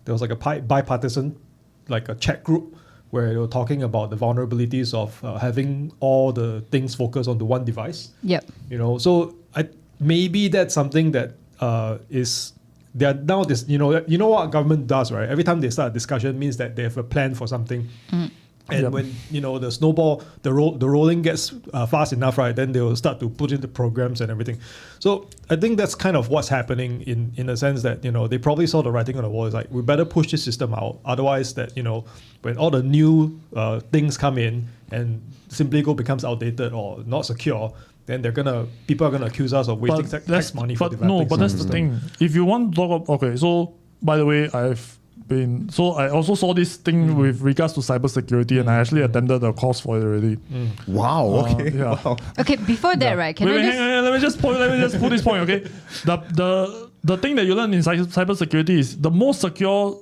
bipartisan like a chat group where they were talking about the vulnerabilities of having all the things focused onto one device. Yep. You know, so maybe that's something that is they are now this. You know what government does, right? Every time they start a discussion, means that they have a plan for something. And when the snowball, the rolling gets fast enough, right? Then they will start to put in the programs and everything. So I think that's kind of what's happening in a sense that they probably saw the writing on the wall. It's like we better push this system out, otherwise that when all the new things come in and Simply Go becomes outdated or not secure, then people are gonna accuse us of wasting tax money for developing. No, but that's the thing. If you want to talk about so by the way, I also saw this thing with regards to cybersecurity, and I actually attended the course for it already. Wow. Okay. Wow. Okay. Before that, right? Let me just put this point. Okay. The thing that you learn in cybersecurity is the most secure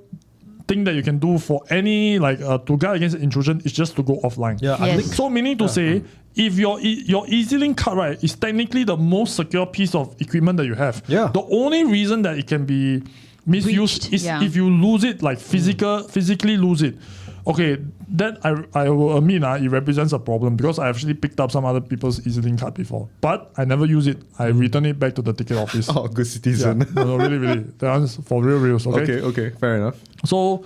thing that you can do for any to guard against intrusion is just to go offline. Yeah. Yes. So meaning to say, if your EasyLink card, right, is technically the most secure piece of equipment that you have. Yeah. The only reason that it can be misused is if you lose it, like physically lose it. Okay, then I will admit it represents a problem because I actually picked up some other people's EasyLink card before, but I never use it. I return it back to the ticket office. Oh, good citizen. Yeah. No, really. That one's for reals. Okay, fair enough. So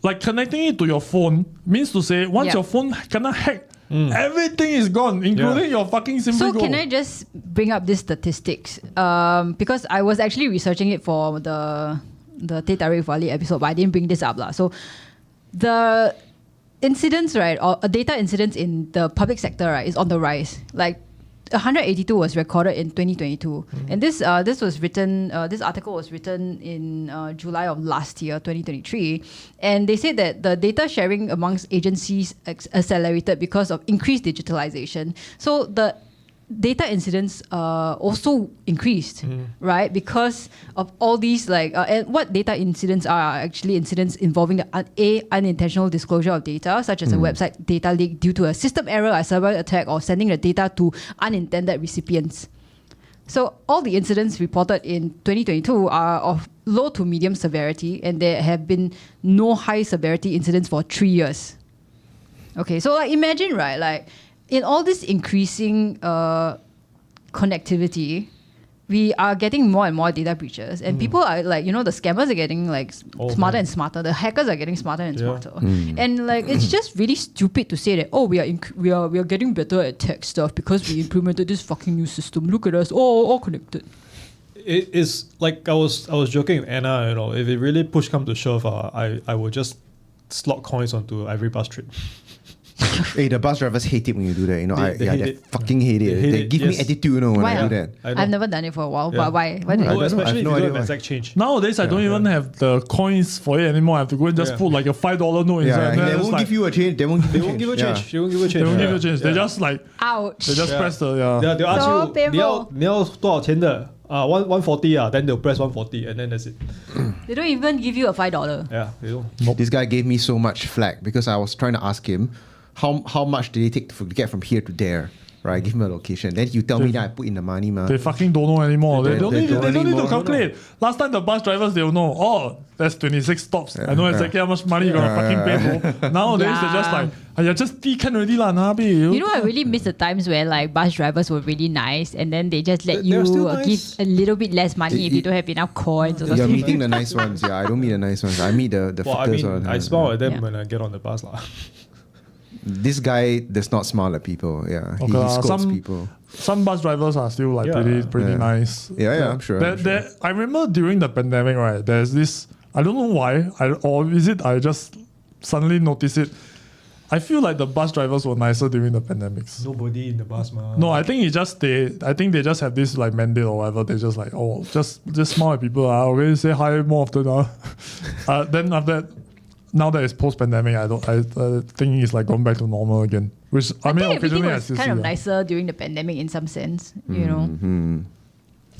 like connecting it to your phone means to say once your phone cannot hack, everything is gone, including your fucking Simply Go. So can I just bring up these statistics? Because I was actually researching it for the Teh Tarik Wali episode, but I didn't bring this up. So the incidents, right, or data incidents in the public sector, right, is on the rise. Like 182 was recorded in 2022. And this was written, this article was written in July of last year, 2023. And they said that the data sharing amongst agencies accelerated because of increased digitalization. So the data incidents also increased, right? Because of all these and what data incidents are actually incidents involving the unintentional disclosure of data, such as a website data leak due to a system error, a server attack, or sending the data to unintended recipients. So all the incidents reported in 2022 are of low to medium severity, and there have been no high severity incidents for 3 years. Okay, so imagine, right, in all this increasing connectivity, we are getting more and more data breaches, and people are like, the scammers are getting like smarter and smarter. The hackers are getting smarter and smarter, and like it's just really stupid to say that we are getting better at tech stuff because we implemented this fucking new system. Look at us, all connected. It is like I was joking with Anna. If it really push come to shove, I would just slot coins onto every bus trip. Hey, the bus drivers hate it when you do that. They fucking hate it. They They give me attitude, when Why? I do that. I've never done it for a while, Yeah. but why? Why do I don't know. Especially if no you idea don't have why. exact change. Nowadays, I don't even have the coins for it anymore. I have to go and just put like a $5 note inside. Yeah, and then they it's won't like, give you a change. They won't give They you won't give you change. change. They won't give you change. They won't give you change. They Yeah. just like Ouch. they just Yeah. press the They'll ask So you, painful. 你要多少钱的? 140 then they'll press 140 and then that's it. They don't even give you a $5. Yeah, they don't. This guy gave me so much flack because I was trying to ask him how much did it take to get from here to there. Right, give him a location. Then you tell me that I put in the money, man. They fucking don't know anymore. They don't need to anymore. calculate. Last time the bus drivers, they'll know, oh, that's 26 stops. I know exactly how much money you're gonna fucking pay for. Nowadays, they're just like, just can already lah, nabi. I really miss the times where like bus drivers were really nice, and then they just let They're you still give nice. a little bit less money if you don't have enough coins or You're something. meeting the nice ones. Yeah, I don't meet the nice ones. I meet the Well, I fuckers. mean, I smile at them Yeah. when I get on the bus lah. This guy does not smile at people. Yeah, he Okay, scolds people. Some bus drivers are still like pretty Yeah. nice. Yeah, I'm sure. I remember during the pandemic, right? There's this. I don't know why. Or is it I just suddenly noticed it. I feel like the bus drivers were nicer during the pandemics. Nobody in the bus, man. No, I think it's just I think they just have this like mandate or whatever. They just like, just smile at people. Okay, say hi more often. Then after that, now that it's post pandemic, I think it's like gone back to normal again. Which I mean, think everything occasionally I was still kind see of that. nicer during the pandemic in some sense, you know.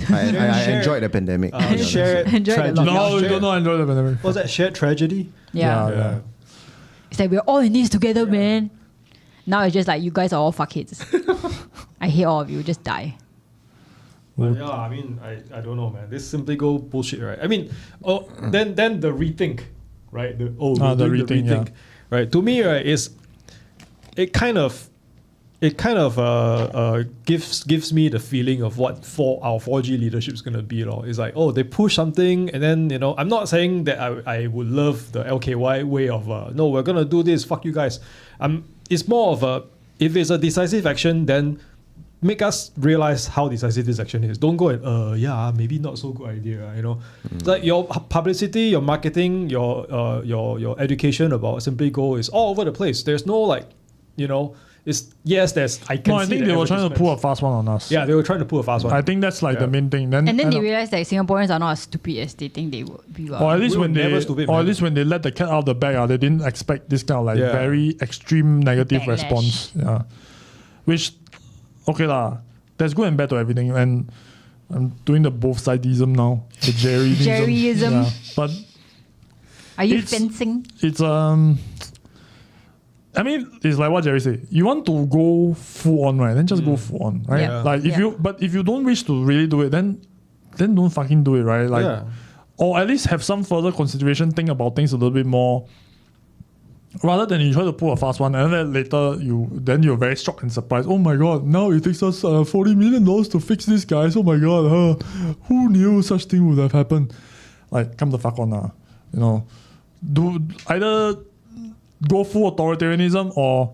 I enjoyed the pandemic. to be honest. Shared Enjoy the tragedy. lockdown. No, you Shared- don't know. Enjoy the pandemic. What's that? Shared tragedy? Yeah. It's like we're all in this together, man. Now it's just like you guys are all fuckheads. I hate all of you. Just die. But yeah, I mean, I don't know, man. This simply go bullshit, right? I mean, then the rethink, right? The rethink, yeah. right? To me, right, it kind of gives me the feeling of what our 4G leadership is gonna be. It's like, they push something, and then I'm not saying that I would love the LKY way of no, we're gonna do this. Fuck you guys. It's more of if it's a decisive action, then make us realize how decisive this action is. Don't go and maybe not so good idea. It's like your publicity, your marketing, your education about Simply Go is all over the place. There's no there's I can. No, I see think the they were trying to advertisements. pull a fast one on us. Yeah, they were trying to pull a fast one. I think that's like the main thing. And then they realized that Singaporeans are not as stupid as they think they would be. Or at least We were when they, never stupid, or at man. least when they let the cat out of the bag, they didn't expect this kind of like Yeah. very extreme negative Backlash. response. Yeah, which okay lah. There's good and bad to everything, and I'm doing the both sidism now. The Jerryism. Jerryism. Yeah. But Are you It's- fencing? it's I mean, it's like what Jerry said. You want to go full on, right? Then just go full on, right? Yeah. Like if Yeah. if you don't wish to really do it, then don't fucking do it, right? Like, Yeah. or at least have some further consideration. Think about things a little bit more, rather than you try to pull a fast one and then later you're very shocked and surprised. Oh my god! Now it takes us $40 million to fix this, guys. Oh my god! Who knew such thing would have happened? Like, come the fuck on now. Do either go full authoritarianism or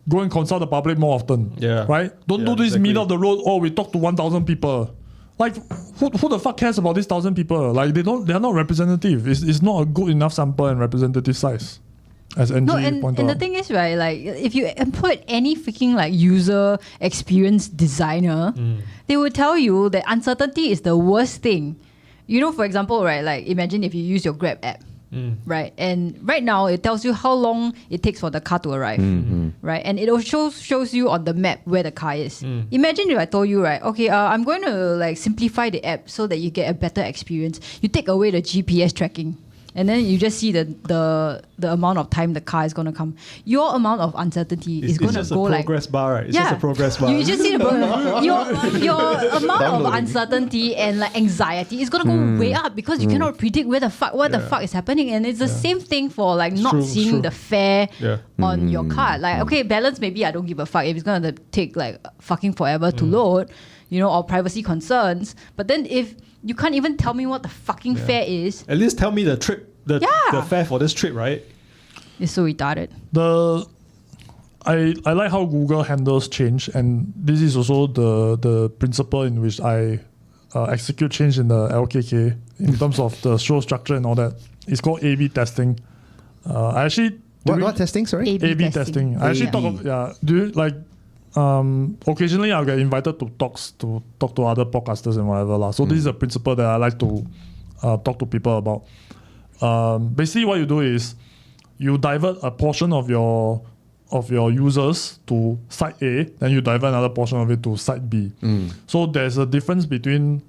go and consult the public more often. Yeah. Right? Don't Yeah, do this exactly. middle of the road. Oh, we talk to 1,000 people. Like, who the fuck cares about these 1,000 people? Like, they're not representative. It's not a good enough sample and representative size. As NG No, and pointed the out. thing is, right, like if you employed any freaking like user experience designer, they would tell you that uncertainty is the worst thing. For example, right, like imagine if you use your Grab app. Right, and right now it tells you how long it takes for the car to arrive, right, and it also shows you on the map where the car is. Imagine if I told you, right, okay, I'm going to like simplify the app so that you get a better experience. You take away the GPS tracking, and then you just see the amount of time the car is going to come. Your amount of uncertainty is going to just go a like progress bar, right? It's just a progress bar. you just see the progress. Your amount of uncertainty and like anxiety is gonna go way up because you cannot predict what the fuck is happening, and it's the same thing for like not true, seeing true. the fare Yeah. on your card. Like, okay, balance, maybe I don't give a fuck if it's gonna take like fucking forever to load. or privacy concerns. But then if you can't even tell me what the fucking fare is, At least tell me the trip, the fare for this trip, right? it's so retarded. I like how Google handles change, and this is also the principle in which I execute change in the LKK in terms of the show structure and all that. It's called A/B testing. I actually What testing? Sorry. A/B testing. I actually occasionally I'll get invited to talks to talk to other podcasters and whatever lah. So this is a principle that I like to talk to people about. Basically, what you do is you divert a portion of your users to site A, then you divert another portion of it to site B. So there's a difference between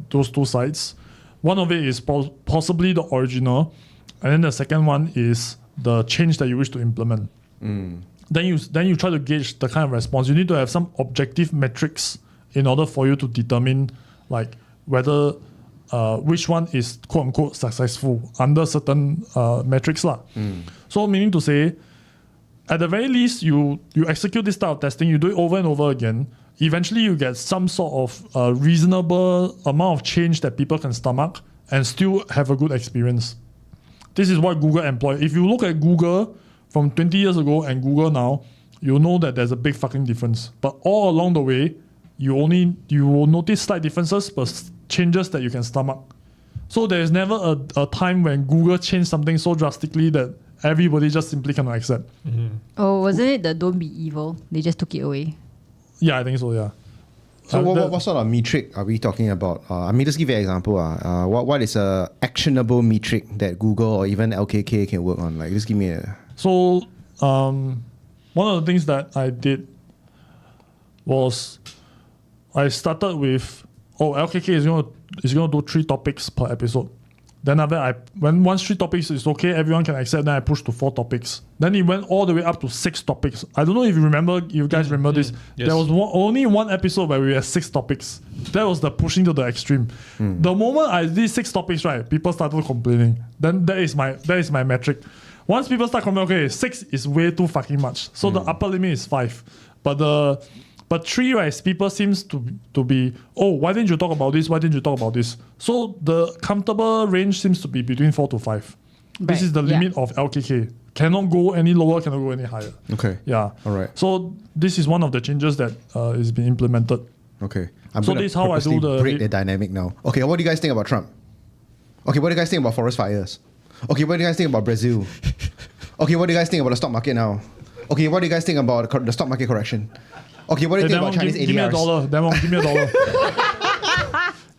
those two sites. One of it is possibly the original, and then the second one is the change that you wish to implement. Then you try to gauge the kind of response. You need to have some objective metrics in order for you to determine like whether which one is quote unquote successful under certain metrics lah. So meaning to say, at the very least, you execute this type of testing, you do it over and over again. Eventually, you get some sort of reasonable amount of change that people can stomach and still have a good experience. This is what Google employs. If you look at Google from 20 years ago and Google now, you'll know that there's a big fucking difference. But all along the way, you will notice slight differences, but changes that you can stomach. So there's never a time when Google changed something so drastically that everybody just simply cannot accept. Oh, wasn't it the don't be evil? They just took it away. Yeah, I think so, yeah. So what sort of metric are we talking about? Just give you an example. What is a actionable metric that Google or even LKK can work on? Like, just give me a... So one of the things that I did was I started with, LKK is going to do 3 topics per episode. Then after once 3 topics is okay, everyone can accept, then I pushed to 4 topics. Then it went all the way up to 6 topics. I don't know if you guys remember this. Yes. There was only one episode where we had 6 topics. That was the pushing to the extreme. The moment I did 6 topics, right, people started complaining. Then that is my metric. Once people start complaining, okay, 6 is way too fucking much. So the upper limit is 5. But 3, right, people seems to be, why didn't you talk about this? Why didn't you talk about this? So the comfortable range seems to be between 4 to 5. Right, This is the limit of LKK. Cannot go any lower, cannot go any higher. Okay. Yeah. All right. So this is one of the changes that is being implemented. Okay. So this is how I do the... break the dynamic now. Okay, what do you guys think about Trump? Okay, what do you guys think about forest fires? Okay, what do you guys think about Brazil? Okay, what do you guys think about the stock market now? Okay, what do you guys think about the stock market correction? Okay, what do you think about Chinese ADRs? Give me $1. Demon, give me $1.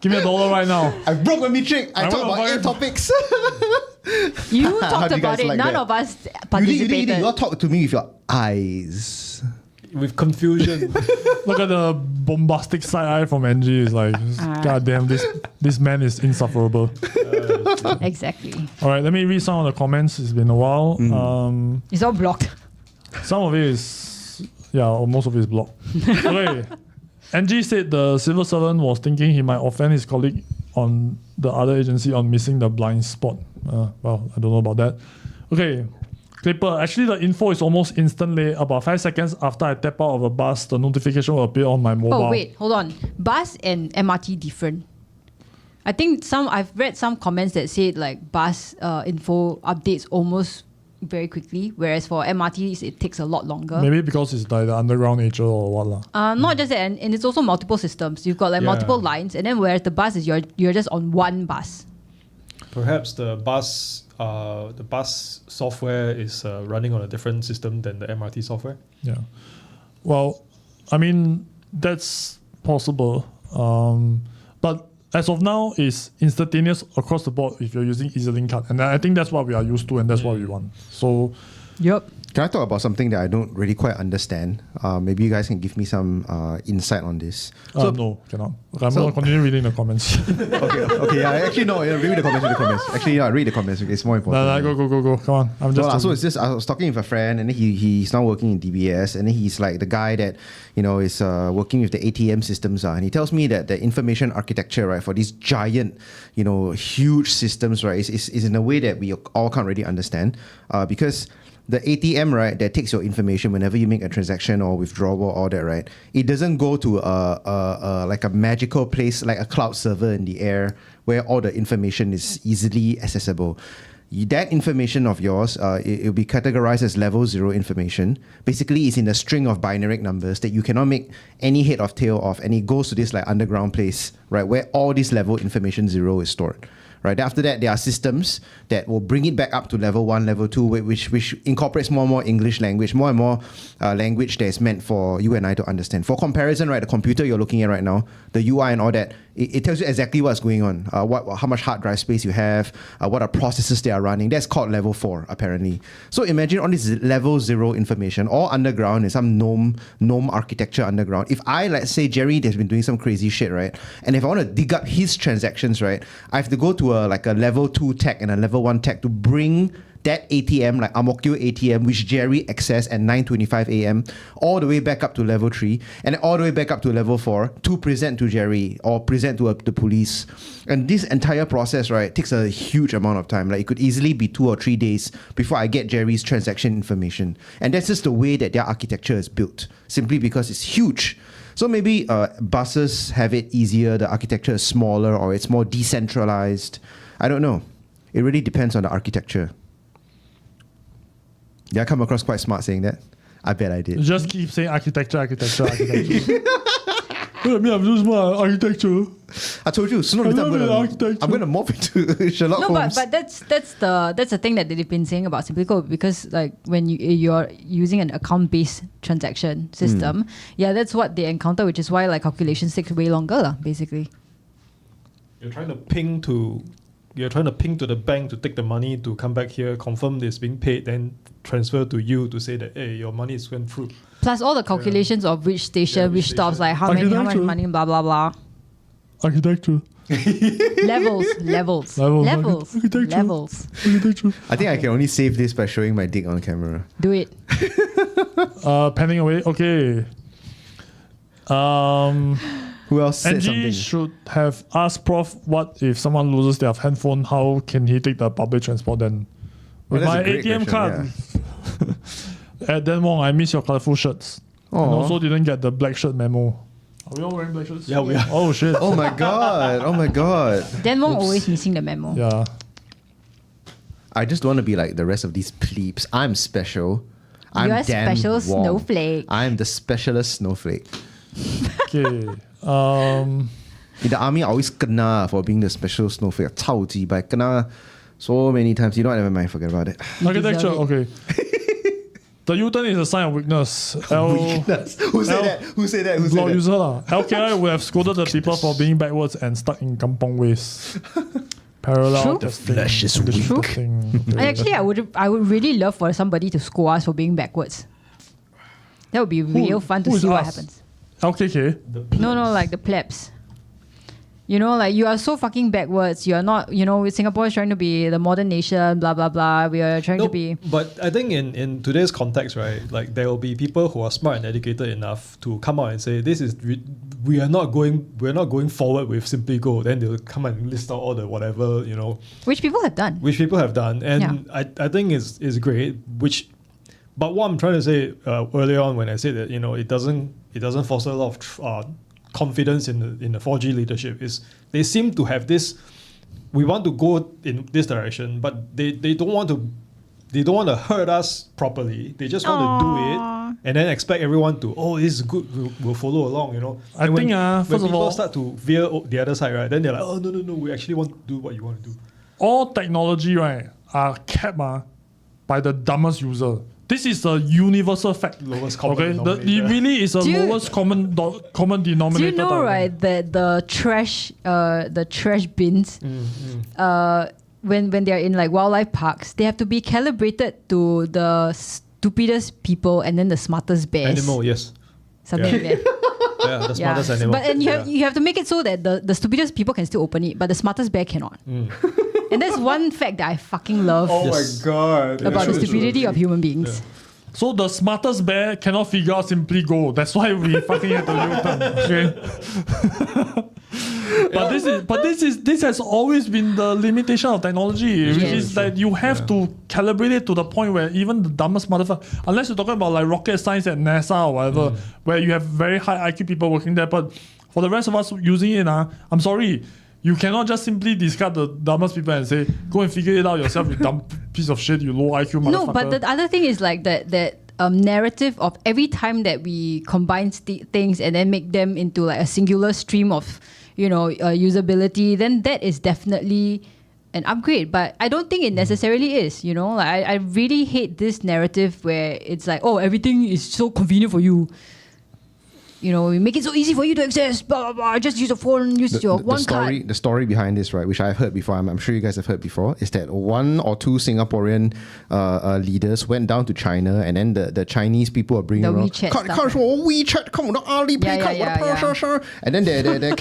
Give me $1 right now. I broke my metric. I talked about 8 fucking- topics. You How talked do you guys about it. like None that? of us You participated. all talk to me with your eyes. With confusion. Look at the bombastic side eye from Angie. It's like, God damn, this man is insufferable. Exactly. All right, let me read some of the comments. It's been a while. It's all blocked. Some of it is, or most of it is blocked. Okay. Angie said the civil servant was thinking he might offend his colleague on the other agency on missing the blind spot. Well, I don't know about that. Okay. Clipper, actually the info is almost instantly. About 5 seconds after I tap out of a bus, the notification will appear on my mobile. Oh, wait, hold on. Bus and MRT different. I think I've read some comments that said like bus info updates almost very quickly, whereas for MRTs it takes a lot longer. Maybe because it's like the underground nature or what lah. Not just that, and it's also multiple systems. You've got like multiple lines, and then whereas the bus is you're just on one bus. Perhaps the bus software is running on a different system than the MRT software. Yeah. Well, I mean, that's possible. But as of now, it's instantaneous across the board if you're using EasyLink card. And I think that's what we are used to and that's what we want. So, Yep. Can I talk about something that I don't really quite understand? Maybe you guys can give me some insight on this. no, cannot. Okay, I'm going to continue reading the comments. Okay, actually, no, read the comments. Actually, read the comments. It's more important. Go. Come on. I'm just... So it's just, I was talking with a friend, and then he's now working in DBS, and then he's like the guy that, is working with the ATM systems. And he tells me that the information architecture, right, for these giant, huge systems, right, is in a way that we all can't really understand. Because the ATM, right, that takes your information whenever you make a transaction or withdrawal or all that, right, it doesn't go to like a magical place, like a cloud server in the air where all the information is easily accessible. That information of yours, it'll be categorized as level 0 information. Basically, it's in a string of binary numbers that you cannot make any head or tail of, and it goes to this like underground place, right, where all this level information 0 is stored. Right. After that, there are systems that will bring it back up to level 1, level 2, which incorporates more and more English language, more and more language that is meant for you and I to understand. For comparison, right, the computer you're looking at right now, the UI and all that, it tells you exactly what's going on, how much hard drive space you have, what are processes they are running. That's called level 4, apparently. So imagine all this level 0 information, all underground in some gnome architecture underground. If I, let's say, Jerry has been doing some crazy shit, right, and if I want to dig up his transactions, right, I have to go to a level 2 tech and a level 1 tech to bring that ATM, like Amokyo ATM, which Jerry accessed at 9:25 a.m., all the way back up to level 3 and all the way back up to level 4 to present to Jerry or present to the police. And this entire process, right, takes a huge amount of time. Like, it could easily be 2 or 3 days before I get Jerry's transaction information. And that's just the way that their architecture is built, simply because it's huge. So maybe buses have it easier, the architecture is smaller, or it's more decentralized. I don't know. It really depends on the architecture. Did I come across quite smart saying that? I bet I did. Just keep saying architecture. Look at me, I'm just more architecture. I told you, sooner or later I'm going to morph into Sherlock Holmes. But that's the thing that they've been saying about SimplyCo, because like when you're using an account-based transaction system, that's what they encounter, which is why like calculations take way longer, basically. You're trying to ping to the bank to take the money to come back here, confirm it's being paid, then transfer to you to say that, hey, your money is went through. Plus all the calculations of which station, which stops, like how much money, blah blah blah. Architecture. levels. I think I can only save this by showing my dick on camera. Do it. Panning away. Okay. Who else said Angie something? should have asked Prof, what if someone loses their handphone? How can he take the public transport then? With Well, my that's a great ATM card. At Dan Wong, I miss your colorful shirts. Aw. And also didn't get the black shirt memo. Are we all wearing black shirts? Yeah, we are. Oh shit. Oh my god. Dan Wong always missing the memo. Yeah. I just want to be like the rest of these plebes. I'm special. I'm You're a Dan special Wong. snowflake. I'm the specialist snowflake. Okay. In the army, I always kena for being the special snowflake. 超级白, kena so many times. You know what? Never mind. Forget about it. You Architecture, deserve it. okay. The U-turn is a sign of weakness. Weakness. Who said that? Law user lah. LKI would have scolded the people for being backwards and stuck in kampong ways. Parallel True. testing. flesh is condition weak. testing. Okay. I would really love for somebody to scold us for being backwards. That would be real fun to who is see what us? happens. LKK. No, like the plebs. You know, like you are so fucking backwards. You are not, Singapore is trying to be the modern nation, blah, blah, blah. We are trying to be. But I think in today's context, right, like there will be people who are smart and educated enough to come out and say, we are not going forward with SimplyCo. Then they'll come and list out all the whatever, Which people have done. And I think it's great, but what I'm trying to say earlier on when I said that, it doesn't foster a lot of confidence in the 4G leadership is they seem to have this, we want to go in this direction, but they don't want to hurt us properly. They just want to do it and then expect everyone to, this is good, we'll follow along, I think, when first of people all, start to veer the other side, right, then they're like, oh, no, we actually want to do what you want to do. all technology, right, are kept by the dumbest user. This is a universal fact. Lowest common okay, denominator. it really is a lowest common denominator. Do you know, right, that the trash bins, when they're in like wildlife parks, they have to be calibrated to the stupidest people and then the smartest bears. Animal, yes. Something like that. Yeah, the smartest animal. But you have to make it so that the stupidest people can still open it, but the smartest bear cannot. And that's one fact that I fucking love Yes. my god. about the true, stupidity true. of human beings. So the smartest bear cannot figure out SimplyCo. That's why we fucking had to U-turn. Okay. This has always been the limitation of technology, which is that you have to calibrate it to the point where even the dumbest motherfucker, unless you're talking about like rocket science at NASA or whatever, where you have very high IQ people working there, but for the rest of us using it, I'm sorry, you cannot just simply discard the dumbest people and say, go and figure it out yourself, you dumb piece of shit, you low IQ motherfucker. No, but the other thing is like that narrative of every time that we combine things and then make them into like a singular stream of, usability, then that is definitely an upgrade. But I don't think it necessarily is, Like I really hate this narrative where it's like, oh, everything is so convenient for you. We make it so easy for you to access, blah, blah, blah. Just use your phone, use your one card. The story behind this, right, which I've heard before, I'm sure you guys have heard before, is that one or two Singaporean leaders went down to China, and then the Chinese people are bringing the around WeChat WeChat, come on, Alipay, and then they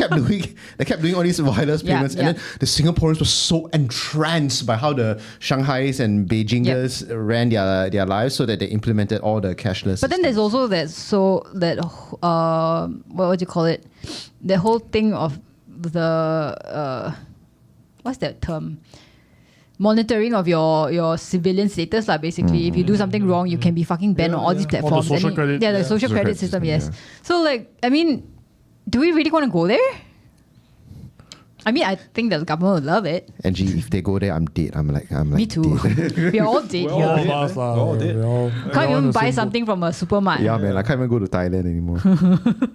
kept doing all these wireless payments, and then the Singaporeans were so entranced by how the Shanghais and Beijingers ran their lives, so that they implemented all the cashless. But then there's also what would you call it? The whole thing of the what's that term? Monitoring of your civilian status, basically. If you do something wrong, you can be fucking banned on all these platforms. Or the social credit. The social credit system, yes. So do we really want to go there? I think the government would love it. And if they go there, I'm dead. I'm like me too. We're all dead All here. of us, Can't even buy something from a supermarket. Yeah, man, I can't even go to Thailand anymore.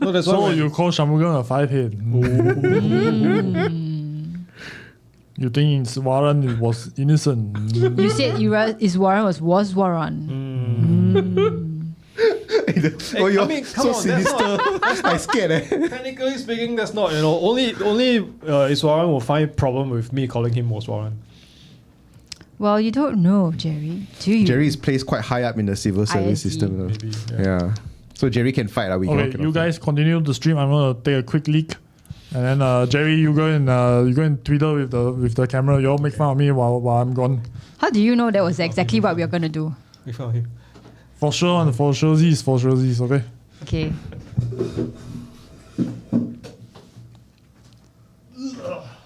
No, that's So why you call Shanmugam a 5-head. You think Iswaran was innocent. You said Iswaran was Waswaran. You're so sinister. I scared. Technically speaking, that's not, only Iswaran will find problem with me calling him Iswaran. Well, you don't know, Jerry. Do you? Jerry is placed quite high up in the civil service system. Maybe, Yeah. So Jerry can fight. Okay, you guys continue the stream. I'm gonna take a quick leak, and then Jerry, you go and Twitter with the camera. You all make fun of me while I'm gone. How do you know that was exactly what we are gonna do? We found him. For sure, and for sure, okay. Okay.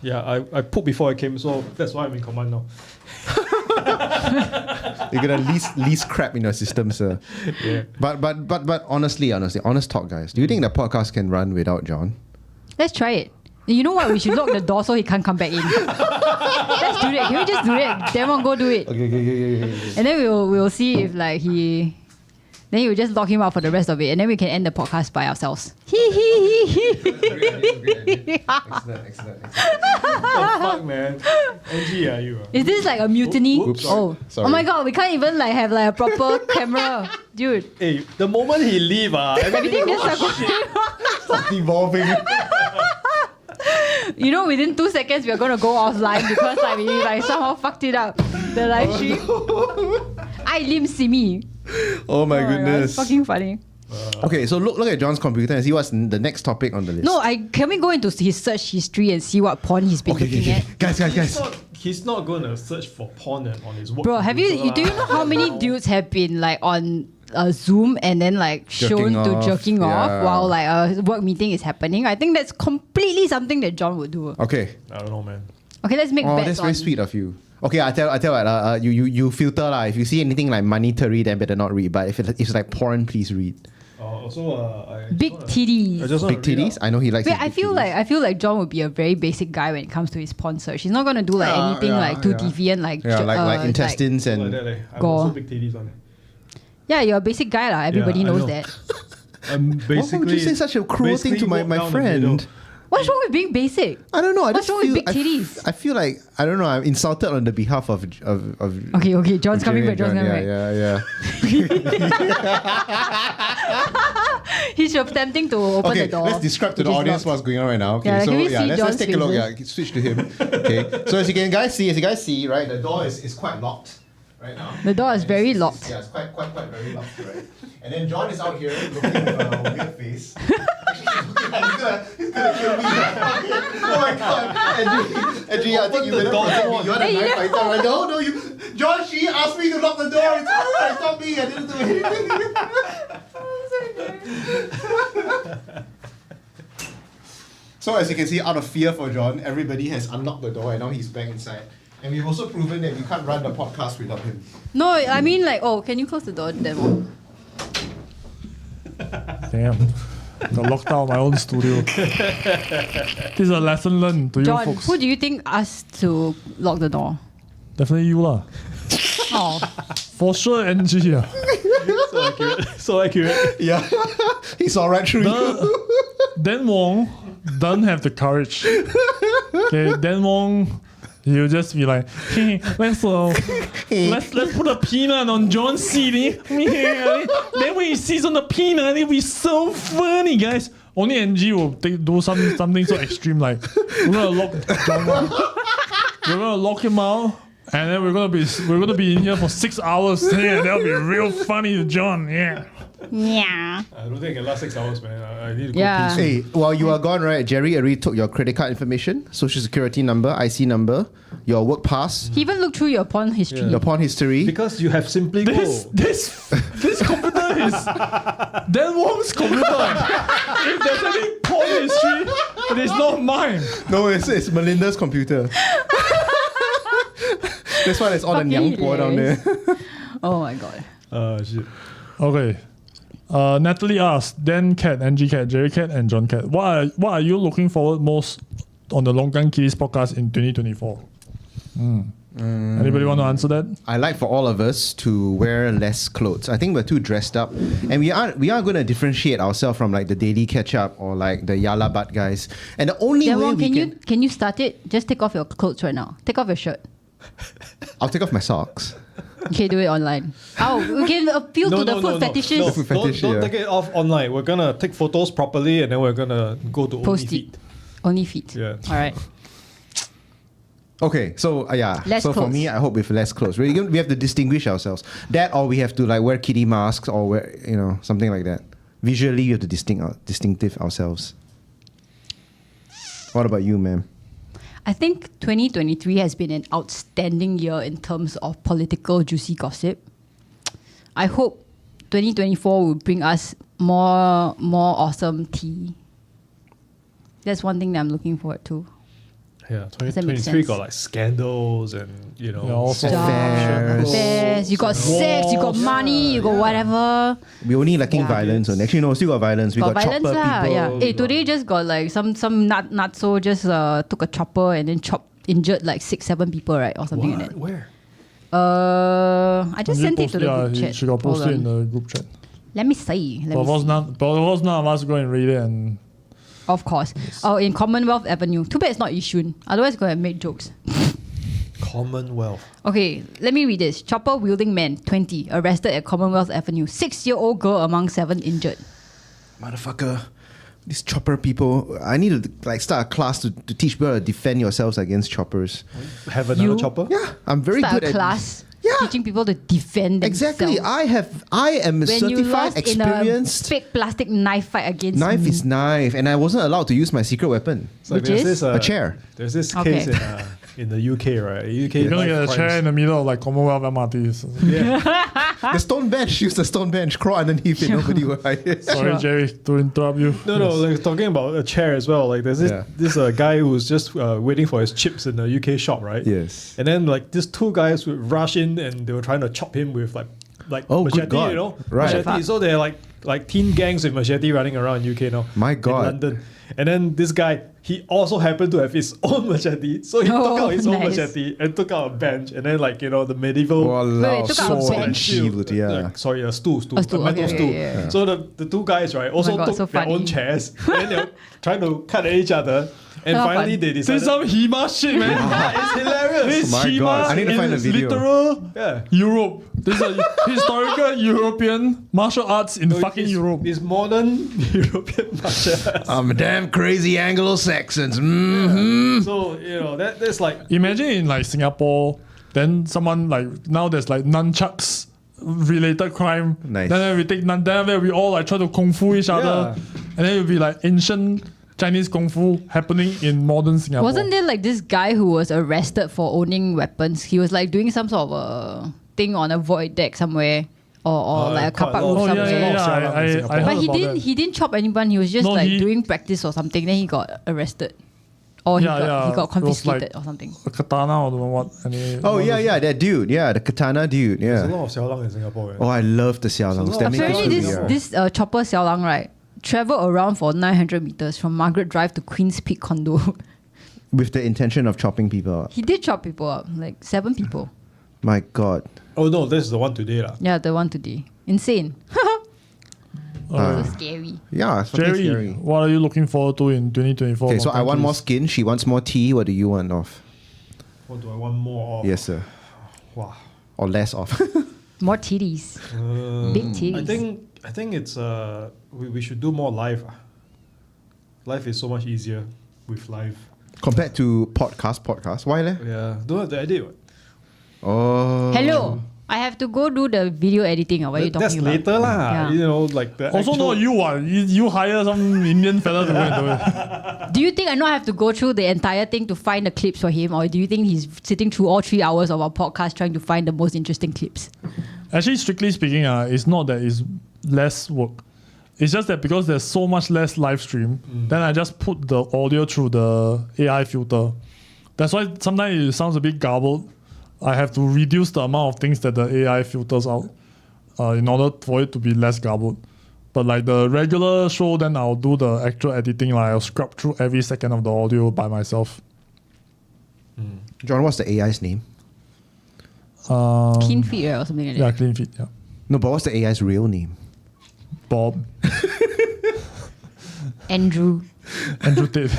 Yeah, I pooped before I came, so that's why I'm in command now. You're gonna least crap in your system, sir. Yeah. But honestly, honest talk, guys. Do you think the podcast can run without John? Let's try it. You know what? We should lock the door so he can't come back in. Let's do that. Can we just do that? Demon, go do it. Okay. And then we'll see if he. Then you just lock him out for the rest of it, and then we can end the podcast by ourselves. Excellent. Fuck, man. NG, are you? Is this like a mutiny? Oops. Oh my god, we can't even have a proper camera, dude. Hey, the moment he leave, Everything just Stop devolving. Within 2 seconds we're gonna go offline because we somehow fucked it up. The live stream. I lim simi. Oh my goodness. It's fucking funny. Okay, so look at John's computer and see what's the next topic on the list. No, can we go into his search history and see what porn he's been looking at? Guys. He's not going to search for porn on his work. Bro, do you know how many dudes have been on Zoom and then shown to jerking off while a work meeting is happening? I think that's completely something that John would do. Okay. I don't know, man. Okay, let's make bets. That's very sweet of you. Okay, I tell what, you filter lah. If you see anything like monetary, then better not read. But if it's like porn, please read. Big titties. Big titties. I know he likes. Wait, I feel like John would be a very basic guy when it comes to his porn search. He's not gonna do anything too deviant like intestines and I'm gore. also big titties on it. Yeah, you're a basic guy lah. Everybody knows that. I'm basically. Why would you say such a cruel thing to my friend? What's wrong with being basic? I don't know. What's wrong with big titties? I feel like I'm insulted on the behalf of. Okay. John's coming back. Yeah. He's attempting to open the door. Let's describe to the audience what's going on right now. Okay, let's take a look. Yeah, switch to him. Okay, so as you guys see, right, the door is quite locked right now. The door is very locked. Yeah, it's quite very locked, right? And then John is out here looking with a weird face. Actually, he's gonna kill me. Oh my god. Andrew, I think you better protect me. You're the knife fighter, right? No, you. John, she asked me to lock the door. It's her. It's not me. I didn't do anything. So as you can see, out of fear for John, everybody has unlocked the door and now he's back inside. And we've also proven that we can't run the podcast without him. No, I mean like, oh, can you close the door, Demo? Damn. Got locked out of my own studio. This is a lesson learned to you John, folks. who do you think asked to lock the door? Definitely you lah. Oh, For sure, NG. Yeah. So accurate. So accurate. Yeah, he saw right through you. Dan Wong don't have the courage. Okay, Dan Wong, he'll just be like, hey, let's put a peanut on John's seat. Then when he sees on the peanut, it'll be so funny, guys. Only NG will do something so extreme like we're gonna lock John out. We're gonna lock him out. And then we're gonna be in here for 6 hours. Yeah, that'll be real funny to John. Yeah. yeah. I don't think I can last 6 hours, man. I need to go Yeah. pee. Hey, while you are gone, right, Jerry already took your credit card information, social security number, IC number, your work pass, He even looked through your porn history. your porn history. Because you have simply This computer is Dan Wong's computer. If there's any porn history, it is not mine. No, it's Melinda's computer. That's why there's all the Fucking nyang po down there. Oh my god. shit. Okay. Natalie asked, Dan Cat, NG Cat, Jerry Cat, and John Cat, what are you looking forward most on the LongKangKitties podcast in 2024? Anybody want to answer that? I like for all of us to wear less clothes. I think we're too dressed up, and we are going to differentiate ourselves from like the Daily Catch Up or like the Yala Butt guys. And the only way Demo, we can you start it? Just take off your clothes right now. Take off your shirt. I'll take off my socks. Okay, do it online. Oh, we can appeal to the foot fetishes. No, Food fetish, don't yeah. take it off online. We're gonna take photos properly and then we're gonna go to Post only it. feet. Only feet. Yeah. All right. Okay, so yeah. Less so for clothes. me, I hope with less clothes. We have to distinguish ourselves. That or we have to like wear kitty masks or wear something like that. Visually, we have to distinctive ourselves. What about you, ma'am? I think 2023 has been an outstanding year in terms of political juicy gossip. I hope 2024 will bring us more awesome tea. That's one thing that I'm looking forward to. Yeah, Does that make 2023 sense? got like scandals and Yeah, also Affairs. Affairs, you got sex, you got money, you got whatever. We only lacking Yeah. violence. And actually, no, still got violence. We got, violence chopper lah, people. yeah. we Hey, got- today just got like some nutso just took a chopper and then injured like 6-7 people, right, or something like that. Where? I just sent it to the group chat. She got posted Hold in on. the group chat. Let me see. But of course, none of us go and read it and Of course. Oh, in Commonwealth Avenue. Too bad it's not Yishun. Otherwise, go and make jokes. Commonwealth. Okay, let me read this. Chopper wielding man, 20, arrested at Commonwealth Avenue. 6-year-old girl among 7 injured. Motherfucker. These chopper people. I need to like start a class to teach people how to defend yourselves against choppers. Have another You? chopper? Yeah, I'm very Start good a at class Yeah. teaching people to defend themselves. Exactly. I am When you certified, lost experienced. in a fake plastic knife fight against Knife me. is knife, and I wasn't allowed to use my secret weapon. So Which there's is? this, A chair. There's this Okay. case in the UK, right? UK you're gonna get a knife chair in crimes. the middle of like Commonwealth MRTs. The stone bench. Use the stone bench. Crawl underneath it. Nobody will hide it. Sorry, Sure. Jerry, to interrupt you. No, like talking about a chair as well. Like there's this guy who's just waiting for his chips in the UK shop, right? Yes. And then like these two guys would rush in and they were trying to chop him with like Oh, good machete, God. you know, Right. machete. So they're like teen gangs with machete running around UK now. My in God. London. And then this guy, he also happened to have his own machete. So he took out his own nice. machete and took out a bench and then like, you know, the medieval Walao, took out a sword bench. and shield. Yeah. like, sorry, a stool, A stool, a metal okay, stool. yeah. So the two guys, right, also God, took so their funny. own chairs and then they were trying to cut at each other. And How finally fun. they This decided. is some HEMA shit, man. It's hilarious. This My HEMA God, I need to find is the video. literal Yeah. Europe. This is a historical European martial arts in So fucking it's- Europe. It's modern European martial arts. Damn crazy Anglo-Saxons. Mm-hmm. So, you know, that's like Imagine in like Singapore, then someone like now there's like nunchucks related crime. Nice. Then we take then we all like try to kung fu each other, and then it'll be like ancient Chinese kung fu happening in modern Singapore. Wasn't there like this guy who was arrested for owning weapons? He was like doing some sort of a thing on a void deck somewhere or like a car park Oh, rooftop. yeah, there. yeah, Xiao Lang in I Singapore. heard But he about didn't. that. He didn't chop anyone. He was just No, like he- doing practice or something. Then he got arrested, or he Yeah, got yeah. he got It was confiscated like- or something. A katana or don't know what. Anyway, Oh yeah, that dude. Yeah, the katana dude. There's a Yeah. lot of Xiao Lang in Singapore. Oh, I love the Xiao Langs. So That make it Apparently, so this weird. this chopper Xiao Lang, right, travel around for 900 meters from Margaret Drive to Queen's Peak condo. With the intention of chopping people up. He did chop people up, like 7 people. My God. Oh no, this is the one today lah. Yeah, the one today. Insane. Uh, So scary. Yeah, it's fucking Jerry, scary. what are you looking forward to in 2024? Okay, so I want more Kitties? skin. She wants more tea. What do you want off? What do I want more of? Yes, sir. Wow. Or less off. More titties. Big titties. I think it's we should do more live. Life is so much easier with live. Compared to podcast. Why leh? Yeah, don't have to edit. What? Oh. Hello. I have to go do the video editing. Or what are you That's talking about? later lah. Yeah. You know, like the Also, actual- not you. You hire some Indian fella to go and do it. Do you think I not have to go through the entire thing to find the clips for him, or do you think he's sitting through all 3 hours of our podcast trying to find the most interesting clips? Actually, strictly speaking, it's not that it's less work. It's just that because there's so much less live stream, then I just put the audio through the AI filter. That's why sometimes it sounds a bit garbled. I have to reduce the amount of things that the AI filters out in order for it to be less garbled. But like the regular show, then I'll do the actual editing. Like I'll scrub through every second of the audio by myself. John, what's the AI's name? Clean feed, right, or something like that. Yeah, clean feed. Yeah, No, but what's the AI's real name? Bob, Andrew. Andrew Tate.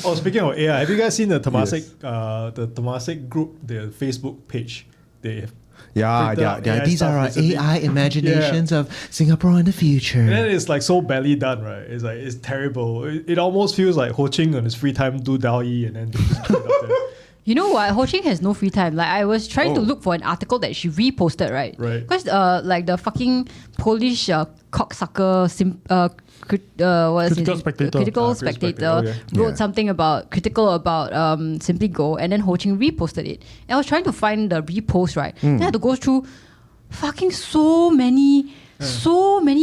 Oh, speaking of AI, have you guys seen the Temasek group, their Facebook page? They have Yeah, printed yeah. AI These stuff are our recently. AI imaginations of Singapore in the future. And then it's like so badly done, right? It's like it's terrible. It almost feels like Ho Ching on his free time do DALL-E and then they just put it up there. You know what? Ho Ching has no free time. Like I was trying to Oh. look for an article that she reposted, right? Right. Because like the fucking Polish cocksucker, what is Critical it? Spectator. Critical Critical Spectator Spectator, wrote Yeah. something about critical about Simply Go, and then Ho Ching reposted it. And I was trying to find the repost, right? Then I had to go through fucking so many posts Oh my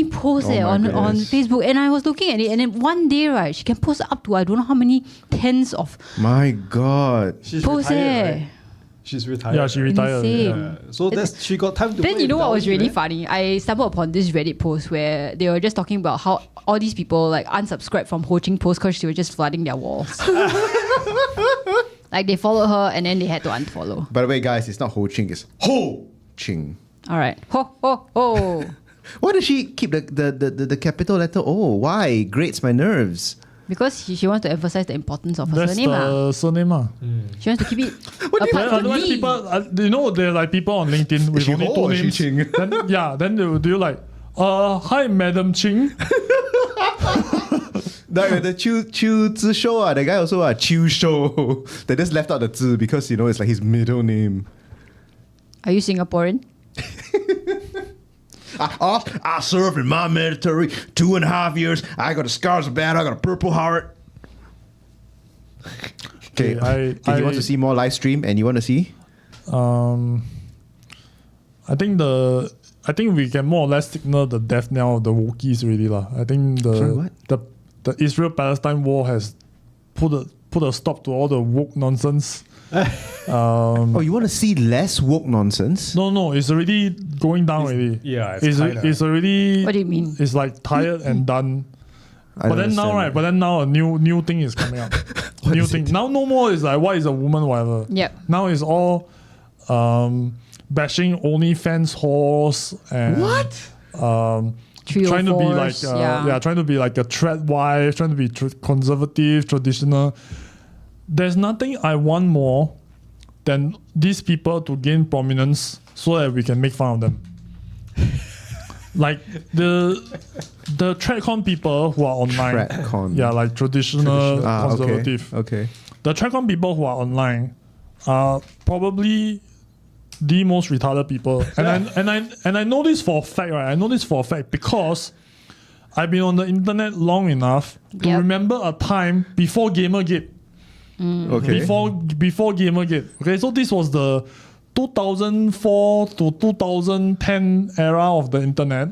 on goodness. Facebook, and I was looking at it, and then one day, right, she can post up to I don't know how many tens of My God. She's posts. retired, right? She's retired. Yeah, she right? retired. Insane. Yeah. So that's she got time to Then play you know with what was DALL-E, really right? funny? I stumbled upon this Reddit post where they were just talking about how all these people like unsubscribed from Ho Ching posts because she was just flooding their walls. Like they followed her and then they had to unfollow. By the way, guys, it's not Ho Ching, it's Ho Ching. All right. Ho ho ho. Why does she keep the capital letter O? Why? Grates my nerves. Because she wants to emphasize the importance of her That's surname. the surname. She wants to keep it What do you- apart from Otherwise, me. people, you know, there are like people on LinkedIn with she only Ho 2 or she names. Ching? Then, yeah, then they will do like, hi, Madam Ching. The Chu Zi Shou, the guy also Chu Shou. They just left out the Zi because you know it's like his middle name. Are you Singaporean? I served in my military 2.5 years. I got the scars of battle. I got a Purple Heart. Okay, Okay, you want to see more live stream and you want to see? I think we can more or less signal the death knell of the Wookiees already lah. I think Sorry, what? the Israel-Palestine war has put a stop to all the woke nonsense. Oh, you want to see less woke nonsense? No, it's already going down already. yeah, it's kinda- it's already. What do you mean? It's like tired and done. I But don't then now, understand right? that. But then now a new thing is coming up. New is thing. it? Now no more is like what is a woman, whatever. Yep. Now it's all bashing OnlyFans whores and trying to be like 304s, trying to be like a trad wife, trying to be conservative, traditional. There's nothing I want more than these people to gain prominence so that we can make fun of them. Like the TradCon people who are online, TradCon. yeah, like traditional, conservative. Okay. The TradCon people who are online are probably the most retarded people, and I know this for a fact, right? I know this for a fact because I've been on the internet long enough to Yep. remember a time before Gamergate. Okay. Before Gamergate. Okay, so this was the 2004 to 2010 era of the internet,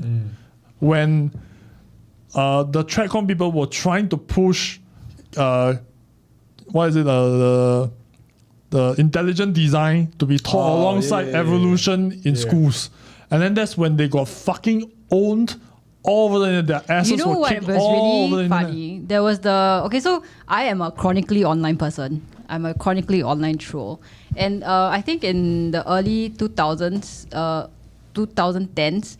when the TradCon people were trying to push, the intelligent design to be taught alongside evolution in schools. And then that's when they got fucking owned all over the internet. Their asses You know were what kicked was all over the really internet. funny? There was so I am a chronically online person. I'm a chronically online troll. And I think in the early 2000s, 2010s,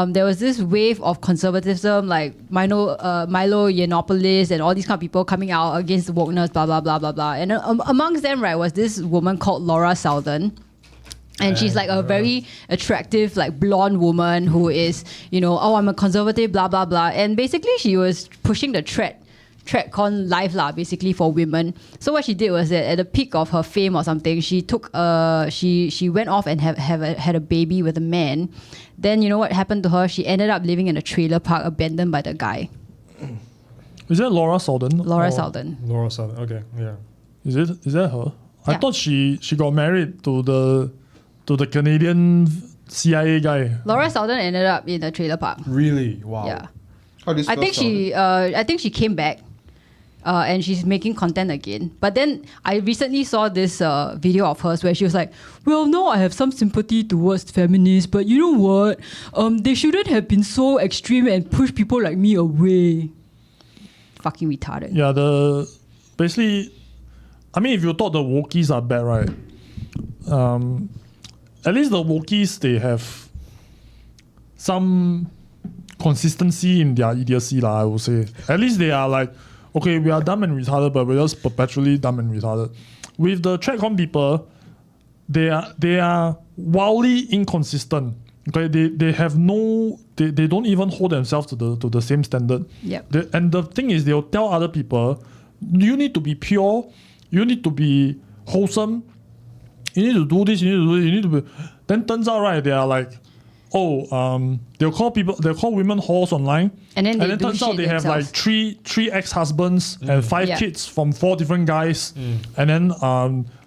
there was this wave of conservatism, like Milo Yiannopoulos and all these kind of people coming out against the wokeness, blah, blah, blah, blah, blah. And amongst them, right, was this woman called Laura Southern. And she's like a very attractive, like blonde woman who is, I'm a conservative, blah, blah, blah. And basically she was pushing the TradCon life lah, basically for women. So what she did was that at the peak of her fame or something, she took she went off and had a baby with a man. Then you know what happened to her? She ended up living in a trailer park abandoned by the guy. Is that Laura Southern? Laura Southern. Laura Southern. Okay, yeah. Is that her? I Yeah. thought she got married to the Canadian CIA guy. Laura Southern ended up in a trailer park. Really? Wow. Yeah. How do you I spell think she came back. And she's making content again. But then I recently saw this video of hers where she was like, well, no, I have some sympathy towards feminists, but you know what? They shouldn't have been so extreme and push people like me away. Fucking retarded. Yeah, basically, I mean, if you thought the wokies are bad, right? At least the wokies, they have some consistency in their idiocy, lah, I would say. At least they are like, okay, we are dumb and retarded, but we're just perpetually dumb and retarded. With the TradCon people, they are wildly inconsistent. Okay, they have no, they don't even hold themselves to the same standard. Yep. And the thing is, they'll tell other people, you need to be pure, you need to be wholesome, you need to do this, you need to be. Then turns out, right, they are like, they'll call women whores online, And then they do turns out shit they have like themselves. three ex-husbands and 5 Yeah. kids from 4 different guys, and then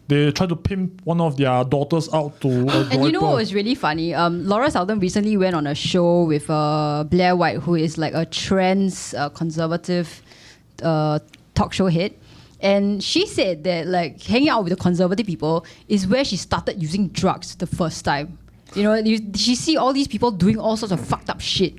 they try to pimp one of their daughters out to a And you know boy. what was really funny? Laura Southern recently went on a show with Blair White, who is like a trans conservative talk show head. And she said that like hanging out with the conservative people is where she started using drugs the first time. She see all these people doing all sorts of fucked up shit,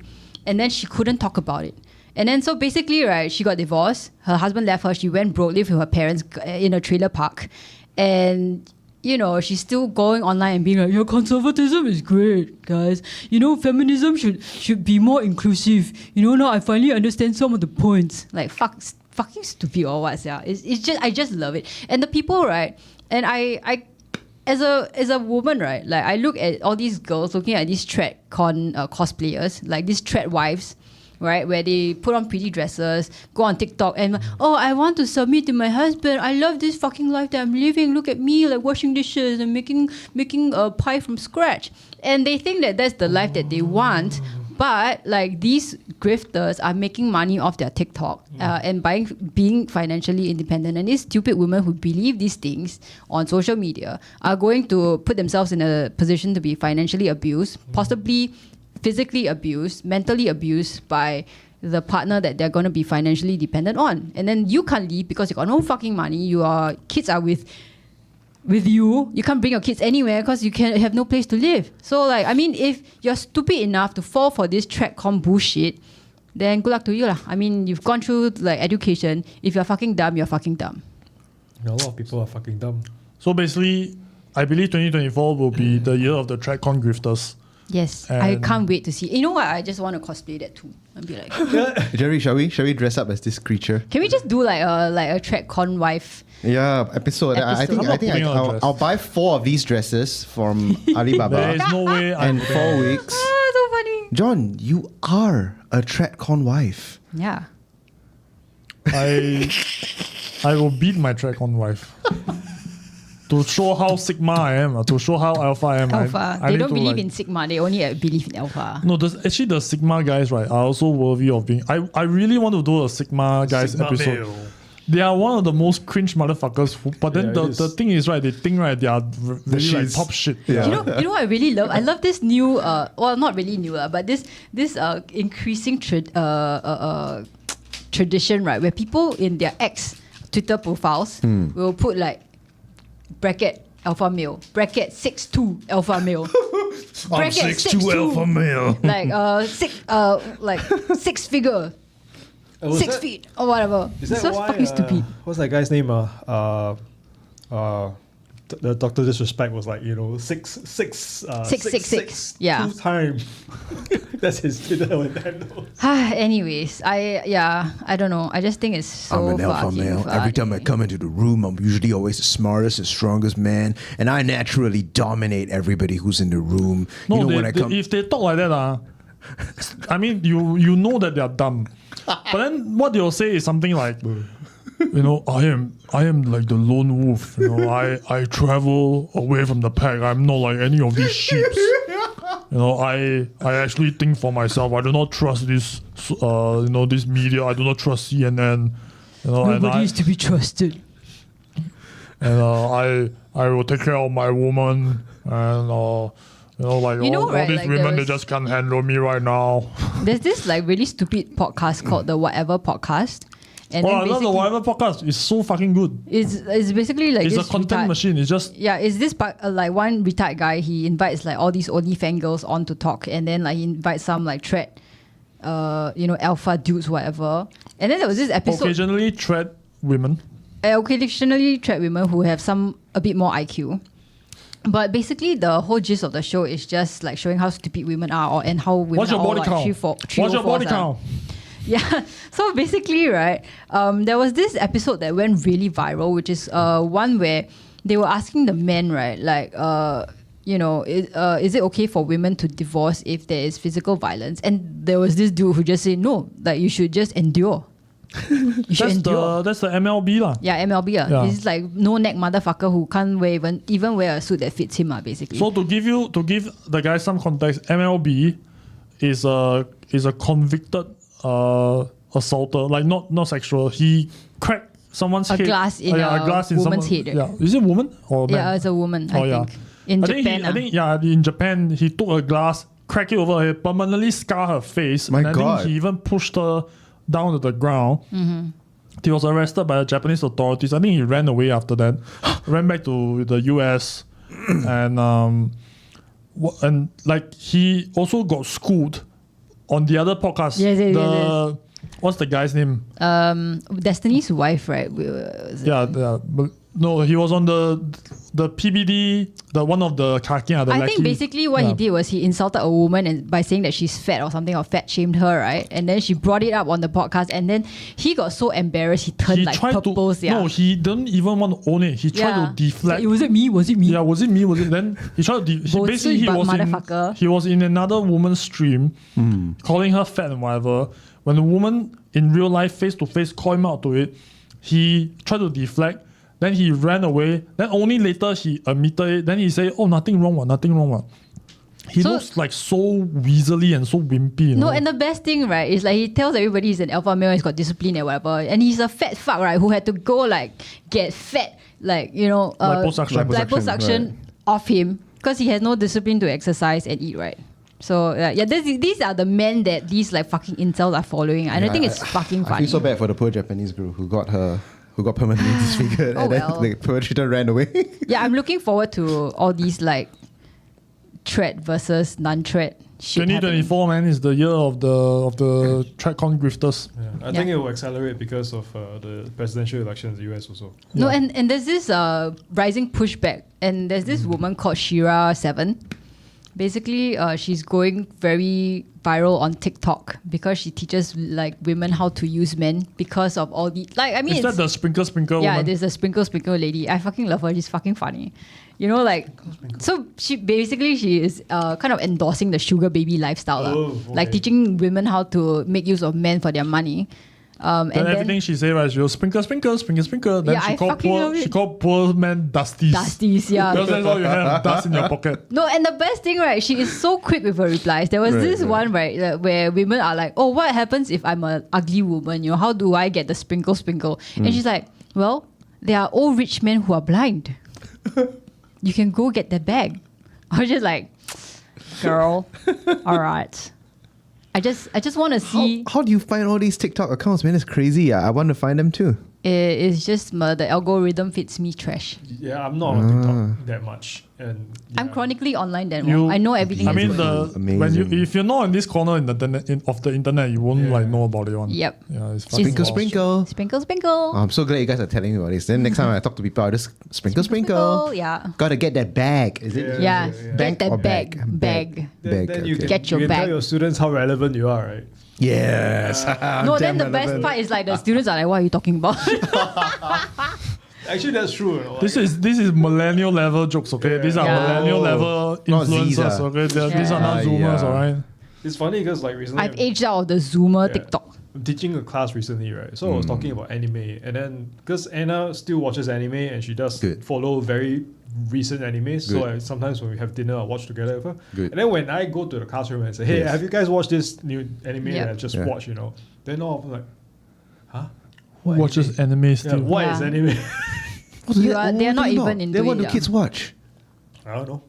and then she couldn't talk about it. And then so basically, right, she got divorced. Her husband left her. She went broke, lived with her parents in a trailer park. And, she's still going online and being like, your conservatism is great, guys. Feminism should be more inclusive. Now I finally understand some of the points. Like, fucking stupid or what, yeah. It's just, I just love it. And the people, right, and I as a woman, right, like I look at all these girls looking at these TradCon cosplayers, like these trad wives, right, where they put on pretty dresses, go on TikTok and I want to submit to my husband. I love this fucking life that I'm living. Look at me, like washing dishes and making a pie from scratch. And they think that that's the life that they want. But like these grifters are making money off their TikTok and being financially independent. And these stupid women who believe these things on social media are going to put themselves in a position to be financially abused, possibly physically abused, mentally abused by the partner that they're going to be financially dependent on. And then you can't leave because you got no fucking money. Your kids are with you. You can't bring your kids anywhere because you can have no place to live. So like, I mean, if you're stupid enough to fall for this TradCon bullshit, then good luck to you lah. I mean, you've gone through like education. If you're fucking dumb, you're fucking dumb. A lot of people are fucking dumb. So basically, I believe 2024 will be the year of the TradCon grifters. Yes, And I can't wait to see. You know what? I just want to cosplay that too. I'll be like, Jerry, shall we dress up as this creature? can we just do like a TradCon wife? Yeah, episode. I think I'm not putting on a dress. I'll buy 4 of these dresses from There Alibaba is no way I'm in 4 weeks. Ah, so funny. John, you are a TradCon wife. Yeah. I will beat my TradCon wife. To show how Sigma I am, to show how Alpha I am. Alpha. I They need don't to, believe like- in Sigma. They only believe in Alpha. No, actually the Sigma guys, right, are also worthy of being. I really want to do a Sigma guys Sigma episode. male. they are one of the most cringe motherfuckers. But then the thing is, right, they think, right, they are really like top shit. Yeah. You know what I really love? I love this new, well, not really new, but this increasing tradition, right, where people in their ex Twitter profiles will put like bracket alpha male, bracket 6'2" alpha male, bracket 6'2" alpha male. like six figure, 6 feet or whatever. Is that It's so why, fucking stupid. What's that guy's name? The Dr. Disrespect was like, 666. Yeah. 2 time. That's his Twitter handle. Anyways, I don't know. I just think it's so I'm an alpha fucking male. funny. Every time I come into the room, I'm usually always the smartest and strongest man, and I naturally dominate everybody who's in the room. No, if they talk like that, I mean, you know that they are dumb. But then what they'll say is something like, I am like the lone wolf. I travel away from the pack. I'm not like any of these sheep. I actually think for myself. I do not trust this this media. I do not trust CNN. Nobody is to be trusted. And I will take care of my woman. And all these like women, they just can't handle me right now. There's this like really stupid podcast called the Whatever Podcast. And I then love the Whatever podcast. It's so fucking good. It's basically like It's this a content machine. It's just it's this like one retired guy. He invites like all these OnlyFans girls on to talk, and then like he invites some like alpha dudes, whatever. And then there was this episode. occasionally threat women. Occasionally threat women who have a bit more IQ. But basically, the whole gist of the show is just like showing how stupid women are, and how women What's your are all body like count? What's your body count? Yeah. So basically, right, there was this episode that went really viral, which is one where they were asking the men, right, like, is it okay for women to divorce if there is physical violence? And there was this dude who just said, no, like you should just endure. You should endure. That's the MLB lah. Yeah, MLB. Yeah. This is like no neck motherfucker who can't wear even wear a suit that fits him, basically. So to give the guy some context, MLB is a convicted assaulter, like not sexual. He cracked someone's head. Glass in a woman's head. Yeah, is it a woman or a man? Yeah, it's a woman. I think. In Japan. In Japan he took a glass, cracked it over her head, permanently scar her face. My and I God. think he even pushed her down to the ground. Mm-hmm. He was arrested by the Japanese authorities. I think he ran away after that, ran back to the US, and like he also got schooled on the other podcast. Yes. What's the guy's name? Destiny's wife, right? No, he was on the PBD, the one of the khaki. I think basically what he did was he insulted a woman and by saying that she's fat or something, or fat shamed her, right? And then she brought it up on the podcast, and then he got so embarrassed he turned like purple. No, he didn't even want to own it. He tried to deflect. Was it me? Yeah, was it me? Then he tried to. He was in another woman's stream, calling her fat and whatever. When the woman in real life, face to face, called him out to it, he tried to deflect. Then he ran away. Then only later he admitted it. Then he said, "Oh, nothing wrong. He looks like so weaselly and so wimpy. No, and the best thing, right, is like he tells everybody he's an alpha male, he's got discipline and whatever, and he's a fat fuck, right, who had to go like get fat, like liposuction off him because he has no discipline to exercise and eat, right. So these are the men that these like fucking incels are following. And I think it's fucking funny. I feel so bad for the poor Japanese girl who got permanently disfigured and then the perpetrator ran away. Yeah, I'm looking forward to all these like threat versus non-threat shit 2024, man, is the year of the TradCon grifters. I think it will accelerate because of the presidential elections in the US also. No, and there's this rising pushback, and there's this woman called Shira7. Basically, she's going very viral on TikTok because she teaches like women how to use men because of all the Is that the sprinkle yeah, woman? there's a sprinkle lady. I fucking love her. She's fucking funny. So she is kind of endorsing the sugar baby lifestyle, like teaching women how to make use of men for their money. And Then everything she said, right, she was sprinkle. Then Yeah, I fucking love it. she called poor man Dusties. Dusties, yeah. Because that's all you have, dust in your pocket. No, and the best thing, right, she is so quick with her replies. There was this one, right, where women are like, oh, what happens if I'm an ugly woman? You know, how do I get the sprinkle? And she's like, well, there are old rich men who are blind. You can go get their bag. I was just like, girl, all right. I just want to see. How do you find all these TikTok accounts, man? It's crazy. I want to find them too. It's just the algorithm fits me trash. Yeah, I'm not on TikTok that much, and I'm chronically online then. You- I know everything. I mean, that's going on. when Amazing. if you're not in this corner of the internet, you won't like know about it. One. Yep. Yeah, it's fucking Sprinkle, wild. sprinkle. Sprinkle. Oh, I'm so glad you guys are telling me about this. Then next time I talk to people, I'll just sprinkle. Yeah. Gotta get that bag. Is it? Yeah. Bank Get or that bag. bag? then you okay. can, Get your you can bag. tell your students how relevant you are, right? Yes. No, then the best part is like the students are like, what are you talking about? Actually, that's true. You know, This is millennial level jokes, okay? These are Yeah. millennial level Not influencers, Zs, okay? These are not Yeah. Zoomers, Yeah. alright? it's funny because like recently I've aged out of the Zoomer Yeah. TikTok. I'm teaching a class recently, right? So I was talking about anime, and then because Anna still watches anime and she does Good. follow very recent animes, so Good. sometimes when we have dinner, I watch together with her. Good. And then when I go to the classroom and say, "Hey, Yes. have you guys watched this new anime Yep. that I just Yeah. watched?" You know, then all of them like, "Huh? Watches anime Yeah, still. what is Yeah. anime?" They're not even into Then what it. do kids watch? I don't know.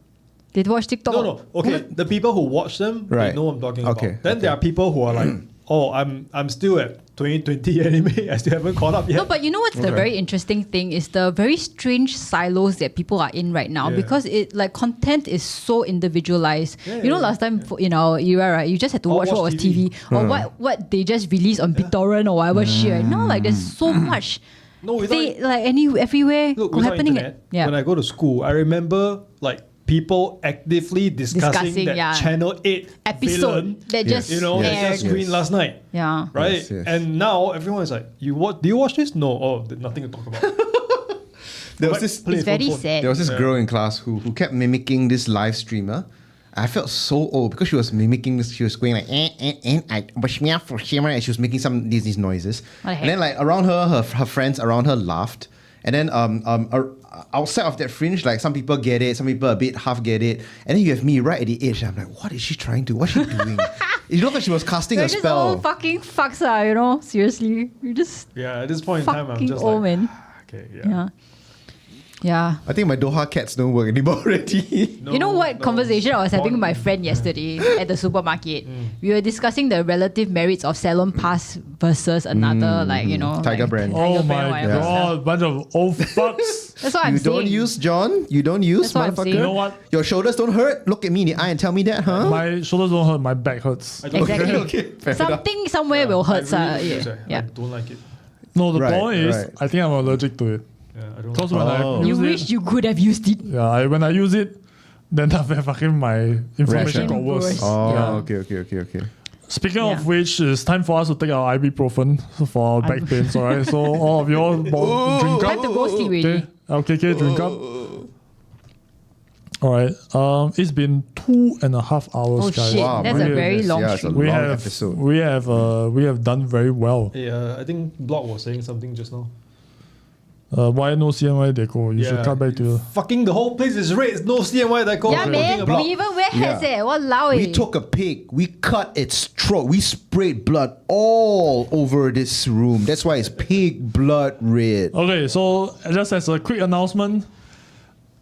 They watch TikTok. No. Okay, the people who watch them, Right. they know what I'm talking Okay, about. Then there are people who are like, "Oh, I'm still at 2020 anime. I still haven't caught up yet." No, but you know what's the Okay. very interesting thing is the very strange silos that people are in right now Yeah. because it like content is so individualized. Yeah, you know, yeah, last time in our era, right, you just had to Or watch what was watch TV, TV. or what they just released on BitTorrent or whatever shit. Now like there's so much. No, without Like everywhere Look, without happening. internet, Yeah. when I go to school, I remember like people actively discussing that yeah. Channel 8 Episode villain, that Yes. just you know, that aired. just screened last night, Yeah. right? Yes, yes. And now everyone is like, "You what? Do you watch this? No. Oh, nothing to talk about." There was But this play It's it from very phone. sad. There was this girl in class who kept mimicking this live streamer. I felt so old because she was mimicking this. She was going like, and she was making some these noises. What the heck? And then like around her friends around her laughed. And then outside of that fringe, like some people get it, some people a bit half get it. And then you have me right at the edge. I'm like, what is she trying to? What's she doing? It looked like she was casting We're a just all spell. fucking fucks, you know? Seriously. You're just Yeah, at this point in time, I'm fucking just old, like, man. okay, Yeah. Yeah. I think my Doha cats don't work anymore already. You know what conversation I was having with my Born- friend yesterday at the supermarket? We were discussing the relative merits of Salon Pass versus another, like, you know, Tiger like, brand. Oh Tiger brand, my whatever god, stuff. bunch of old fucks. That's what I'm You saying. don't use, John? You don't use, That's what I'm motherfucker? saying. You know what? Your shoulders don't hurt? Look at me in the eye and tell me that, huh? My shoulders don't hurt, my back hurts. I don't Exactly. Okay, fair enough. Something somewhere will hurt. I really Yeah. use it. I Yeah. don't like it. No, the Right, problem is, right. I think I'm allergic to it. Yeah, I don't. Because Like when Oh. I You use wish it, you could have used it. yeah, when I use it, then after fucking my inflammation Rash, got worse. Worse. Oh, Yeah. okay. Speaking Yeah. of which, it's time for us to take our ibuprofen for our back pains, alright? So all of you all drink Time up. to go sleep already. Okay, drink up. Alright, it's been 2.5 hours, Oh guys. shit, Wow, that's a really? very long Yeah, it's a stream. We long have episode. we have done very well. Hey, I think Block was saying something just now. Why no CNY deco? You should cut back to Fucking the whole place is red. No CNY that goes. Yeah, man. Block. We even wear hats Yeah. Walao We took a pig, we cut its throat, we sprayed blood all over this room. That's why it's pig blood red. Okay, so just as a quick announcement,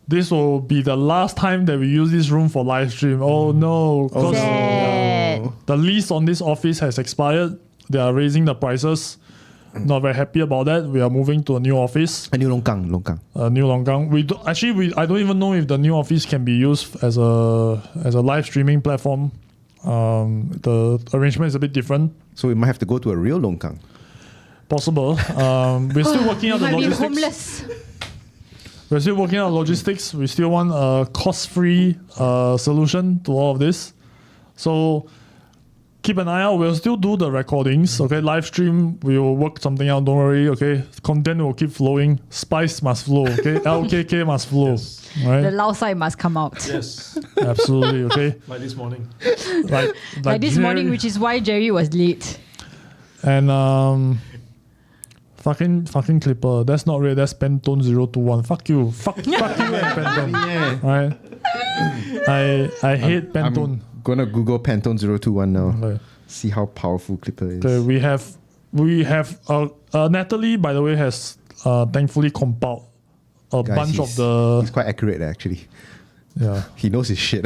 this will be the last time that we use this room for live stream. Oh no, 'cause, Sad. the lease on this office has expired. They are raising the prices. Not very happy about that. We are moving to a new office, A new Longkang. new Longkang. I don't even know if the new office can be used as a live streaming platform. The arrangement is a bit different. So we might have to go to a real Longkang. Possible. We're still working out the Might be logistics. homeless. We're still working out logistics. We still want a cost-free solution to all of this. So keep an eye out. We'll still do the recordings. Okay, live stream. We will work something out. Don't worry. Okay, content will keep flowing. Spice must flow. Okay, LKK must flow. The Right? Lao side must come out. Yes, Absolutely. Okay. like this morning. Like Like this morning, Jerry- which is why Jerry was late. And fucking Clipper. That's not real. That's Pantone 021. Fuck you. Fuck you and Pantone. Yeah. Alright. I hate Pantone. I'm gonna Google Pantone 021 now. Okay. See how powerful Clipper is. Okay, we have Natalie, by the way, has thankfully compiled a Guys, bunch of he's the quite accurate actually. yeah. He knows his shit.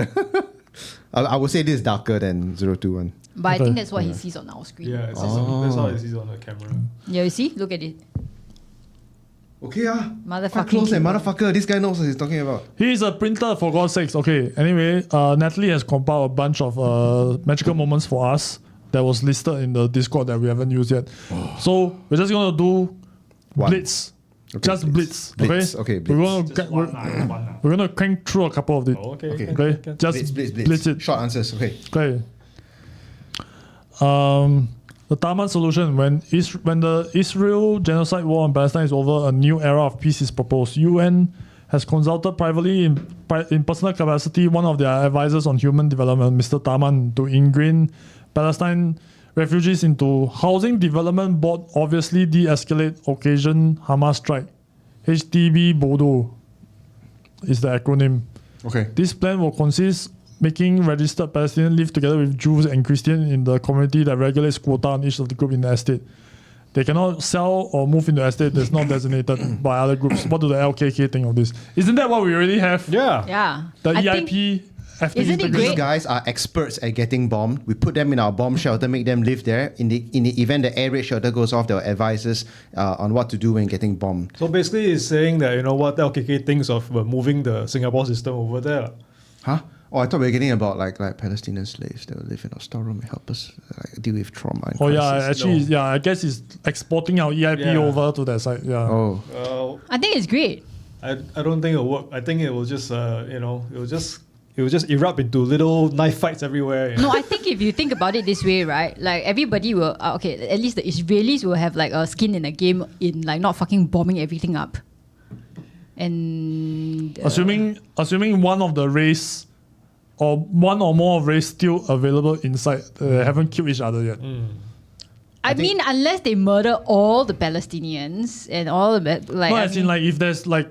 I would say this is darker than 021. But I Okay. think that's what he sees on our screen. Yeah, that's how it is on the camera. Yeah, you see? Look at it. Okay, Motherfucking quite close, Clipper. motherfucker. This guy knows what he's talking about. He is a printer, for God's sakes. Okay, anyway, Natalie has compiled a bunch of magical moments for us that was listed in the Discord that we haven't used yet. So we're just gonna do One. Blitz. Okay, Just blitz. Blitz. Okay, Blitz. We're gonna crank through a couple of it. Oh, okay. Okay. Okay, just blitz it. Short answers. Okay. Okay. The Taman solution: when the Israel genocide war in Palestine is over, a new era of peace is proposed. UN has consulted privately in personal capacity one of their advisors on human development, Mr. Taman, to ingrain Palestine refugees into housing development board. Obviously, de-escalate occasion Hamas strike. HDB Bodo is the acronym. Okay. This plan will consist making registered Palestinians live together with Jews and Christians in the community that regulates quota on each of the group in the estate. They cannot sell or move into the estate that's not designated by other groups. What do the LKK think of this? Isn't that what we already have? Yeah. Yeah. The I EIP, think- FP Isn't it integration. These great? guys are experts at getting bombed. We put them in our bomb shelter, make them live there. In the event the air raid shelter goes off, they'll advise us on what to do when getting bombed. So basically, it's saying that you know what LKK thinks of moving the Singapore system over there. Huh? Oh, I thought we were getting about like Palestinian slaves that will live in our storeroom and help us deal with trauma. And Oh yeah, crisis. actually, No. yeah. I guess it's exporting our EIP Yeah. over to that side. Yeah. Oh, I think it's great. I don't think it'll work. I think it will just it will just erupt into little knife fights everywhere. No, I think if you think about it this way, right? Like everybody will, okay, at least the Israelis will have like a skin in the game in like not fucking bombing everything up. And Assuming one of the race or one or more race still available inside, haven't killed each other yet. I mean, unless they murder all the Palestinians and all of it, like No, I as in mean- like if there's like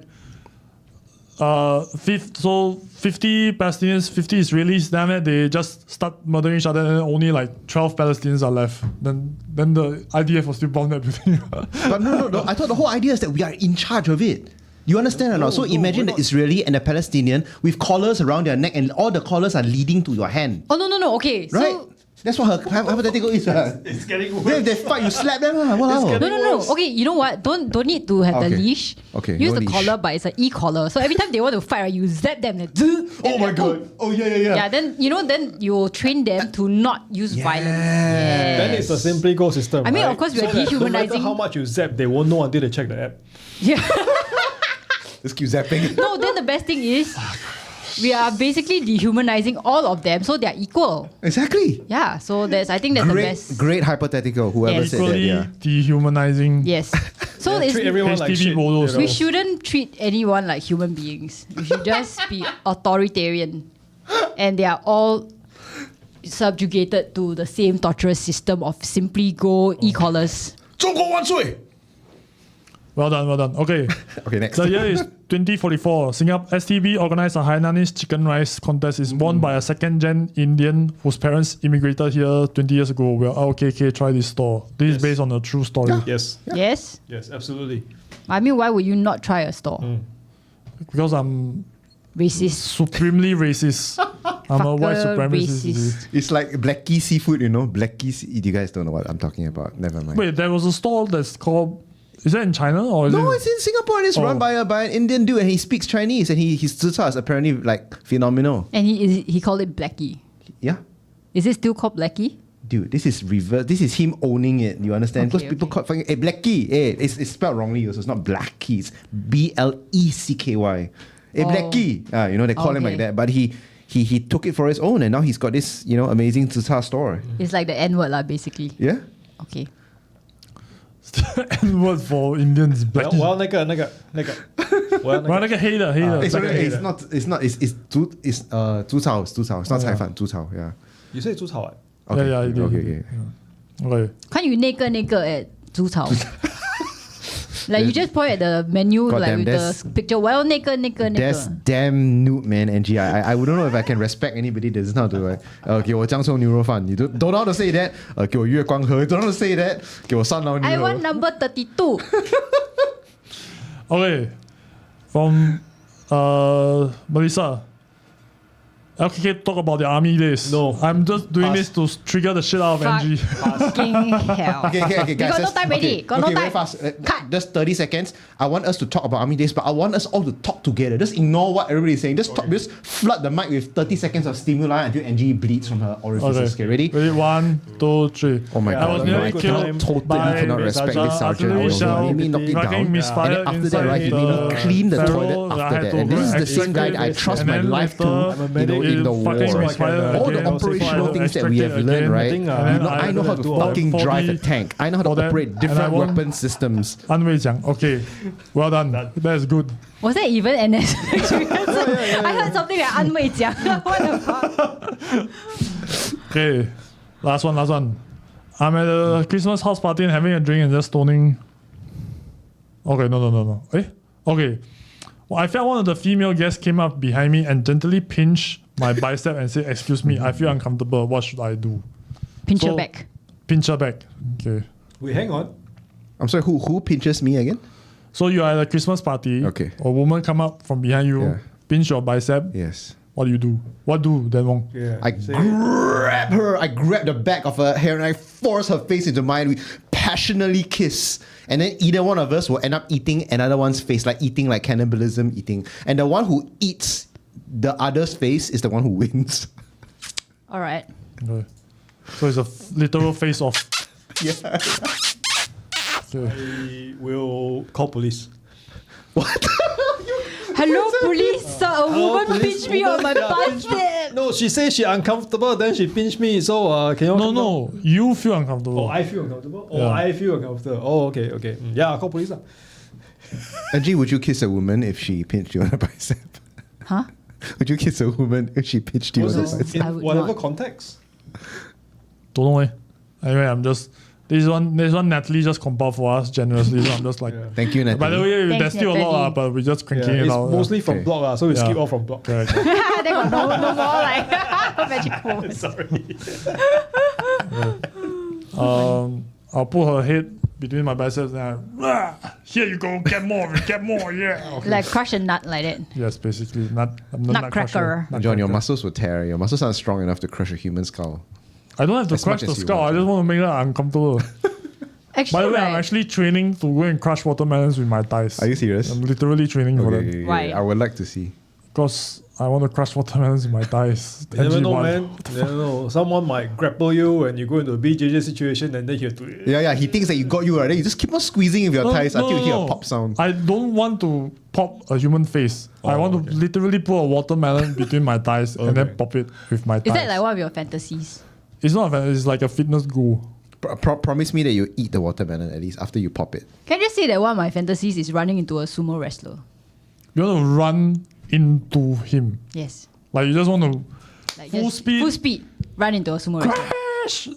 50 Palestinians, 50 Israelis, then they just start murdering each other, and then only like 12 Palestinians are left. Then the IDF will still bomb everything. but no. I thought the whole idea is that we are in charge of it. You understand or not? So imagine the Israeli and the Palestinian with collars around their neck, and all the collars are leading to your hand. Oh no. Okay, Right? so That's what her hypothetical is. It's getting worse. If they fight, you slap them. Wow. no. Okay, you know what? Don't need to have the Okay. leash. Okay, Use no the leash. collar, but it's an e-collar. So every time they want to fight, right, you zap them. Like, Oh my god. Oh yeah. Yeah, then you will train them to not use violence. Yes. Then it's a simply go system. I mean, right? of course, we are that no matter dehumanizing- how much you zap, they won't know until they check the app. Yeah. Just keep zapping. No, then the best thing is we are basically dehumanizing all of them, so they are equal. Exactly. Yeah, so I think that's the best. Great hypothetical. Whoever Yes. said that. Equally Yeah. dehumanizing. Yes. So Yeah, it's, treat everyone like HDB shit. bolos. we shouldn't treat anyone like human beings. We should just be authoritarian, and they are all subjugated to the same torturous system of simply go e-collars. 中国万岁! Well done. Okay. Okay, next. The year is 2044. Singapore STB organized a Hainanese chicken rice contest. It's won by a second-gen Indian whose parents immigrated here 20 years ago. Well, LKK tried this store. This is based on a true story. Yes. Yes? Yes, absolutely. I mean, why would you not try a store? Because I'm Racist. supremely racist. I'm a white Fucker supremacist. racist. It's like Blackie seafood, you know? Blackie. You guys don't know what I'm talking about. Never mind. Wait, there was a store that's called. Is that in China or is No, it? it's in Singapore and it's run by an Indian dude and he speaks Chinese and his zi char is apparently like phenomenal. And he called it Blackie. Yeah. Is it still called Blackie? Dude, this is reverse. This is him owning it. You understand? Okay, Because people okay. call fucking Blackie. Hey, it's spelled wrongly also. It's not Blackie. It's Blecky. Hey, Oh. Blackie. You know, they call him like Okay. that. But he took it for his own and now he's got this, amazing zi char store. It's like the N-word lah, basically. Yeah? Okay. N-word for Indians. Black. Well, 那个 well, 那个黑的 It's, black it's 黑的 not. It's not. It's It's 猪草. It's not 菜饭. 猪草. Yeah. You say 猪草 Okay. Yeah, you do, Okay. you do. Okay. Okay. Can't you 那个 at 猪草? Like you just point at the menu God like damn, with that's- the picture. Well, 那个. That's damn noob, man, NG. I wouldn't know if I can respect anybody that does not do it. 给我江州牛肉饭. You don't know how to say that. 给我月光河. You don't know how to say that. 给我三老牛肉. I want number 32. Okay. From Melissa. LKK talk about the army days. No. I'm just doing Pass. this to trigger the shit out of Fuck. Angie. Fucking hell. Okay, We guys. got no let's- time already. okay, Got no okay, time. very fast. Cut. Just 30 seconds. I want us to talk about army days, but I want us all to talk together. Just ignore what everybody's saying. Just flood the mic with 30 seconds of stimuli until Angie bleeds from her orifices. Okay, ready? Ready? 1, 2, 3. Oh my I God. was no, nearly I killed totally by cannot respect this sergeant. artillery shell, He made me knock it fucking down. misfire And then after that, right, he made inside me clean the barrel. toilet I after had that. to And this is the extract same guy it, that I trust and my then life to, later, in the fucking war. misfire All the again. operational So I things that we have extracted learned, again. right? I think, I know how to fucking drive a tank. I know how to For them, operate and I different won't- weapon systems. 安慰奖 Okay. Well done. That's good. Was that even NS experience? I heard something like 安慰奖. What the fuck? Okay. Last one. I'm at a Christmas house party and having a drink and just stoning. Okay, no. Okay. Well, I felt one of the female guests came up behind me and gently pinched my bicep and said, "Excuse me, I feel uncomfortable. What should I do?" Pinch your So- back. Pinch her back. Okay. Wait, hang on. I'm sorry, who pinches me again? So you are at a Christmas party. Okay. A woman come up from behind you, Yeah. pinch your bicep. Yes. What do you do? What do then Wong? Yeah. I grab her, I grab the back of her hair and I force her face into mine. We passionately kiss. And then either one of us will end up eating another one's face, like eating like cannibalism eating. And the one who eats the other's face is the one who wins. All right. Okay. So it's a literal face off. Yeah. Okay. I will call police. Hello, police. Sir, a woman police pinched me on my woman, yeah, pinch me. bicep. No, she says she uncomfortable, then she pinched me. So can you come down? No. You feel uncomfortable. Oh, I feel uncomfortable. Oh, Yeah. I feel uncomfortable. Oh, okay. Yeah, I'll call police. Angie, would you kiss a woman if she pinched you on the bicep? Huh? Would you kiss a woman if she pinched you on the Was this bicep? I in would whatever not. context? Don't know. Anyway, I'm just this one Natalie just compiled for us generously. So I'm just like. Yeah. Thank you, Natalie. By the way, Thanks, there's still a lot, Natalie. but we're just cranking it it's out. mostly from Okay. blog, so we Yeah. skip all from blog. Correct. They got no more like magic moments. Sorry. I'll put her head between my biceps and here you go, get more, yeah. Okay. Like crush a nut like that. Yes, basically, I'm the Nutcracker. John, your muscles will tear. Your muscles aren't strong enough to crush a human skull. I don't have to As crush much the as you skull. want I just want to make her uncomfortable. Actually, By the way, I'm right. actually training to go and crush watermelons with my thighs. Are you serious? I'm literally training for that Okay, Why? I would like to see. because I want to crush watermelons with my thighs. You never know, NG1. man. You never know. Someone might grapple you and you go into a BJJ situation and then you have to. Yeah, he thinks that you got you already. You just keep on squeezing with your thighs until you hear a pop sound. I don't want to pop a human face. I want to literally put a watermelon between my thighs and then pop it with my thighs. Is that like one of your fantasies? It's not a fan, it's like a fitness goal. Promise me that you eat the watermelon at least after you pop it. Can I just say that one of my fantasies is running into a sumo wrestler? You want to run into him. Yes. Like you just want to Like Full just speed? Full speed. Run into a sumo wrestler. crash.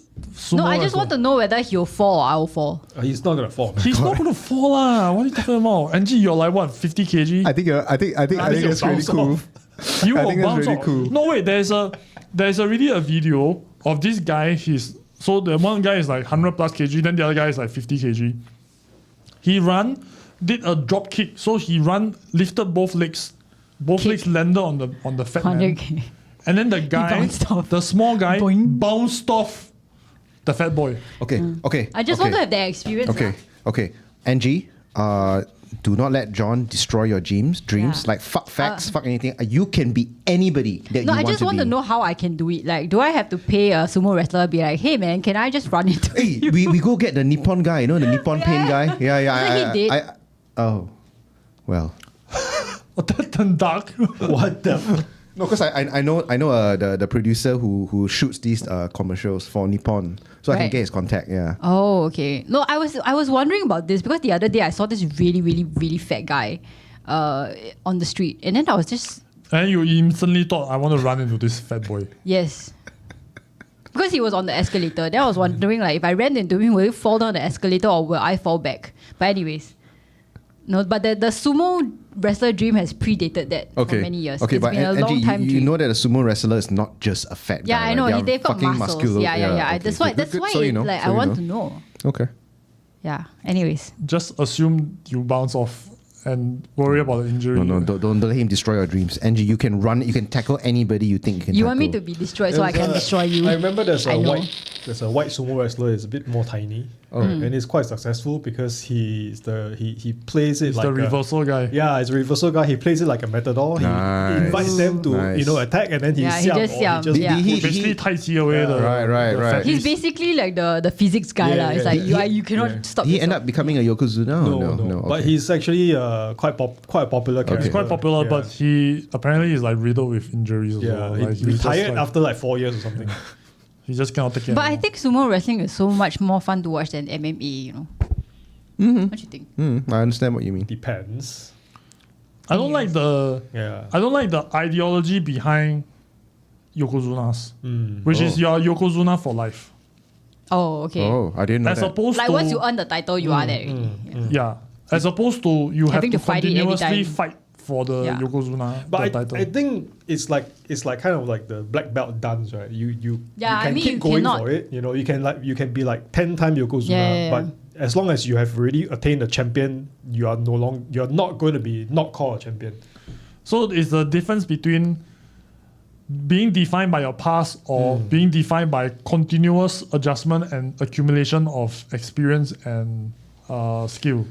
No, I just want to know whether he'll fall or I'll fall. He's not gonna fall. He's not going to fall lah. What are you talking about? Angie, you're like what, 50 kg? I think it's really bounce cool. off. You I will think it's bounce really off. cool. No wait, there's already a video of this guy. So the one guy is like 100 plus kg, then the other guy is like 50 kg. He did a drop kick. So he lifted both legs. Both Kick. legs landed on the fat man. 100K. And then the guy, bounced off. the small guy, Boing. bounced off the fat boy. Okay. I just want to have that experience. Okay. Angie, do not let John destroy your dreams. Yeah. Like fuck facts, fuck anything. You can be anybody that No, you I want just to want be. to know how I can do it. Like, do I have to pay a sumo wrestler? Be like, hey man, can I just run into Hey, you? we go get the Nippon guy. You know the Nippon pain guy. Yeah. Isn't he dead? Oh, well. What that turned dark? What the? No, because I know the producer who shoots these commercials for Nippon, so I can Right. get his contact. Yeah. Oh, okay. No, I was wondering about this because the other day I saw this really, really, really fat guy on the street. And then I was just, And you instantly thought, I want to run into this fat boy. yes. Because he was on the escalator. Then I was wondering, like, if I ran into him, will he fall down the escalator or will I fall back? But anyways, no. But the sumo wrestler dream has predated that for many years. Okay, It's but been a long Angie, time you dream. know that a sumo wrestler is not just a fat Yeah, guy. I know. Right? They've got fucking muscles. muscular. Yeah. Okay, That's why. good, good. So It, you know. like, So I you want to know. Okay. Yeah. Anyways, Just assume you bounce off and worry about the injury. No, don't let him destroy your dreams. Angie, you can run. You can tackle anybody you think you can. you want me tackle. to be destroyed so I can destroy you. I remember there's I a know. white sumo wrestler. Is a bit more tiny, and he's quite successful because he plays it It's like the reversal guy. Yeah, it's a reversal guy. He plays it like a matador. He invites them to Nice. attack, and then he Yeah, he siam, just or siam. he just Yeah. He- Basically, Tai Chi away the Right. the fat He's beast. basically like the physics guy Yeah, lah. It's yeah. like you cannot stop. He yourself. ended up becoming a yokozuna. no. Okay. But he's actually quite a popular character. He's quite popular, Yeah. but he apparently is like riddled with injuries as Yeah, well. he Like, he's just, retired like, after like 4 years or something. he just cannot take it But I anymore. think sumo wrestling is so much more fun to watch than MMA. You know. What do you think? I understand what you mean. Depends. I don't like the Yeah. I don't like the ideology behind yokozunas, which is you are yokozuna for life. Oh, okay. Oh, I didn't know As that. opposed Like to once you earn the title, you are there already. Yeah. yeah, as opposed to you have Having to to fight it every continuously time. fight for the Yeah. yokozuna But the title. I think it's like kind of like the black belt dance, right? You Yeah, can I mean, keep you going cannot- for it. You know, you can be like 10-time yokozuna, Yeah. but as long as you have already attained a champion, you're not going to be not called a champion. So it's the difference between being defined by your past or being defined by continuous adjustment and accumulation of experience and skill.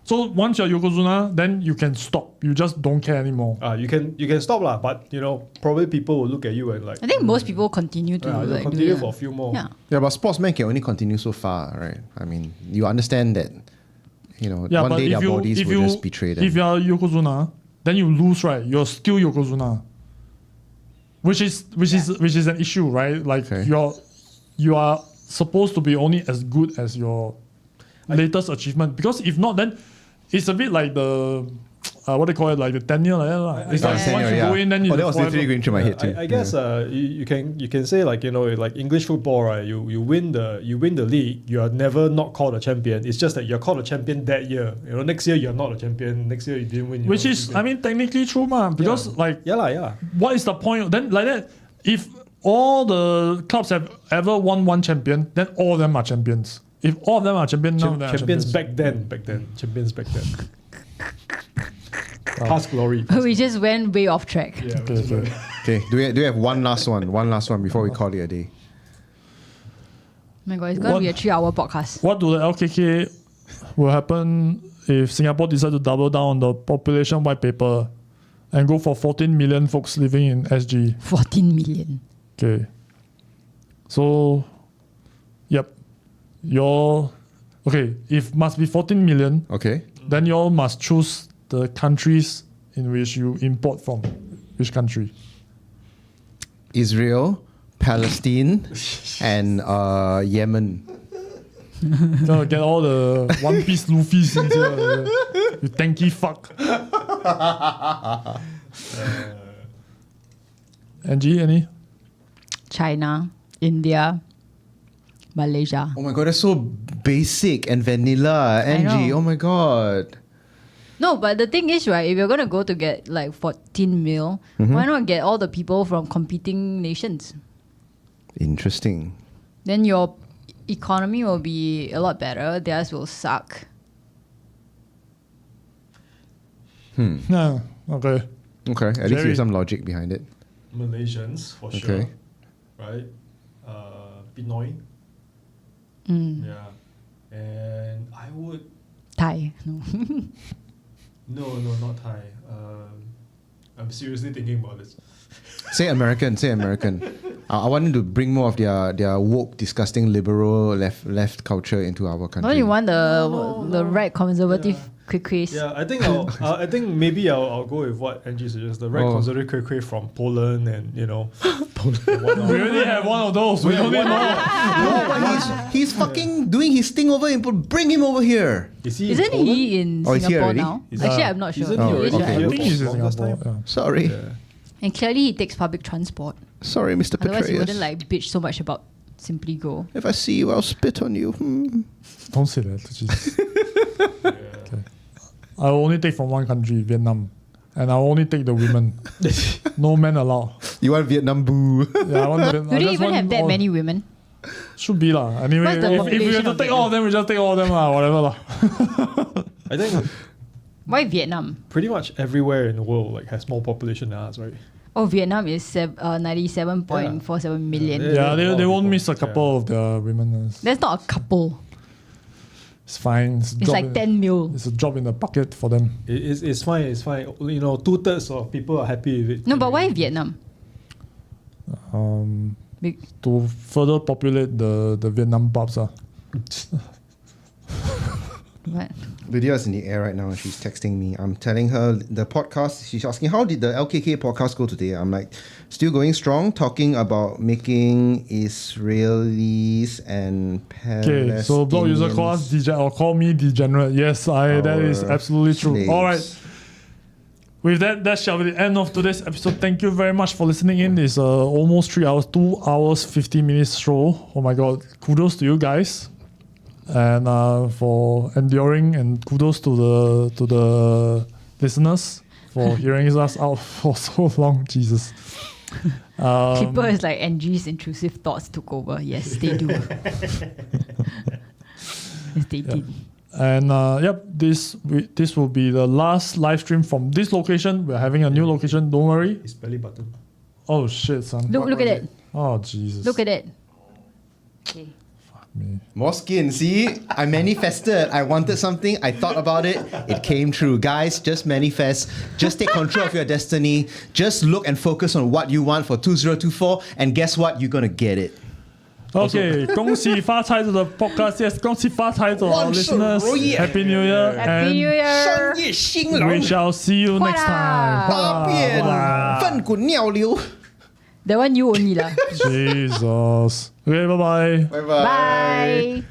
So once you're yokozuna, then you can stop. You just don't care anymore. You can stop lah, but probably people will look at you and like I think most people continue to they'll like do continue it. for a few more. Yeah. Yeah, but sportsmen can only continue so far, right? I mean, you understand that, Yeah, one but day if their you bodies if will you just betray them. if you're yokozuna, then you lose, right? You're still yokozuna, which is an issue, right? Like Okay. you are supposed to be only as good as your latest achievement, because if not, then it's a bit like the what they call it, like the tenure, like that lah. It's like tenure, once you yeah. go in, then you that was forever. literally going through my head too. I guess you can say like like English football, right? You win the league, you are never not called a champion. It's just that you're called a champion that year. Next year you're not a champion. Next year you didn't win. Which is, I mean, technically true, man. Because like, yeah. what is the point? Then like that, if all the clubs have ever won one champion, then all of them are champions. If all of them are champions, none of them are Champions champions. back then. Champions back then. Past glory. We just went way off track. Yeah, Okay, okay. Okay, do we have one last one before we call it a day? Oh my god, it's gonna What- be a 3-hour podcast. What do the LKK will happen if Singapore decide to double down on the population white paper and go for 14 million folks living in SG? 14 million. Okay. So, yep. If must be 14 million, Okay. then you all must choose the countries in which you import from. Which country? Israel, Palestine, and Yemen. Gonna get all the One Piece Luffy's in here. You tanky fuck. Angie, any? China, India, Malaysia. Oh my god, that's so basic and vanilla, Angie. know. Oh my god. No, but the thing is, right, if you're gonna go to get like 14 mil, why not get all the people from competing nations? Interesting. Then your economy will be a lot better. Theirs will suck. Yeah. Okay. Okay, at least Jerry. there's some logic behind it. Malaysians for sure. Okay. Right? Pinoy. Yeah. And I would Thai. No. no, not Thai. I'm seriously thinking about this. Say American. I want them to bring more of their woke, disgusting, liberal, left culture into our country. Don't you want the right conservative quick quiz? Yeah, I think I think maybe I'll go with what Angie suggests. The right conservative cray from Poland and Poland. We already have one of those. We don't need more. No, but he's fucking doing his thing over in Poland. Bring him over here. Is he Isn't in Poland? he in Oh, is he Singapore already? now? Is Actually, he- I'm not sure. Isn't Oh, he already okay. I here think he's in for longest Singapore. time? Yeah. Sorry. Yeah. And clearly he takes public transport. Sorry, Mr. Otherwise he Petraeus. wouldn't like bitch so much about simply go. If I see you, I'll spit on you. Don't say that. Jesus. Okay. I'll only take from one country, Vietnam. And I'll only take the women. No men allowed. You want Vietnam boo? Yeah, I want Vietnam. Do they even have that many women? Should be lah. Anyway, What's the if we population have to of take all of them, we just take all of them lah. Whatever lah. I think Why Vietnam? pretty much everywhere in the world like has more population than us, right? Oh, Vietnam is 97.47 million. Yeah, they lot won't of miss a people. couple of the women. That's not a couple. It's fine. It's like 10 mil. It's a drop in the bucket for them. It's fine. It's fine. You know, 2/3 of people are happy with it. No, but why Vietnam? Be- To further populate the Vietnam pubs. What? Lydia is in the air right now and she's texting me. I'm telling her the podcast. She's asking, how did the LKK podcast go today? I'm like, still going strong, talking about making Israelis and Palestinians. Okay, so blog user call us or call me degenerate. Yes, that is absolutely true. slaves. All right. With that shall be the end of today's episode. Thank you very much for listening in. It's almost 3 hours, 2 hours, 50 minutes show. Oh my God. Kudos to you guys. And for enduring, and kudos to the listeners for hearing us out for so long. Jesus. Keeper is like Angie's intrusive thoughts took over. Yes, they do. Yes, they did. And this will be the last live stream from this location. We're having a new location. Don't worry. It's belly button. Oh shit, son. Look at it. Oh Jesus. Look at it. Okay. Me. More skin, see? I manifested. I wanted something. I thought about it. It came true. Guys, just manifest. Just take control of your destiny. Just look and focus on what you want for 2024. And guess what? You're going to get it. Okay, 恭喜发财 to the podcast. Yes, 恭喜发财 to our listeners. Happy New Year. Happy New Year. 商业兴 We 隆， shall see you next time. 大便粪滚尿流。 That one you only lah. Jesus. Okay, bye bye. Bye bye. Bye.